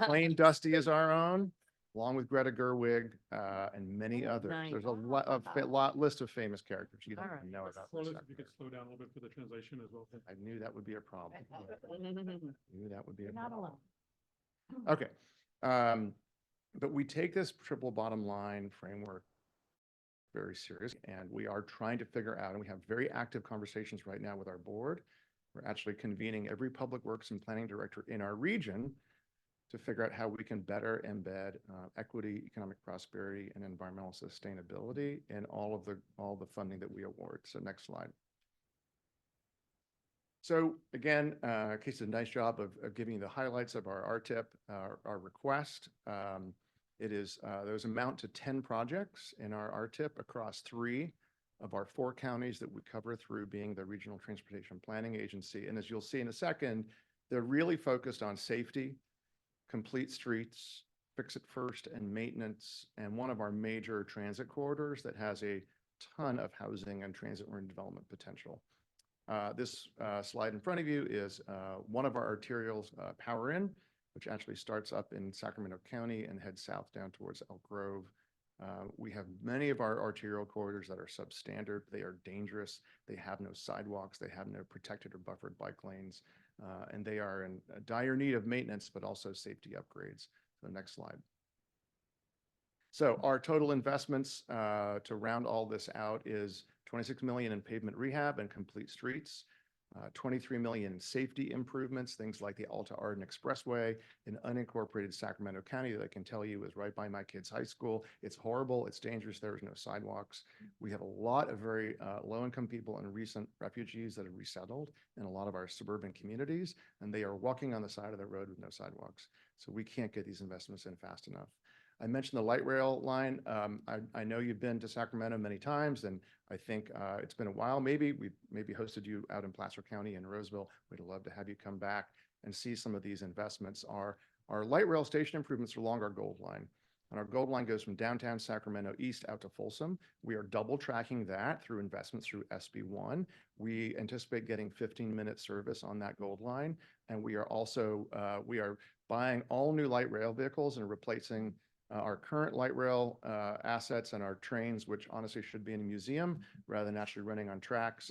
Plain Dusty is our own, along with Greta Gerwig and many others. Nice. There's a lot list of famous characters you don't even know about. Well, if you could slow down a little bit for the translation as well. I knew that would be a problem. Knew that would be a Not problem. alone. Okay. But we take this triple bottom line framework very serious, and we are trying to figure out, and we have very active conversations right now with our board. We're actually convening every public works and planning director in our region to figure out how we can better embed equity, economic prosperity, and environmental sustainability in all the funding that we award. So next slide. So again, Case did a nice job of giving you the highlights of our RTIP, our request. Those amount to 10 projects in our RTIP across 3 of our 4 counties that we cover through being the Regional Transportation Planning Agency. And as you'll see in a second, they're really focused on safety, complete streets, fix it first, and maintenance, and one of our major transit corridors that has a ton of housing and transit-oriented development potential. This slide in front of you is one of our arterials, Power In, which actually starts up in Sacramento County and heads south down towards Elk Grove. We have many of our arterial corridors that are substandard. They are dangerous. They have no sidewalks. They have no protected or buffered bike lanes. And they are in dire need of maintenance, but also safety upgrades. So next slide. So our total investments to round all this out is $26 million in pavement rehab and complete streets, $23 million in safety improvements, things like the Alta Arden Expressway in unincorporated Sacramento County that I can tell you is right by my kids' high school. It's horrible. It's dangerous. There's no sidewalks. We have a lot of very low-income people and recent refugees that have resettled in a lot of our suburban communities, and they are walking on the side of the road with no sidewalks. So we can't get these investments in fast enough. I mentioned the light rail line. I know you've been to Sacramento many times, and I think it's been a while. Maybe we hosted you out in Placer County and Roseville. We'd love to have you come back and see some of these investments. Our light rail station improvements are along our Gold Line, and our Gold Line goes from downtown Sacramento east out to Folsom. We are double tracking that through investments through SB1. We anticipate getting 15-minute service on that Gold Line, and we are also buying all new light rail vehicles and replacing our current light rail assets and our trains, which honestly should be in a museum rather than actually running on tracks.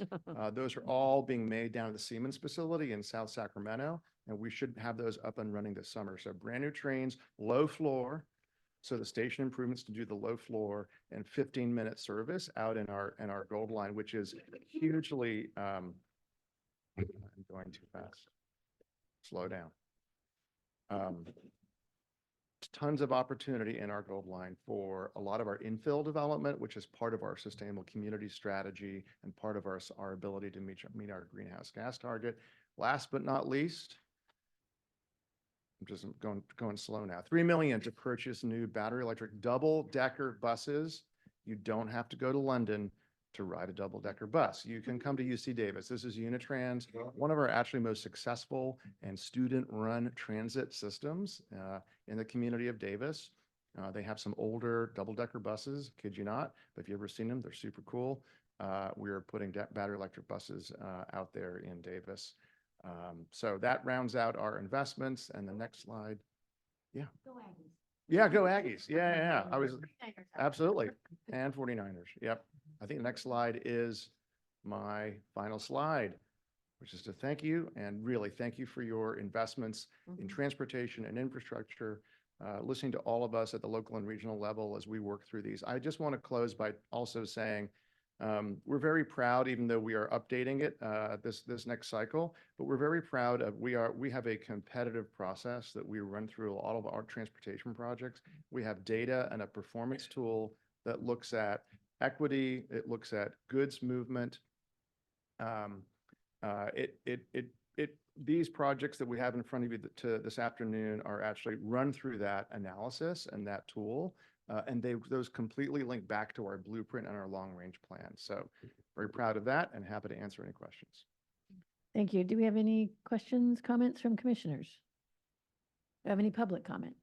Those are all being made down at the Siemens facility in South Sacramento, and we should have those up and running this summer. So brand new trains, low floor, so the station improvements to do the low floor, and 15-minute service out in our Gold Line, which is hugely. I'm going too fast. Slow down. tons of opportunity in our gold line for a lot of our infill development, which is part of our sustainable community strategy and part of our ability to meet our greenhouse gas target. Last but not least, I'm just going slow now. 3 million to purchase new battery electric double-decker buses. You don't have to go to London to ride a double-decker bus. You can come to UC Davis. This is Unitrans, one of our actually most successful and student-run transit systems in the community of Davis. They have some older double-decker buses, kid you not, but if you've ever seen them, they're super cool. We are putting battery electric buses out there in Davis. So that rounds out our investments. And the next slide. Yeah. Go Aggies. Yeah, go Aggies. Yeah. I was absolutely. And 49ers. Yep. I think the next slide is my final slide, which is to thank you and really thank you for your investments in transportation and infrastructure, listening to all of us at the local and regional level as we work through these. I just want to close by also saying we're very proud, even though we are updating it this next cycle, but we're very proud of we have a competitive process that we run through all of our transportation projects. We have data and a performance tool that looks at equity, it looks at goods movement. These projects that we have in front of you this afternoon are actually run through that analysis and that tool. And those completely link back to our blueprint and our long-range plan. So very proud of that and happy to answer any questions. Thank you. Do we have any questions, comments from commissioners? Do we have any public comment?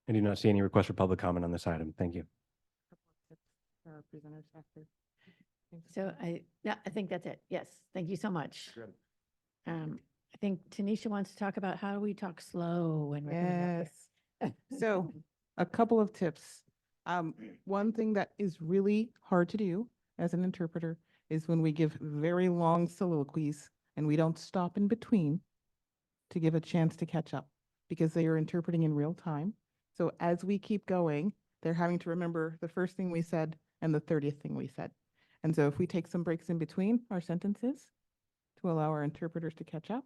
I do not see any request for public comment on this item. Thank you. So I think that's it. Yes. Thank you so much. Good. I think Tanisha wants to talk about how do we talk slow and Yes. So a couple of tips. One thing that is really hard to do as an interpreter is when we give very long soliloquies and we don't stop in between to give a chance to catch up because they are interpreting in real time. So as we keep going, they're having to remember the first thing we said and the 30th thing we said. And so if we take some breaks in between our sentences to allow our interpreters to catch up,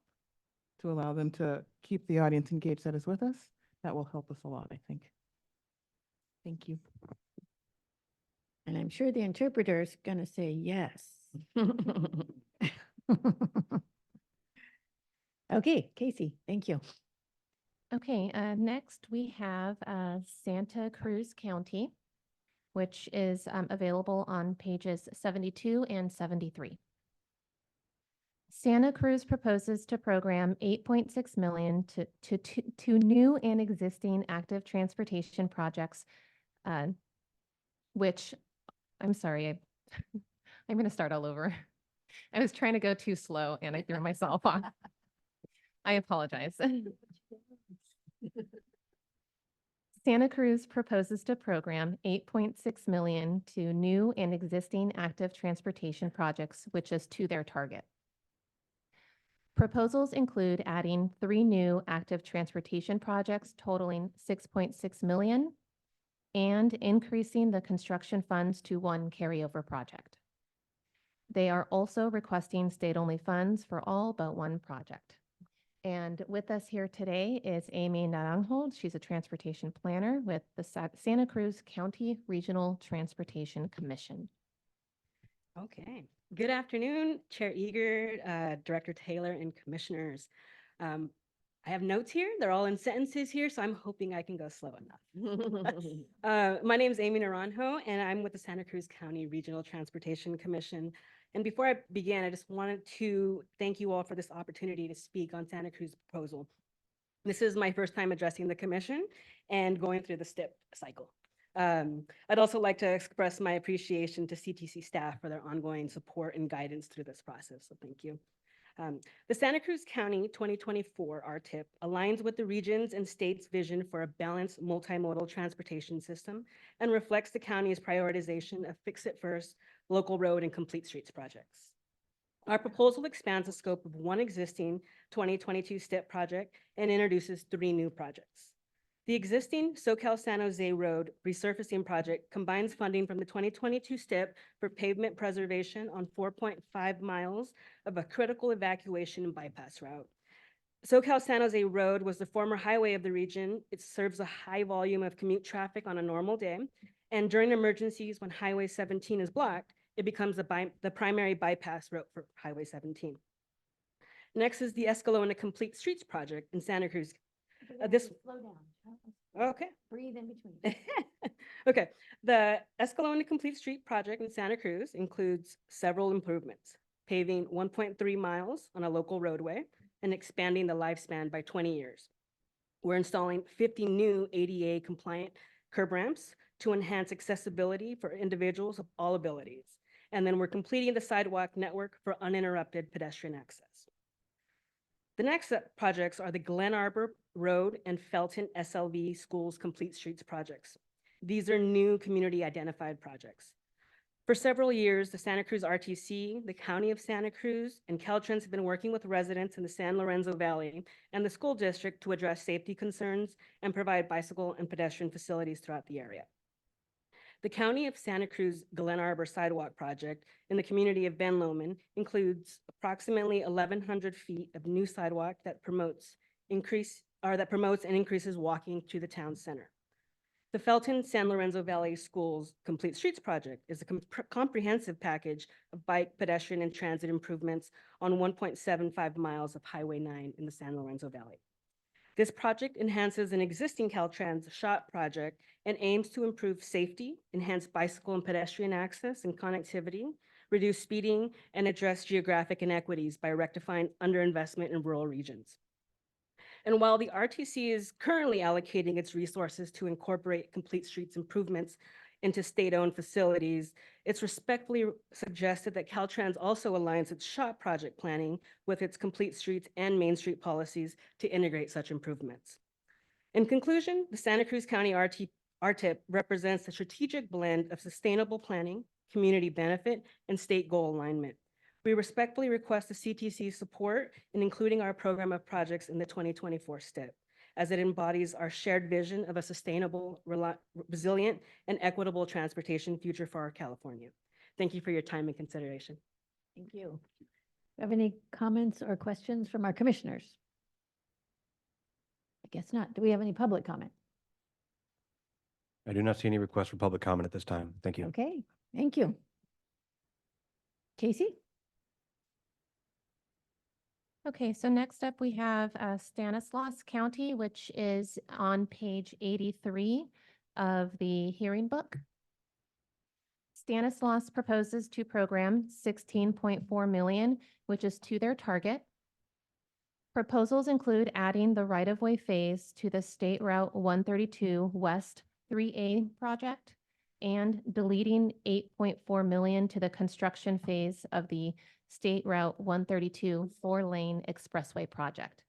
to allow them to keep the audience engaged that is with us, that will help us a lot, I think. Thank you. And I'm sure the interpreter is going to say yes. Okay, Casey, thank you. Okay, next we have Santa Cruz County, which is available on pages 72 and 73. Santa Cruz proposes to program 8.6 million to new and existing active transportation projects, which, I'm sorry, I'm going to start all over. I was trying to go too slow and I threw myself off. I apologize. Santa Cruz proposes to program 8.6 million to new and existing active transportation projects, which is to their target. Proposals include adding 3 new active transportation projects totaling 6.6 million and increasing the construction funds to 1 carryover project. They are also requesting state-only funds for all but 1 project. And with us here today is Amy Naranjo. She's a transportation planner with the Santa Cruz County Regional Transportation Commission. Okay. Good afternoon, Chair Eager, Director Taylor, and commissioners. I have notes here. They're all in sentences here, so I'm hoping I can go slow enough. My name is Amy Naranjo, and I'm with the Santa Cruz County Regional Transportation Commission. And before I begin, I just wanted to thank you all for this opportunity to speak on Santa Cruz proposal. This is my first time addressing the commission and going through the STIP cycle. I'd also like to express my appreciation to CTC staff for their ongoing support and guidance through this process, so thank you. The Santa Cruz County 2024 RTIP aligns with the region's and state's vision for a balanced multimodal transportation system and reflects the county's prioritization of fix-it-first, local road and complete streets projects. Our proposal expands the scope of 1 existing 2022 STIP project and introduces 3 new projects. The existing SoCal San Jose Road resurfacing project combines funding from the 2022 STIP for pavement preservation on 4.5 miles of a critical evacuation and bypass route. SoCal San Jose Road was the former highway of the region. It serves a high volume of commute traffic on a normal day. And during emergencies, when Highway 17 is blocked, it becomes the primary bypass route for Highway 17. Next is the Escalona Complete Streets project in Santa Cruz. Slow down. Okay. Breathe in between. Okay, the Escalona Complete Street project in Santa Cruz includes several improvements, paving 1.3 miles on a local roadway and expanding the lifespan by 20 years. We're installing 50 new ADA compliant curb ramps to enhance accessibility for individuals of all abilities. And then we're completing the sidewalk network for uninterrupted pedestrian access. The next projects are the Glen Arbor Road and Felton SLV Schools Complete Streets projects. These are new community identified projects. For several years, the Santa Cruz RTC, the County of Santa Cruz, and Caltrans have been working with residents in the San Lorenzo Valley and the school district to address safety concerns and provide bicycle and pedestrian facilities throughout the area. The County of Santa Cruz Glen Arbor Sidewalk Project in the community of Ben Lomond includes approximately 1,100 feet of new sidewalk that promotes and increases walking to the town center. The Felton San Lorenzo Valley Schools Complete Streets Project is a comprehensive package of bike, pedestrian, and transit improvements on 1.75 miles of Highway 9 in the San Lorenzo Valley. This project enhances an existing Caltrans SHOT project and aims to improve safety, enhance bicycle and pedestrian access and connectivity, reduce speeding, and address geographic inequities by rectifying underinvestment in rural regions. And while the RTC is currently allocating its resources to incorporate complete streets improvements into state-owned facilities, it's respectfully suggested that Caltrans also aligns its SHOT project planning with its complete streets and Main Street policies to integrate such improvements. In conclusion, the Santa Cruz County RTIP represents a strategic blend of sustainable planning, community benefit, and state goal alignment. We respectfully request the CTC's support in including our program of projects in the 2024 STIP, as it embodies our shared vision of a sustainable, resilient, and equitable transportation future for our California. Thank you for your time and consideration. Thank you. Do you have any comments or questions from our commissioners? I guess not. Do we have any public comment? I do not see any requests for public comment at this time. Thank you. Okay, thank you. Casey? Okay, so next up we have Stanislaus County, which is on page 83 of the hearing book. Stanislaus proposes to program 16.4 million, which is to their target. Proposals include adding the right-of-way phase to the State Route 132 West 3A project and deleting 8.4 million to the construction phase of the State Route 132 4-lane expressway project.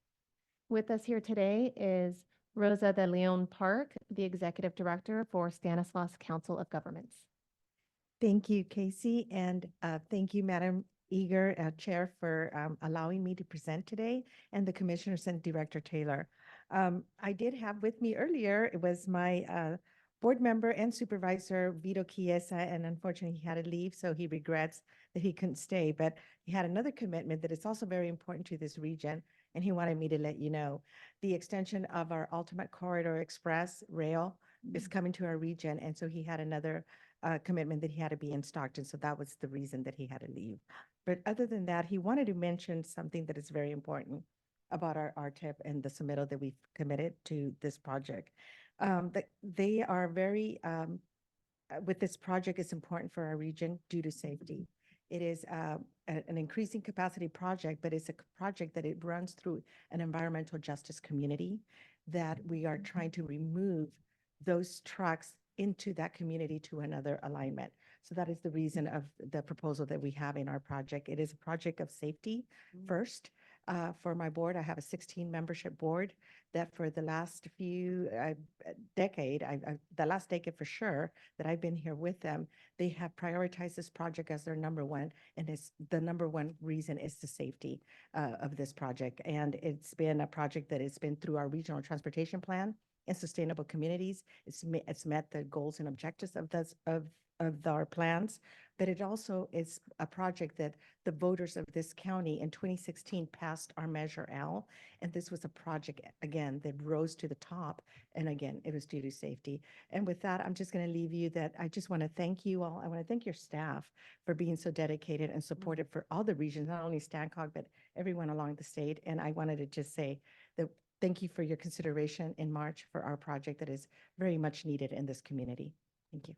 With us here today is Rosa de Leon Park, the Executive Director for Stanislaus Council of Governments. Thank you, Casey, and thank you, Madam Eager, Chair, for allowing me to present today, and the Commissioners and Director Taylor. I did have with me earlier, it was my board member and supervisor, Vito Chiesa, and unfortunately he had to leave, so he regrets that he couldn't stay, but he had another commitment that is also very important to this region, and he wanted me to let you know. The extension of our Ultimate Corridor Express rail is coming to our region, and so he had another commitment that he had to be in Stockton, so that was the reason that he had to leave. But other than that, he wanted to mention something that is very important about our RTIP and the submittal that we've committed to this project. That they are very, with this project, it's important for our region due to safety. It is an increasing capacity project, but it's a project that it runs through an environmental justice community that we are trying to remove those trucks into that community to another alignment. So that is the reason of the proposal that we have in our project. It is a project of safety first. For my board, I have a 16 membership board that for the last few the last decade for sure that I've been here with them, they have prioritized this project as their number one, and it's the number one reason is the safety of this project. And it's been a project that has been through our regional transportation plan and sustainable communities. It's met the goals and objectives of our plans. but it also is a project that the voters of this county in 2016 passed our Measure L. And this was a project, again, that rose to the top. And again, it was due to safety. And with that, I'm just going to leave you that I just want to thank you all. I want to thank your staff for being so dedicated and supportive for all the regions, not only Stancock, but everyone along the state. And I wanted to just say that thank you for your consideration in March for our project that is very much needed in this community. Thank you.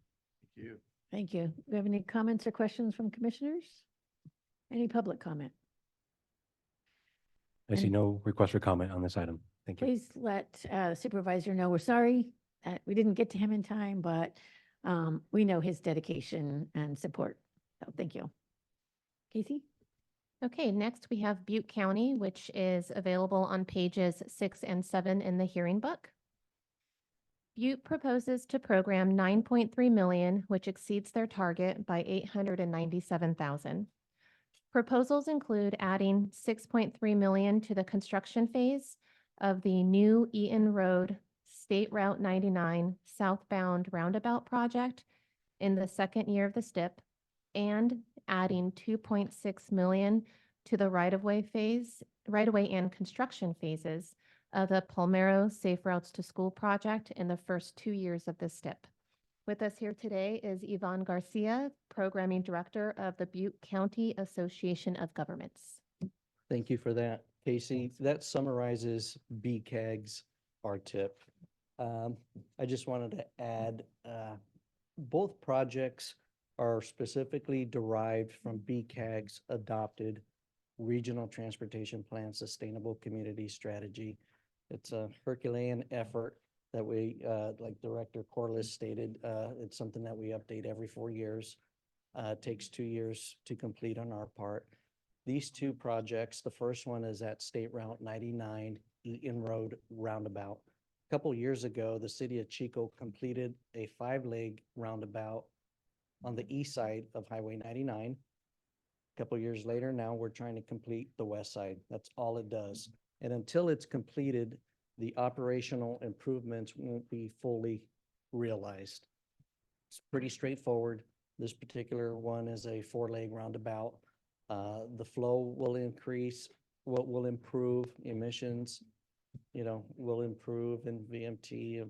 Thank you. Thank you. Do we have any comments or questions from commissioners? Any public comment? I see And- no request for comment on this item. Thank you. Please let supervisor know we're sorry that we didn't get to him in time, but we know his dedication and support. So thank you. Casey? Okay, next we have Butte County, which is available on pages 6 and 7 in the hearing book. Butte proposes to program 9.3 million, which exceeds their target by 897,000. Proposals include adding 6.3 million to the construction phase of the new Eaton Road State Route 99 southbound roundabout project in the second year of the STIP, and adding 2.6 million to the right-of-way and construction phases of the Palmero Safe Routes to School project in the first 2 years of the STIP. With us here today is Yvonne Garcia, Programming Director of the Butte County Association of Governments. Thank you for that, Casey. That summarizes BCAG's RTIP. I just wanted to add, both projects are specifically derived from BCAG's adopted Regional Transportation Plan Sustainable Community Strategy. It's a Herculean effort that we, like Director Corliss stated, it's something that we update every 4 years. It takes 2 years to complete on our part. These two projects, the first one is at State Route 99 Eaton Road Roundabout. A couple years ago, the city of Chico completed a 5-leg roundabout on the east side of Highway 99. A couple years later, now we're trying to complete the west side. That's all it does. And until it's completed, the operational improvements won't be fully realized. It's pretty straightforward. This particular one is a 4-leg roundabout. The flow will increase, what will improve emissions, will improve in VMT.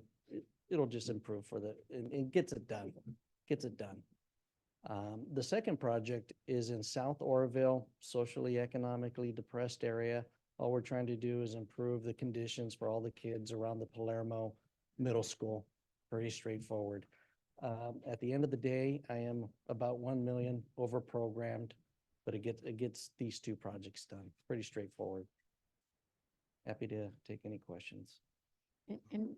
It'll just improve and gets it done, The second project is in South Oroville, socially, economically depressed area. All we're trying to do is improve the conditions for all the kids around the Palermo Middle School. Pretty straightforward. At the end of the day, I am about 1 million over programmed, but it gets these two projects done. Pretty straightforward. Happy to take any questions. And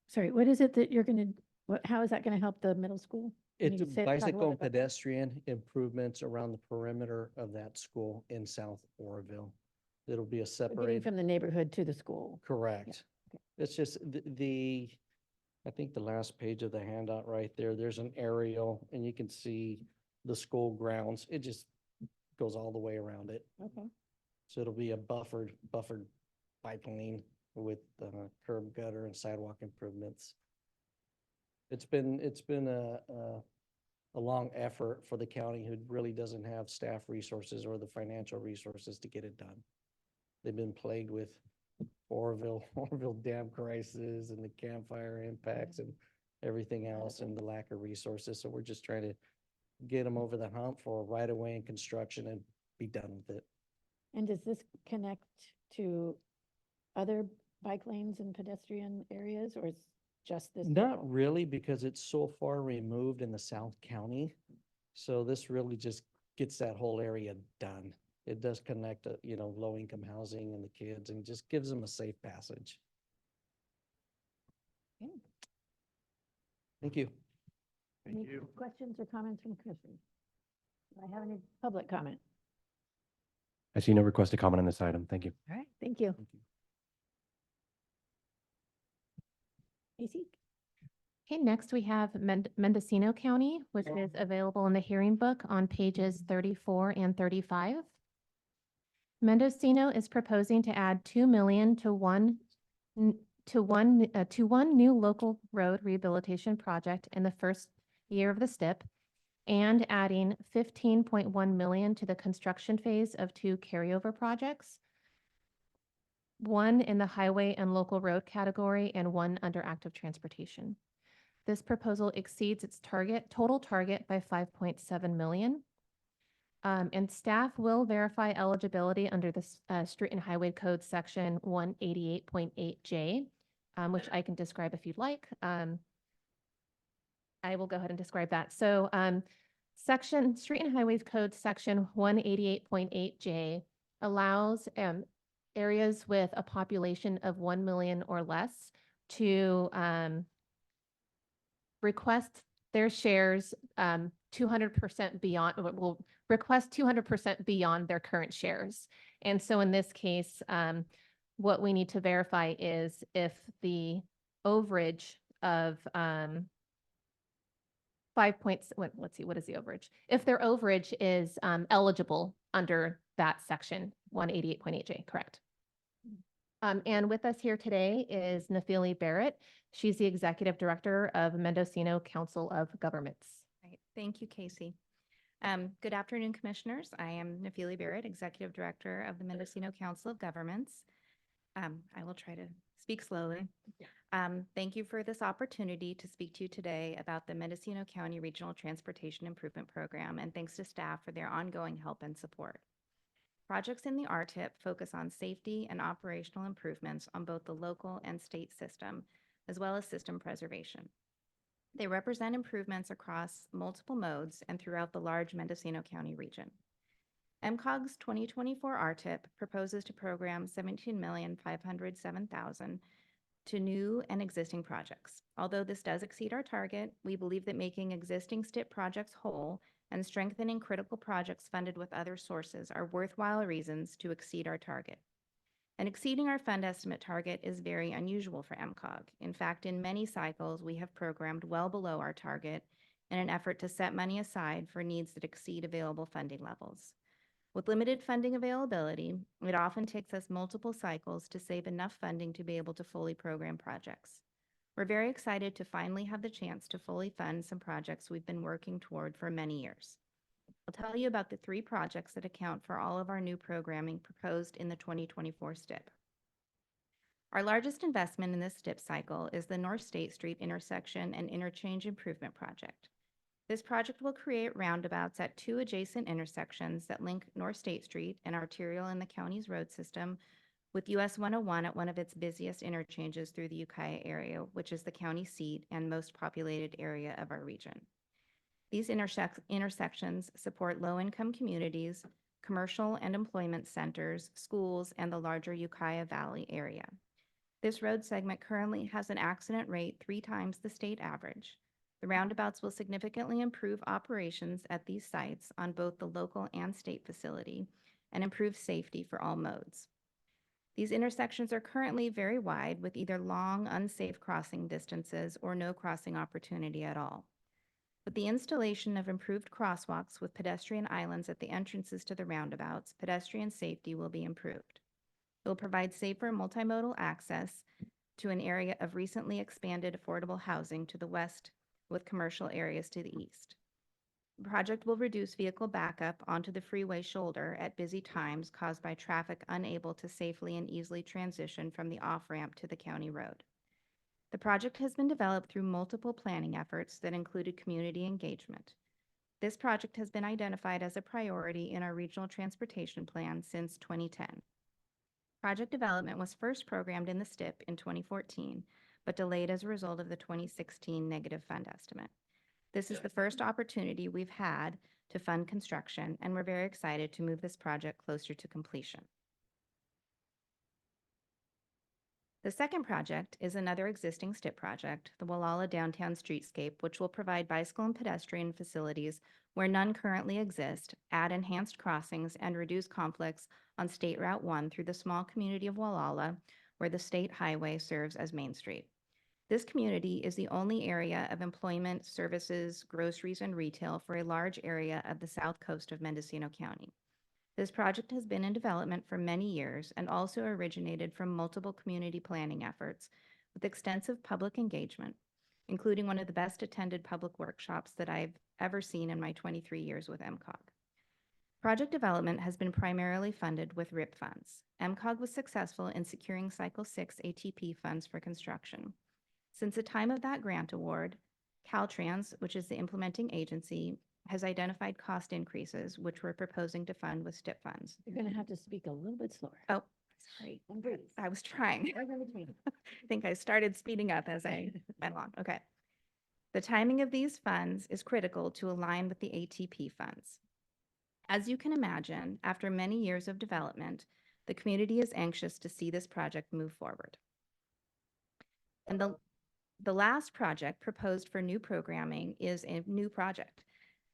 sorry, what is it that you're going to, how is that going to help the middle school? Can It's you talk a bicycle little and bit about that? pedestrian improvements around the perimeter of that school in South Oroville. It'll be a Getting separate. from the neighborhood to the school. Correct. okay. It's just I think the last page of the handout right there, there's an aerial and you can see the school grounds. It just goes all the way around it. Okay. So it'll be a buffered bike lane with curb gutter and sidewalk improvements. It's been a long effort for the county who really doesn't have staff resources or the financial resources to get it done. They've been plagued with Oroville dam crisis and the campfire impacts and everything else and the lack of resources. So we're just trying to get them over the hump for right of way and construction and be done with it. And does this connect to other bike lanes and pedestrian areas, or is just this? Not really, because it's so far removed in the South County. So this really just gets that whole area done. It does connect, low income housing and the kids and just gives them a safe passage. Okay. Thank you. Any questions or comments from commissioners? Do I have any public comment? I see no request to comment on this item. Thank you. All right, thank you. Casey? Okay, next we have Mendocino County, which is available in the hearing book on pages 34 and 35. Mendocino is proposing to add 2 million to one new local road rehabilitation project in the first year of the STIP, and adding 15.1 million to the construction phase of 2 carryover projects, 1 in the highway and local road category and 1 under active transportation. This proposal exceeds its total target by 5.7 million. And staff will verify eligibility under the Street and Highway Code section 188.8J, which I can describe if you'd like. I will go ahead and describe that. So Street and Highways Code section 188.8J allows areas with a population of 1 million or less to request their shares 200% beyond, will request 200% beyond their current shares. And so in this case, what we need to verify is if the overage of let's see, what is the overage? If their overage is eligible under that section 188.8J, correct. And with us here today is Nafili Barrett. She's the Executive Director of Mendocino Council of Governments. Right. Thank you, Casey. Good afternoon, Commissioners. I am Nafili Barrett, Executive Director of the Mendocino Council of Governments. I will try to speak slowly. Thank you for this opportunity to speak to you today about the Mendocino County Regional Transportation Improvement Program, and thanks to staff for their ongoing help and support. Projects in the RTIP focus on safety and operational improvements on both the local and state system, as well as system preservation. They represent improvements across multiple modes and throughout the large Mendocino County region. MCOG's 2024 RTIP proposes to program $17,507,000 to new and existing projects. Although this does exceed our target, we believe that making existing STIP projects whole and strengthening critical projects funded with other sources are worthwhile reasons to exceed our target. And exceeding our fund estimate target is very unusual for MCOG. In fact, in many cycles, we have programmed well below our target in an effort to set money aside for needs that exceed available funding levels. With limited funding availability, it often takes us multiple cycles to save enough funding to be able to fully program projects. We're very excited to finally have the chance to fully fund some projects we've been working toward for many years. I'll tell you about the 3 projects that account for all of our new programming proposed in the 2024 STIP. Our largest investment in this STIP cycle is the North State Street Intersection and Interchange Improvement Project. This project will create roundabouts at 2 adjacent intersections that link North State Street, an arterial in the county's road system, with US 101 at one of its busiest interchanges through the Ukiah area, which is the county seat and most populated area of our region. These intersections support low-income communities, commercial and employment centers, schools, and the larger Ukiah Valley area. This road segment currently has an accident rate 3 times the state average. The roundabouts will significantly improve operations at these sites on both the local and state facility and improve safety for all modes. These intersections are currently very wide with either long, unsafe crossing distances or no crossing opportunity at all. With the installation of improved crosswalks with pedestrian islands at the entrances to the roundabouts, pedestrian safety will be improved. It will provide safer multimodal access to an area of recently expanded affordable housing to the west with commercial areas to the east. The project will reduce vehicle backup onto the freeway shoulder at busy times caused by traffic unable to safely and easily transition from the off-ramp to the county road. The project has been developed through multiple planning efforts that included community engagement. This project has been identified as a priority in our regional transportation plan since 2010. Project development was first programmed in the STIP in 2014, but delayed as a result of the 2016 negative fund estimate. This is the first opportunity we've had to fund construction, and we're very excited to move this project closer to completion. The second project is another existing STIP project, the Wallala Downtown Streetscape, which will provide bicycle and pedestrian facilities where none currently exist, add enhanced crossings, and reduce conflicts on State Route 1 through the small community of Wallala, where the state highway serves as Main Street. This community is the only area of employment, services, groceries, and retail for a large area of the south coast of Mendocino County. This project has been in development for many years and also originated from multiple community planning efforts with extensive public engagement, including one of the best attended public workshops that I've ever seen in my 23 years with MCOG. Project development has been primarily funded with RIP funds. MCOG was successful in securing Cycle 6 ATP funds for construction. Since the time of that grant award, Caltrans, which is the implementing agency, has identified cost increases, which we're proposing to fund with STIP funds. You're going to have to speak a little bit slower. Oh, sorry. I was trying. I think I started speeding up as I went along. Okay. The timing of these funds is critical to align with the ATP funds. As you can imagine, after many years of development, the community is anxious to see this project move forward. And the last project proposed for new programming is a new project.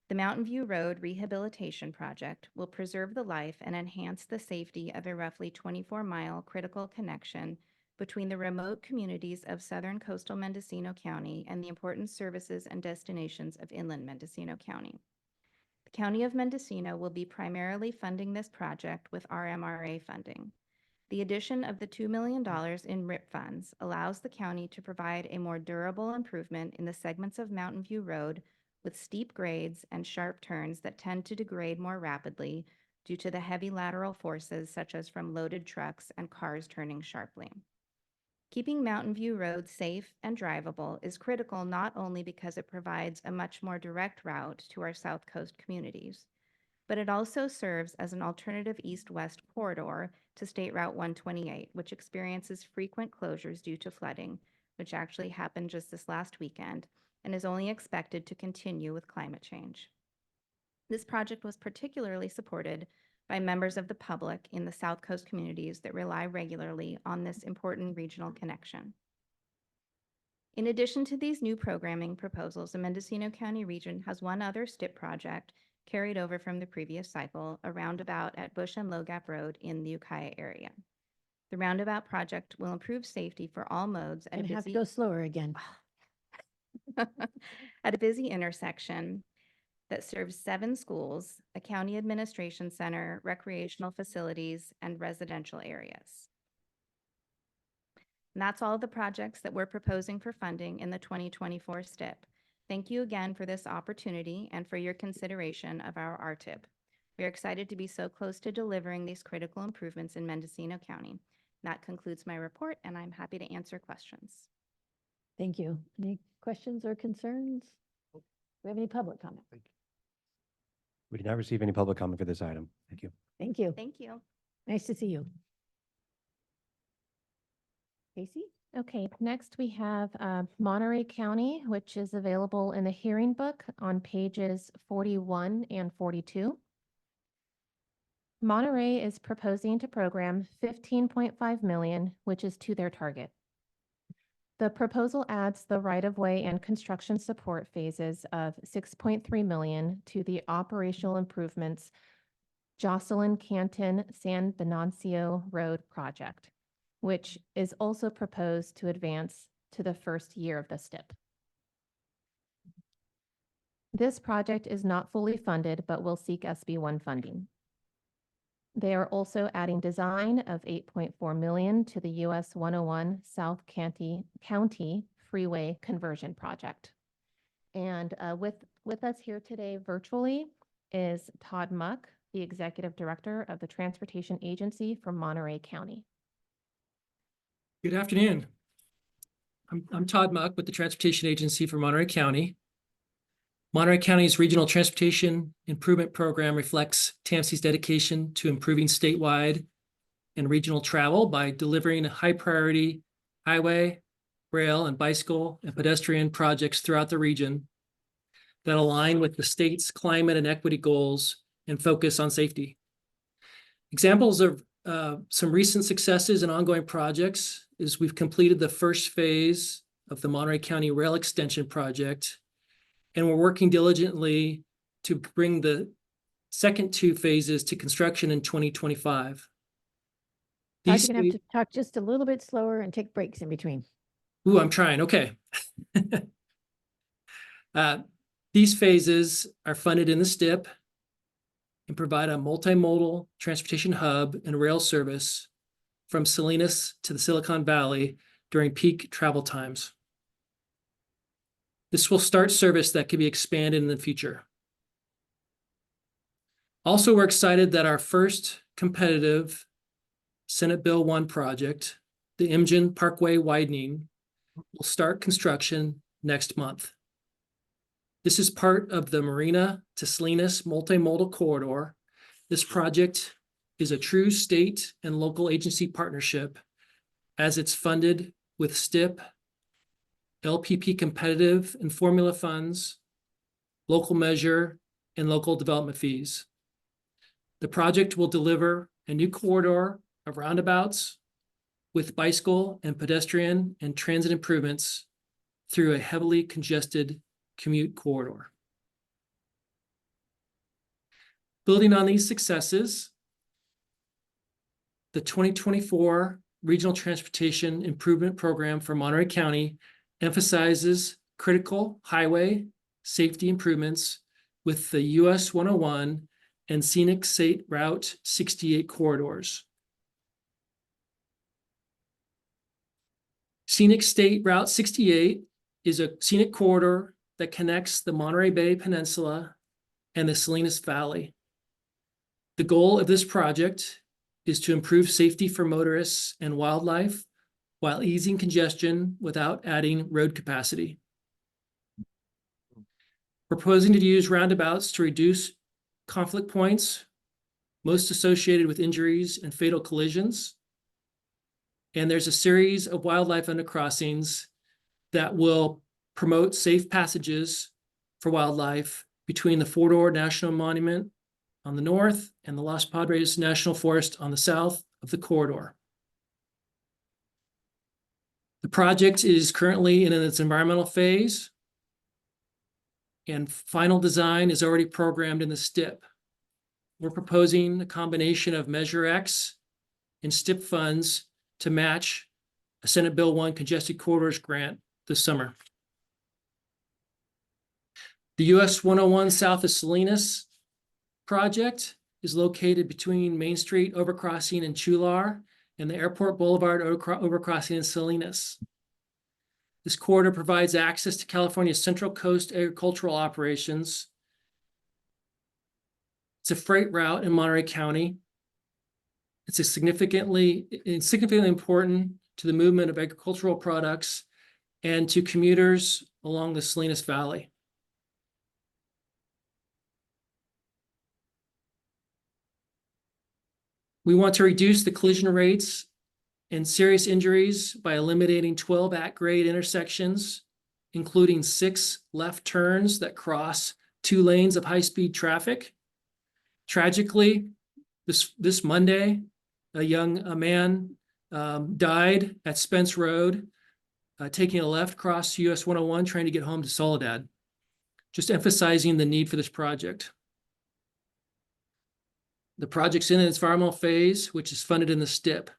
The Mountain View Road Rehabilitation Project will preserve the life and enhance the safety of a roughly 24-mile critical connection between the remote communities of southern coastal Mendocino County and the important services and destinations of inland Mendocino County. The County of Mendocino will be primarily funding this project with RMRA funding. The addition of the $2 million in RIP funds allows the county to provide a more durable improvement in the segments of Mountain View Road with steep grades and sharp turns that tend to degrade more rapidly due to the heavy lateral forces such as from loaded trucks and cars turning sharply. Keeping Mountain View Road safe and drivable is critical not only because it provides a much more direct route to our South Coast communities, but it also serves as an alternative east-west corridor to State Route 128, which experiences frequent closures due to flooding, which actually happened just this last weekend, and is only expected to continue with climate change. This project was particularly supported by members of the public in the South Coast communities that rely regularly on this important regional connection. In addition to these new programming proposals, the Mendocino County region has one other STIP project carried over from the previous cycle, a roundabout at Bush and Low Gap Road in the Ukiah area. The roundabout project will improve safety for all modes at And a have to busy go slower again. at a busy intersection that serves 7 schools, a county administration center, recreational facilities, and residential areas. And that's all the projects that we're proposing for funding in the 2024 STIP. Thank you again for this opportunity and for your consideration of our RTIP. We're excited to be so close to delivering these critical improvements in Mendocino County. That concludes my report, and I'm happy to answer questions. Thank you. Any questions or concerns? Do we have any public comment? We did not receive any public comment for this item. Thank you. Thank you. Thank you. Nice to see you. Casey? Okay, next we have Monterey County, which is available in the hearing book on pages 41 and 42. Monterey is proposing to program 15.5 million, which is to their target. The proposal adds the right-of-way and construction support phases of 6.3 million to the operational improvements Jocelyn Canton San Venancio Road project, which is also proposed to advance to the first year of the STIP. This project is not fully funded, but will seek SB1 funding. They are also adding design of 8.4 million to the US 101 South County Freeway Conversion Project. And with us here today virtually is Todd Muck, the Executive Director of the Transportation Agency for Monterey County. Good afternoon. I'm Todd Muck with the Transportation Agency for Monterey County. Monterey County's Regional Transportation Improvement Program reflects TAMC's dedication to improving statewide and regional travel by delivering high-priority highway, rail, and bicycle and pedestrian projects throughout the region that align with the state's climate and equity goals and focus on safety. Examples of some recent successes and ongoing projects is we've completed the first phase of the Monterey County Rail Extension Project, and we're working diligently to bring the second 2 phases to construction in 2025. Todd, you're gonna have to talk just a little bit slower and take breaks in between. Ooh, I'm trying. Okay. These phases are funded in the STIP and provide a multimodal transportation hub and rail service from Salinas to the Silicon Valley during peak travel times. This will start service that can be expanded in the future. Also, we're excited that our first competitive Senate Bill 1 project, the Imgen Parkway widening, will start construction next month. This is part of the Marina to Salinas multimodal corridor. This project is a true state and local agency partnership as it's funded with STIP, LPP competitive and formula funds, local measure, and local development fees. The project will deliver a new corridor of roundabouts with bicycle and pedestrian and transit improvements through a heavily congested commute corridor. Building on these successes, the 2024 Regional Transportation Improvement Program for Monterey County emphasizes critical highway safety improvements with the US 101 and Scenic State Route 68 corridors. Scenic State Route 68 is a scenic corridor that connects the Monterey Bay Peninsula and the Salinas Valley. The goal of this project is to improve safety for motorists and wildlife while easing congestion without adding road capacity. Proposing to use roundabouts to reduce conflict points, most associated with injuries and fatal collisions. And there's a series of wildlife undercrossings that will promote safe passages for wildlife between the Fordor National Monument on the north and the Los Padres National Forest on the south of the corridor. The project is currently in its environmental phase, and final design is already programmed in the STIP. We're proposing a combination of Measure X and STIP funds to match a Senate Bill 1 Congested Corridors grant this summer. The US 101 south of Salinas project is located between Main Street overcrossing in Chular and the Airport Boulevard overcrossing in Salinas. This corridor provides access to California's Central Coast agricultural operations. It's a freight route in Monterey County. It's significantly important to the movement of agricultural products and to commuters along the Salinas Valley. We want to reduce the collision rates and serious injuries by eliminating 12 at-grade intersections, including 6 left turns that cross 2 lanes of high-speed traffic. Tragically, this Monday, a man died at Spence Road, taking a left across US 101, trying to get home to Soledad. Just emphasizing the need for this project. The project's in its environmental phase, which is funded in the STIP.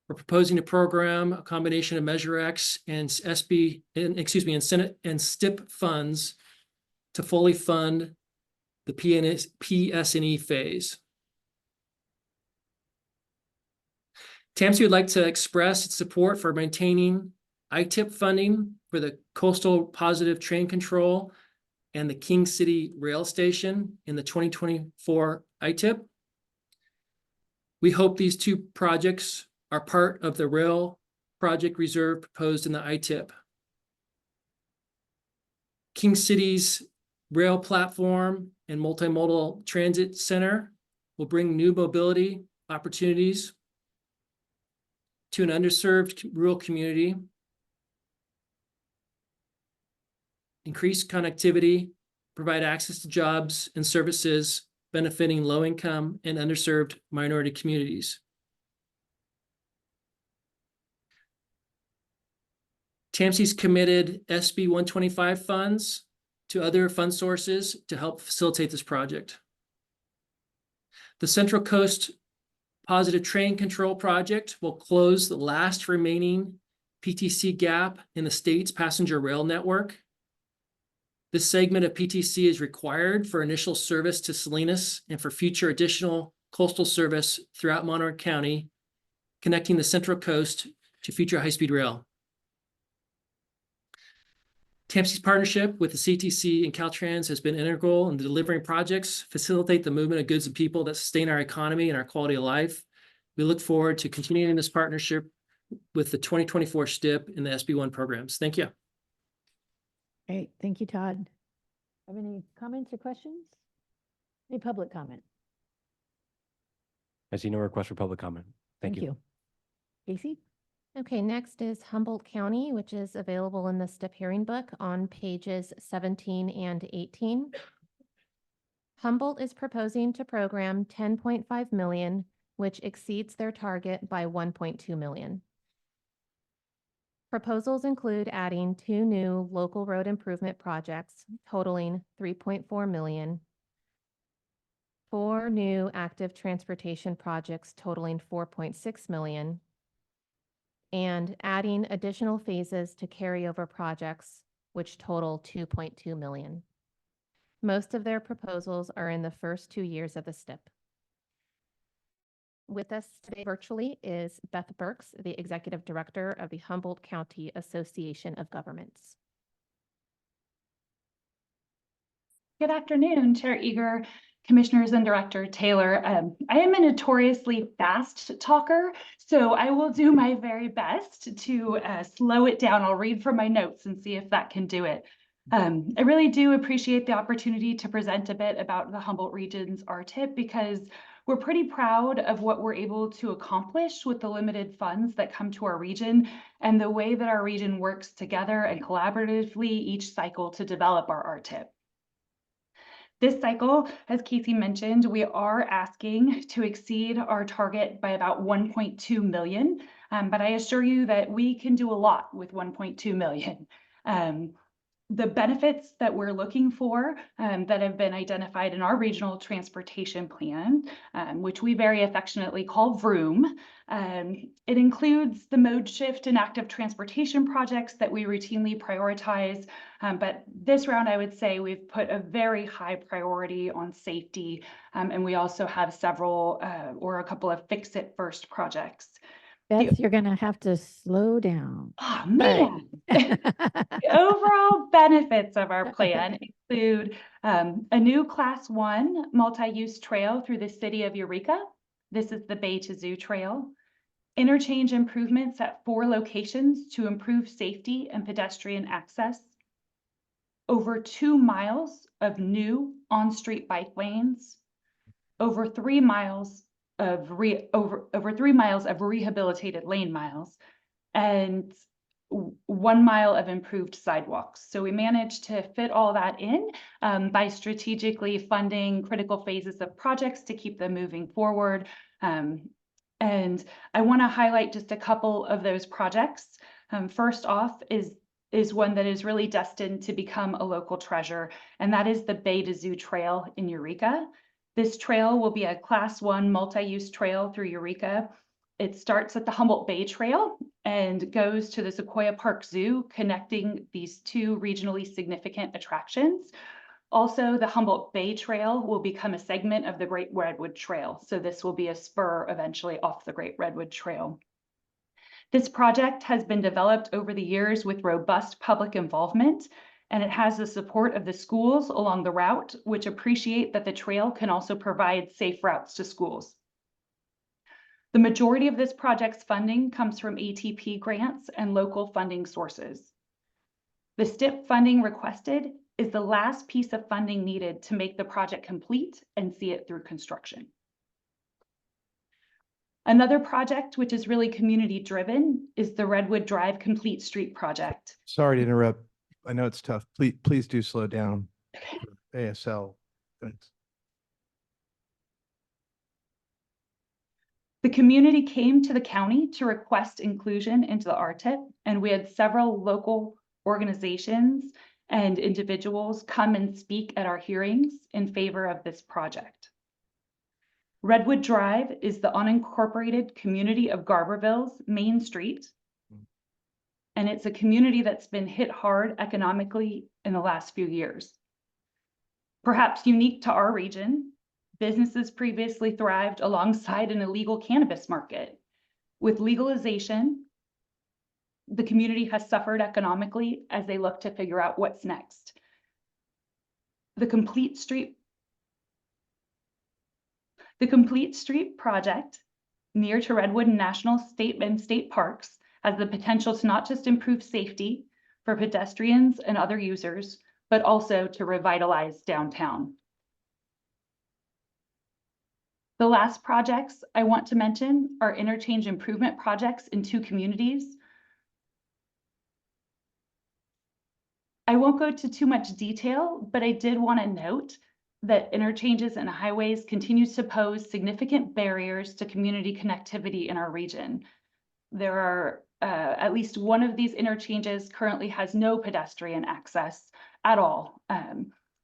We're proposing to program a combination of Measure X and Senate and STIP funds to fully fund the PS&E phase. TAMC would like to express its support for maintaining ITIP funding for the Coastal Positive Train Control and the King City Rail Station in the 2024 ITIP. We hope these 2 projects are part of the rail project reserve proposed in the ITIP. King City's rail platform and multimodal transit center will bring new mobility opportunities to an underserved rural community, increase connectivity, provide access to jobs and services benefiting low-income and underserved minority communities. TAMC's committed SB 125 funds to other fund sources to help facilitate this project. The Central Coast Positive Train Control Project will close the last remaining PTC gap in the state's passenger rail network. This segment of PTC is required for initial service to Salinas and for future additional coastal service throughout Monterey County, connecting the Central Coast to future high-speed rail. TAMSI's partnership with the CTC and Caltrans has been integral in delivering projects, facilitate the movement of goods and people that sustain our economy and our quality of life. We look forward to continuing this partnership with the 2024 STIP and the SB1 programs. Thank you. Great, thank you, Todd. Have any comments or questions? Any public comment? I see no request for public comment. Thank you. Casey? Okay, next is Humboldt County, which is available in the STIP hearing book on pages 17 and 18. Humboldt is proposing to program 10.5 million, which exceeds their target by 1.2 million. Proposals include adding 2 new local road improvement projects totaling 3.4 million, 4 new active transportation projects totaling 4.6 million, and adding additional phases to carryover projects, which total 2.2 million. Most of their proposals are in the first 2 years of the STIP. With us today virtually is Beth Burks, the Executive Director of the Humboldt County Association of Governments. Good afternoon, Chair Eager, Commissioners and Director Taylor. I am a notoriously fast talker, so I will do my very best to slow it down. I'll read from my notes and see if that can do it. I really do appreciate the opportunity to present a bit about the Humboldt region's RTIP because we're pretty proud of what we're able to accomplish with the limited funds that come to our region and the way that our region works together and collaboratively each cycle to develop our RTIP. This cycle, as Casey mentioned, we are asking to exceed our target by about 1.2 million, but I assure you that we can do a lot with 1.2 million. The benefits that we're looking for that have been identified in our regional transportation plan, which we very affectionately call VROOM, it includes the mode shift and active transportation projects that we routinely prioritize. But this round, I would say we've put a very high priority on safety, and we also have several or a couple of fix-it-first projects. Beth, you're going to have to slow down. Oh, man. The overall benefits of our plan include a new Class 1 multi-use trail through the city of Eureka. This is the Bay to Zoo Trail. Interchange improvements at 4 locations to improve safety and pedestrian access. Over 2 miles of new on-street bike lanes. Over 3 miles of rehabilitated lane miles, and 1 mile of improved sidewalks. So we managed to fit all that in by strategically funding critical phases of projects to keep them moving forward. And I want to highlight just a couple of those projects. First off is one that is really destined to become a local treasure, and that is the Bay to Zoo Trail in Eureka. This trail will be a Class 1 multi-use trail through Eureka. It starts at the Humboldt Bay Trail and goes to the Sequoia Park Zoo, connecting these 2 regionally significant attractions. Also, the Humboldt Bay Trail will become a segment of the Great Redwood Trail. So this will be a spur eventually off the Great Redwood Trail. This project has been developed over the years with robust public involvement, and it has the support of the schools along the route, which appreciate that the trail can also provide safe routes to schools. The majority of this project's funding comes from ATP grants and local funding sources. The STIP funding requested is the last piece of funding needed to make the project complete and see it through construction. Another project, which is really community driven, is the Redwood Drive Complete Street project. Sorry to interrupt. I know it's tough. Please do slow down. ASL. Thanks. The community came to the county to request inclusion into the RTIP, and we had several local organizations and individuals come and speak at our hearings in favor of this project. Redwood Drive is the unincorporated community of Garberville's main street, and it's a community that's been hit hard economically in the last few years. Perhaps unique to our region, businesses previously thrived alongside an illegal cannabis market. With legalization, The community has suffered economically as they look to figure out what's next. The Complete Street project near to Redwood National State Parks has the potential to not just improve safety for pedestrians and other users, but also to revitalize downtown. The last projects I want to mention are interchange improvement projects in 2 communities. I won't go into too much detail, but I did want to note that interchanges and highways continues to pose significant barriers to community connectivity in our region. There are at least one of these interchanges currently has no pedestrian access at all.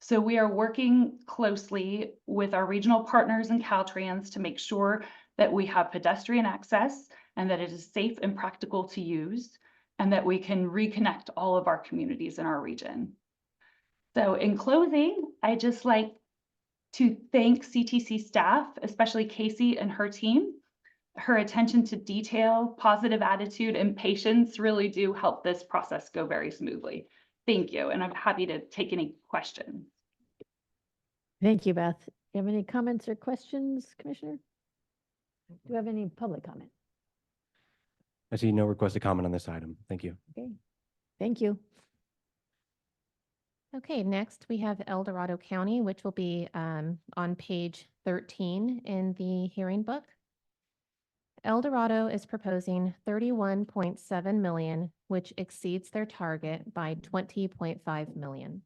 So we are working closely with our regional partners and Caltrans to make sure that we have pedestrian access and that it is safe and practical to use, and that we can reconnect all of our communities in our region. So in closing, I'd just like to thank CTC staff, especially Casey and her team. Her attention to detail, positive attitude, and patience really do help this process go very smoothly. Thank you, and I'm happy to take any questions. Thank you, Beth. Do you have any comments or questions, Commissioner? Do you have any public comment? I see no requested comment on this item. Thank you. Okay, thank you. Okay, next we have El Dorado County, which will be on page 13 in the hearing book. El Dorado is proposing 31.7 million, which exceeds their target by 20.5 million.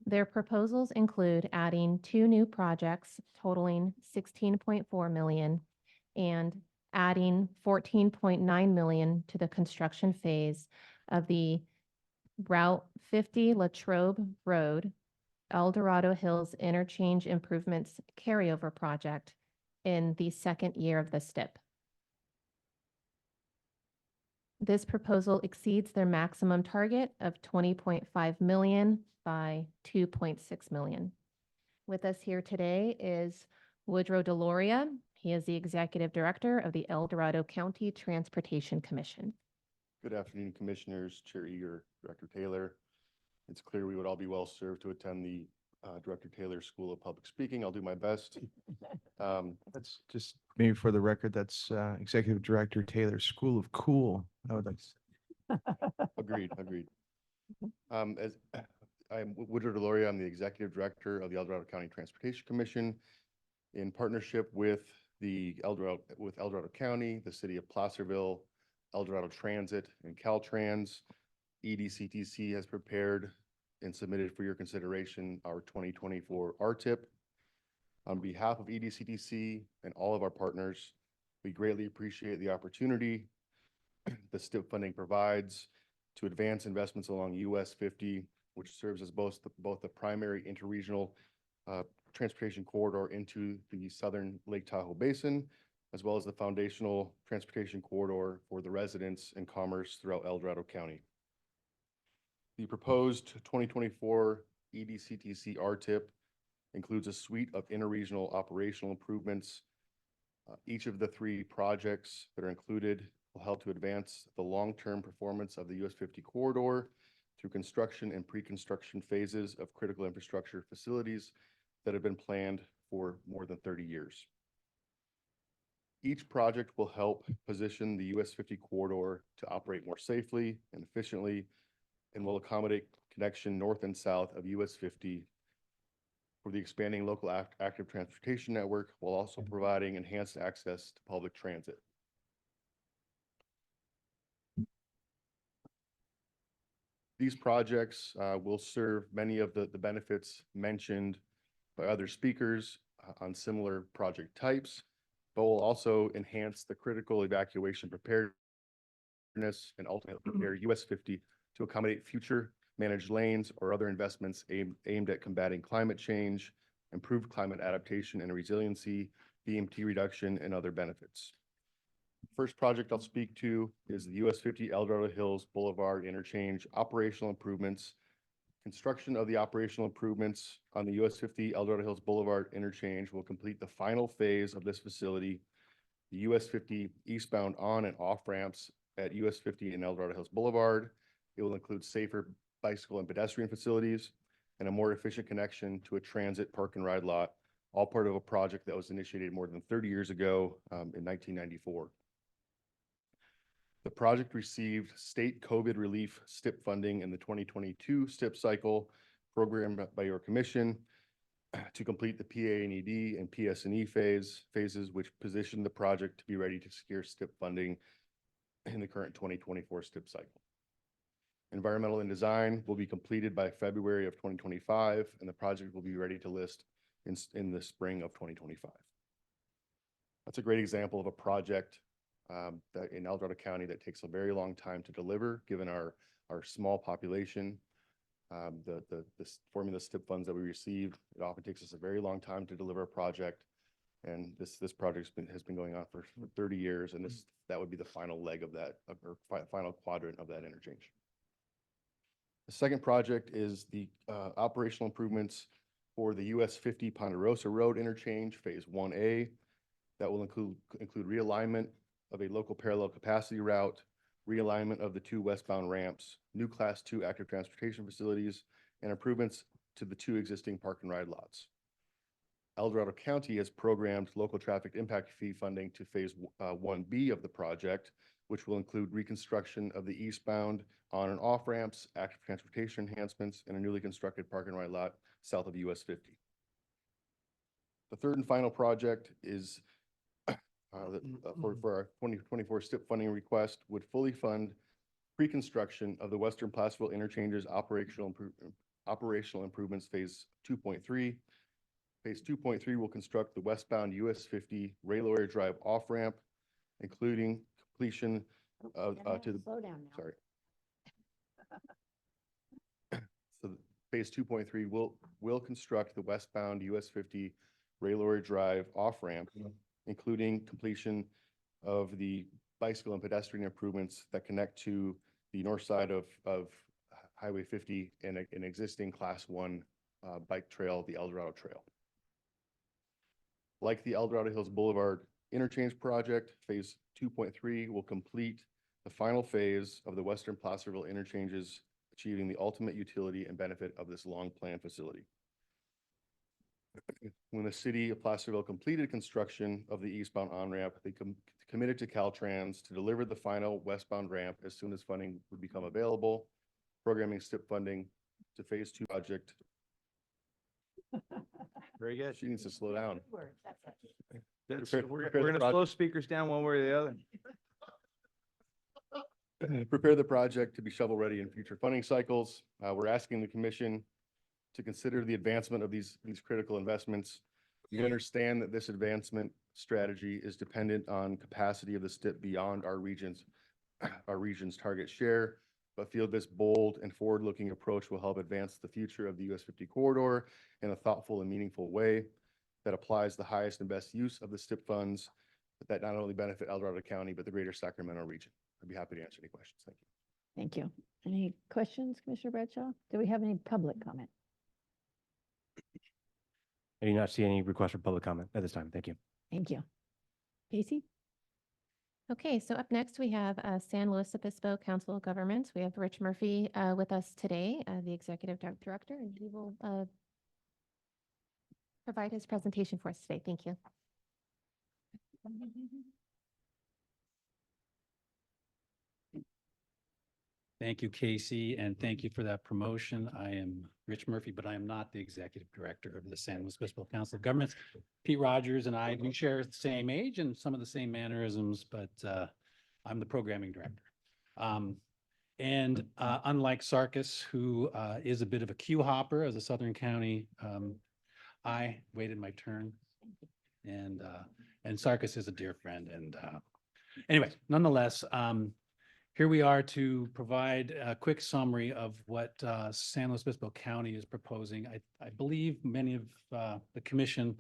Their proposals include adding 2 new projects totaling 16.4 million and adding 14.9 million to the construction phase of the Route 50 Latrobe Road, El Dorado Hills Interchange Improvements Carryover Project in the 2nd year of the STIP. This proposal exceeds their maximum target of 20.5 million by 2.6 million. With us here today is Woodrow Deloria. He is the Executive Director of the El Dorado County Transportation Commission. Good afternoon, Commissioners, Chair Eager, Director Taylor. It's clear we would all be well served to attend the Director Taylor School of Public Speaking. I'll do my best. That's just maybe for the record, that's Executive Director Taylor School of Cool. I would like to say. Agreed. As I'm Woodrow Deloria, I'm the Executive Director of the El Dorado County Transportation Commission. In partnership with El Dorado County, the City of Placerville, El Dorado Transit, and Caltrans, EDCTC has prepared and submitted for your consideration our 2024 RTIP. On behalf of EDCTC and all of our partners, we greatly appreciate the opportunity the STIP funding provides to advance investments along US 50, which serves as both the primary interregional transportation corridor into the southern Lake Tahoe Basin, as well as the foundational transportation corridor for the residents and commerce throughout El Dorado County. The proposed 2024 EDCTC RTIP includes a suite of interregional operational improvements. Each of the 3 projects that are included will help to advance the long-term performance of the US 50 corridor through construction and pre-construction phases of critical infrastructure facilities that have been planned for more than 30 years. Each project will help position the US 50 corridor to operate more safely and efficiently, and will accommodate connection north and south of US 50 for the expanding local active transportation network, while also providing enhanced access to public transit. These projects will serve many of the benefits mentioned by other speakers on similar project types, but will also enhance the critical evacuation preparedness and ultimately prepare US 50 to accommodate future managed lanes or other investments aimed at combating climate change, improved climate adaptation and resiliency, BMT reduction, and other benefits. First project I'll speak to is the US 50 El Dorado Hills Boulevard Interchange operational improvements. Construction of the operational improvements on the US 50 El Dorado Hills Boulevard Interchange will complete the final phase of this facility. The US 50 eastbound on and off ramps at US 50 and El Dorado Hills Boulevard. It will include safer bicycle and pedestrian facilities and a more efficient connection to a transit park and ride lot, all part of a project that was initiated more than 30 years ago in 1994. The project received state COVID relief STIP funding in the 2022 STIP cycle programmed by your commission to complete the PA&ED and PS&E phases, which positioned the project to be ready to secure STIP funding in the current 2024 STIP cycle. Environmental and design will be completed by February of 2025, and the project will be ready to list in the spring of 2025. That's a great example of a project that in El Dorado County that takes a very long time to deliver, given our small population. The formula STIP funds that we receive, it often takes us a very long time to deliver a project. And this project has been going on for 30 years, and that would be the final leg of that, or final quadrant of that interchange. The second project is the operational improvements for the US 50 Ponderosa Road interchange, phase 1A. That will include realignment of a local parallel capacity route, realignment of the 2 westbound ramps, new class 2 active transportation facilities, and improvements to the 2 existing park and ride lots. El Dorado County has programmed local traffic impact fee funding to phase 1B of the project, which will include reconstruction of the eastbound on and off ramps, active transportation enhancements, and a newly constructed park and ride lot south of US 50. The third and final project is for our 2024 STIP funding request would fully fund pre-construction of the Western Placerville interchanges operational improvements phase 2.3. Phase 2.3 will construct the westbound US 50 Railway Drive off-ramp, including completion of to the slow down now. Sorry. So phase 2.3 will construct the westbound US 50 Railway Drive off-ramp, including completion of the bicycle and pedestrian improvements that connect to the north side of Highway 50 and an existing Class 1 bike trail, the El Dorado Trail. Like the El Dorado Hills Boulevard interchange project, phase 2.3 will complete the final phase of the Western Placerville interchanges, achieving the ultimate utility and benefit of this long-planned facility. When the city of Placerville completed construction of the eastbound on-ramp, they committed to Caltrans to deliver the final westbound ramp as soon as funding would become available, programming STIP funding to phase 2 project. Very good. She needs to slow down. We're going to slow speakers down one way or the other. Prepare the project to be shovel-ready in future funding cycles. We're asking the commission to consider the advancement of these critical investments. You understand that this advancement strategy is dependent on capacity of the STIP beyond our region's target share, but feel this bold and forward-looking approach will help advance the future of the US 50 corridor in a thoughtful and meaningful way that applies the highest and best use of the STIP funds that not only benefit El Dorado County, but the greater Sacramento region. I'd be happy to answer any questions. Thank you. Thank you. Any questions, Commissioner Bradshaw? Do we have any public comment? I do not see any requests for public comment at this time. Thank you. Thank you. Casey? Okay, so up next we have San Luis Obispo Council of Governments. We have Rich Murphy with us today, the Executive Director, and he will provide his presentation for us today. Thank you. Thank you, Casey, and thank you for that promotion. I am Rich Murphy, but I am not the Executive Director of the San Luis Obispo Council of Governments. Pete Rogers and I do share the same age and some of the same mannerisms, but I'm the Programming Director. Unlike Sarkis, who is a bit of a queue hopper as a Southern County, I waited my turn, and Sarkis is a dear friend. And anyway, nonetheless, here we are to provide a quick summary of what San Luis Obispo County is proposing. I believe many of the commission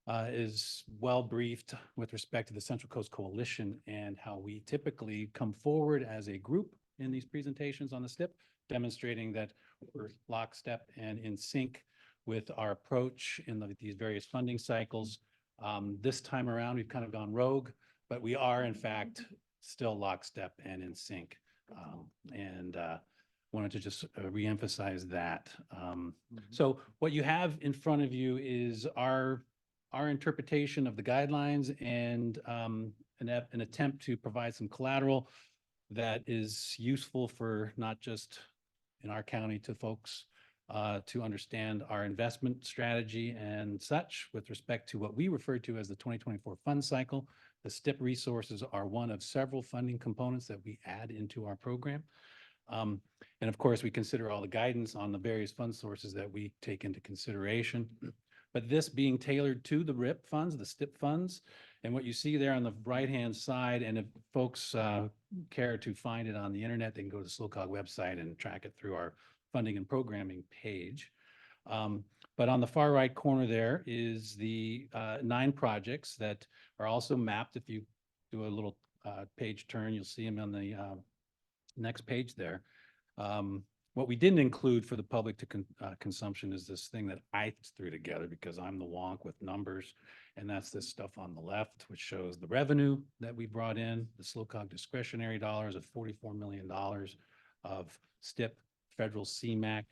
is well briefed with respect to the Central Coast Coalition and how we typically come forward as a group in these presentations on the STIP, demonstrating that we're lockstep and in sync with our approach in these various funding cycles. This time around, we've kind of gone rogue, but we are in fact still lockstep and in sync. And wanted to just reemphasize that. So what you have in front of you is our interpretation of the guidelines and an attempt to provide some collateral that is useful for not just in our county to folks to understand our investment strategy and such with respect to what we refer to as the 2024 fund cycle. The STIP resources are one of several funding components that we add into our program. And of course, we consider all the guidance on the various fund sources that we take into consideration. But this being tailored to the RIP funds, the STIP funds, and what you see there on the right-hand side, and if folks care to find it on the internet, they can go to the SLOCOG website and track it through our funding and programming page. But on the far right corner there is the 9 projects that are also mapped. If you do a little page turn, you'll see them on the next page there. What we didn't include for the public to consumption is this thing that I threw together because I'm the wonk with numbers. And that's this stuff on the left, which shows the revenue that we brought in, the SLOCOG discretionary dollars of $44 million of STIP, federal CMAQ,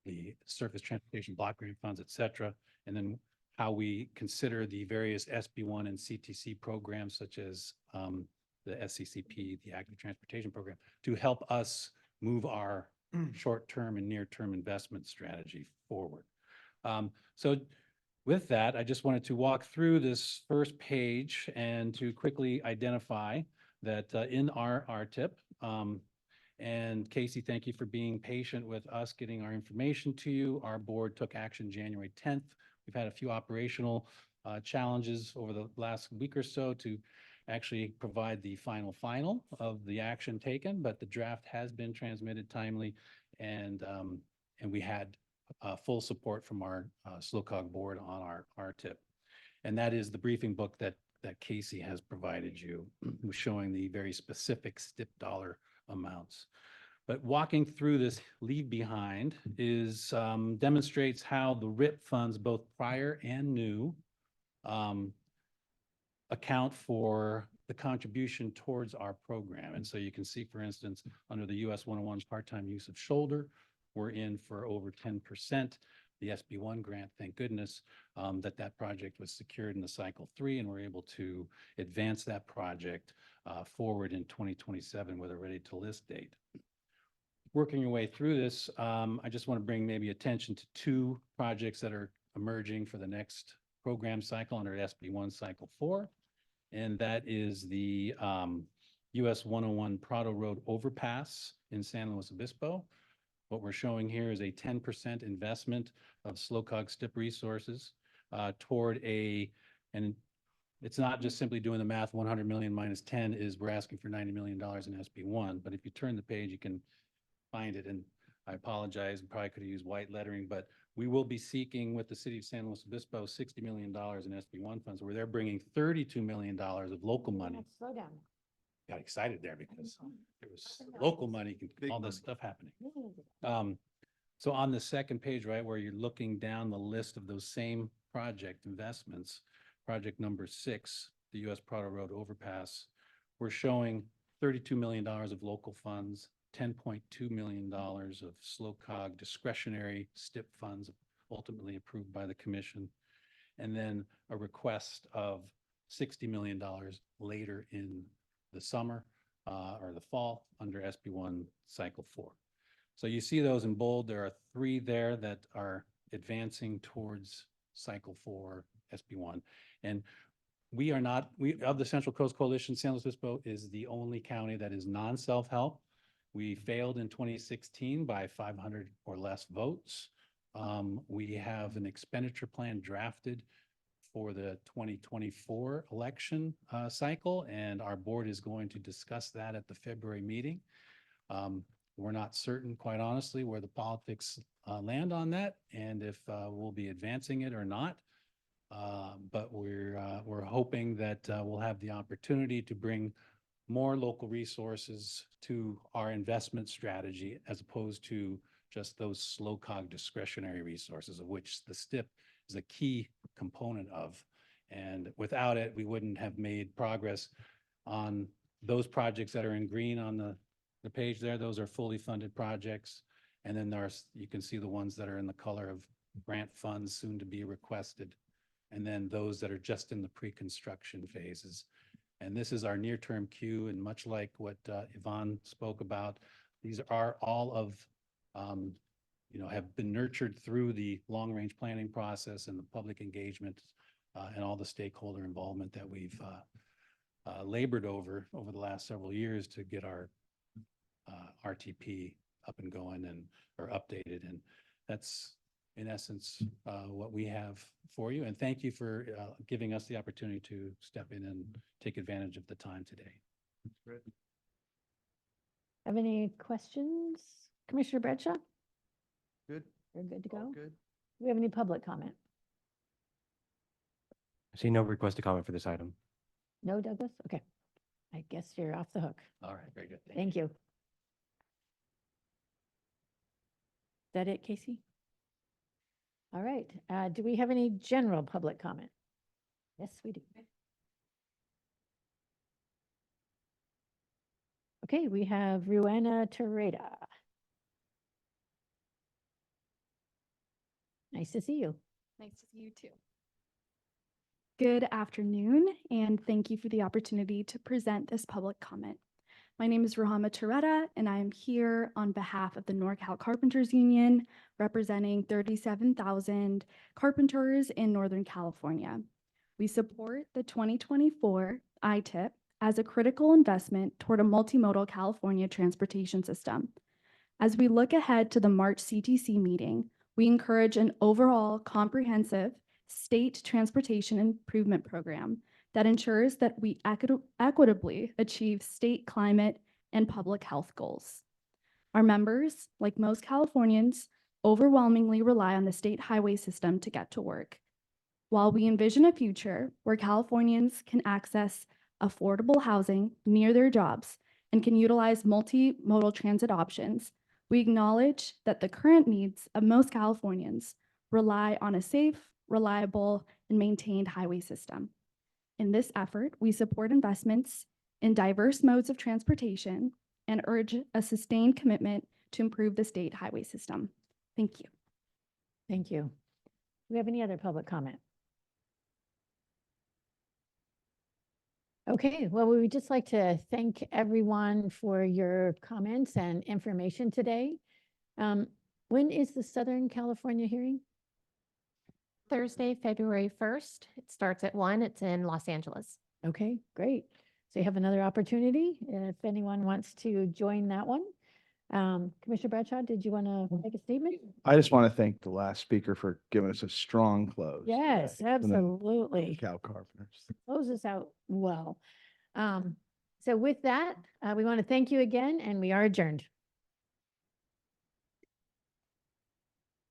the surface transportation block grant funds, et cetera. And then how we consider the various SB1 and CTC programs, such as the SCCP, the Active Transportation Program, to help us move our short-term and near-term investment strategy forward. So with that, I just wanted to walk through this first page and to quickly identify that in our RTIP, and Casey, thank you for being patient with us getting our information to you. Our board took action January 10th. We've had a few operational challenges over the last week or so to actually provide the final of the action taken, but the draft has been transmitted timely, and we had full support from our SLOCOG board on our RTIP. And that is the briefing book that Casey has provided you, showing the very specific STIP dollar amounts. But walking through this leave behind is demonstrates how the RIP funds, both prior and new, account for the contribution towards our program. And so you can see, for instance, under the US 101 part-time use of shoulder, we're in for over 10%. The SB1 grant, thank goodness, that project was secured in the cycle 3, and we're able to advance that project forward in 2027 with a ready to list date. Working your way through this, I just want to bring maybe attention to 2 projects that are emerging for the next program cycle under SB1 cycle 4. And that is the US 101 Prado Road overpass in San Luis Obispo. What we're showing here is a 10% investment of SLOCOG STIP resources toward and it's not just simply doing the math, 100 million minus 10 is we're asking for $90 million in SB1. But if you turn the page, you can find it. And I apologize, probably could have used white lettering, but we will be seeking with the city of San Luis Obispo $60 million in SB1 funds, where they're bringing $32 million of local money. Slow down. Got excited there because there was local money, all this stuff happening. So on the second page, right, where you're looking down the list of those same project investments, project number 6, the US Prado Road overpass, we're showing $32 million of local funds, $10.2 million of SLOCOG discretionary STIP funds ultimately approved by the commission, and then a request of $60 million later in the summer or the fall under SB1 cycle 4. So you see those in bold. There are 3 there that are advancing towards cycle 4 SB1. And we are not, of the Central Coast Coalition, San Luis Obispo is the only county that is non-self-help. We failed in 2016 by 500 or less votes. We have an expenditure plan drafted for the 2024 election cycle, and our board is going to discuss that at the February meeting. We're not certain, quite honestly, where the politics land on that and if we'll be advancing it or not. But we're hoping that we'll have the opportunity to bring more local resources to our investment strategy as opposed to just those SLOCOG discretionary resources, of which the STIP is a key component of. And without it, we wouldn't have made progress on those projects that are in green on the page there, those are fully funded projects. And then there's, you can see the ones that are in the color of grant funds soon to be requested. And then those that are just in the pre-construction phases. And this is our near-term queue, and much like what Yvonne spoke about, these are all of, have been nurtured through the long-range planning process and the public engagement and all the stakeholder involvement that we've labored over the last several years to get our RTP up and going or updated. And that's in essence what we have for you. And thank you for giving us the opportunity to step in and take advantage of the time today. Have any questions? Commissioner Bradshaw? Good. We're good to go? All good. Do we have any public comment? I see no request to comment for this item. No, Douglas? Okay. I guess you're off the hook. All right, very good. Thank you. Is that it, Casey? All right. Do we have any general public comment? Yes, we do. Okay, we have Ruana Tereda. Nice to see you. Nice to see you too. Good afternoon, and thank you for the opportunity to present this public comment. My name is Ruhama Tereda, and I am here on behalf of the NorCal Carpenters Union, representing 37,000 carpenters in Northern California. We support the 2024 ITIP as a critical investment toward a multimodal California transportation system. As we look ahead to the March CTC meeting, we encourage an overall comprehensive state transportation improvement program that ensures that we equitably achieve state climate and public health goals. Our members, like most Californians, overwhelmingly rely on the state highway system to get to work. While we envision a future where Californians can access affordable housing near their jobs and can utilize multimodal transit options, we acknowledge that the current needs of most Californians rely on a safe, reliable, and maintained highway system. In this effort, we support investments in diverse modes of transportation and urge a sustained commitment to improve the state highway system. Thank you. Thank you. Do we have any other public comment? Okay, well, we would just like to thank everyone for your comments and information today. When is the Southern California hearing? Thursday, February 1st. It starts at 1. It's in Los Angeles. Okay, great. So you have another opportunity if anyone wants to join that one. Commissioner Bradshaw, did you want to make a statement? I just want to thank the last speaker for giving us a strong close. Yes, from the absolutely. Cal Carpenters. Close us out well. So with that, we want to thank you again, and we are adjourned.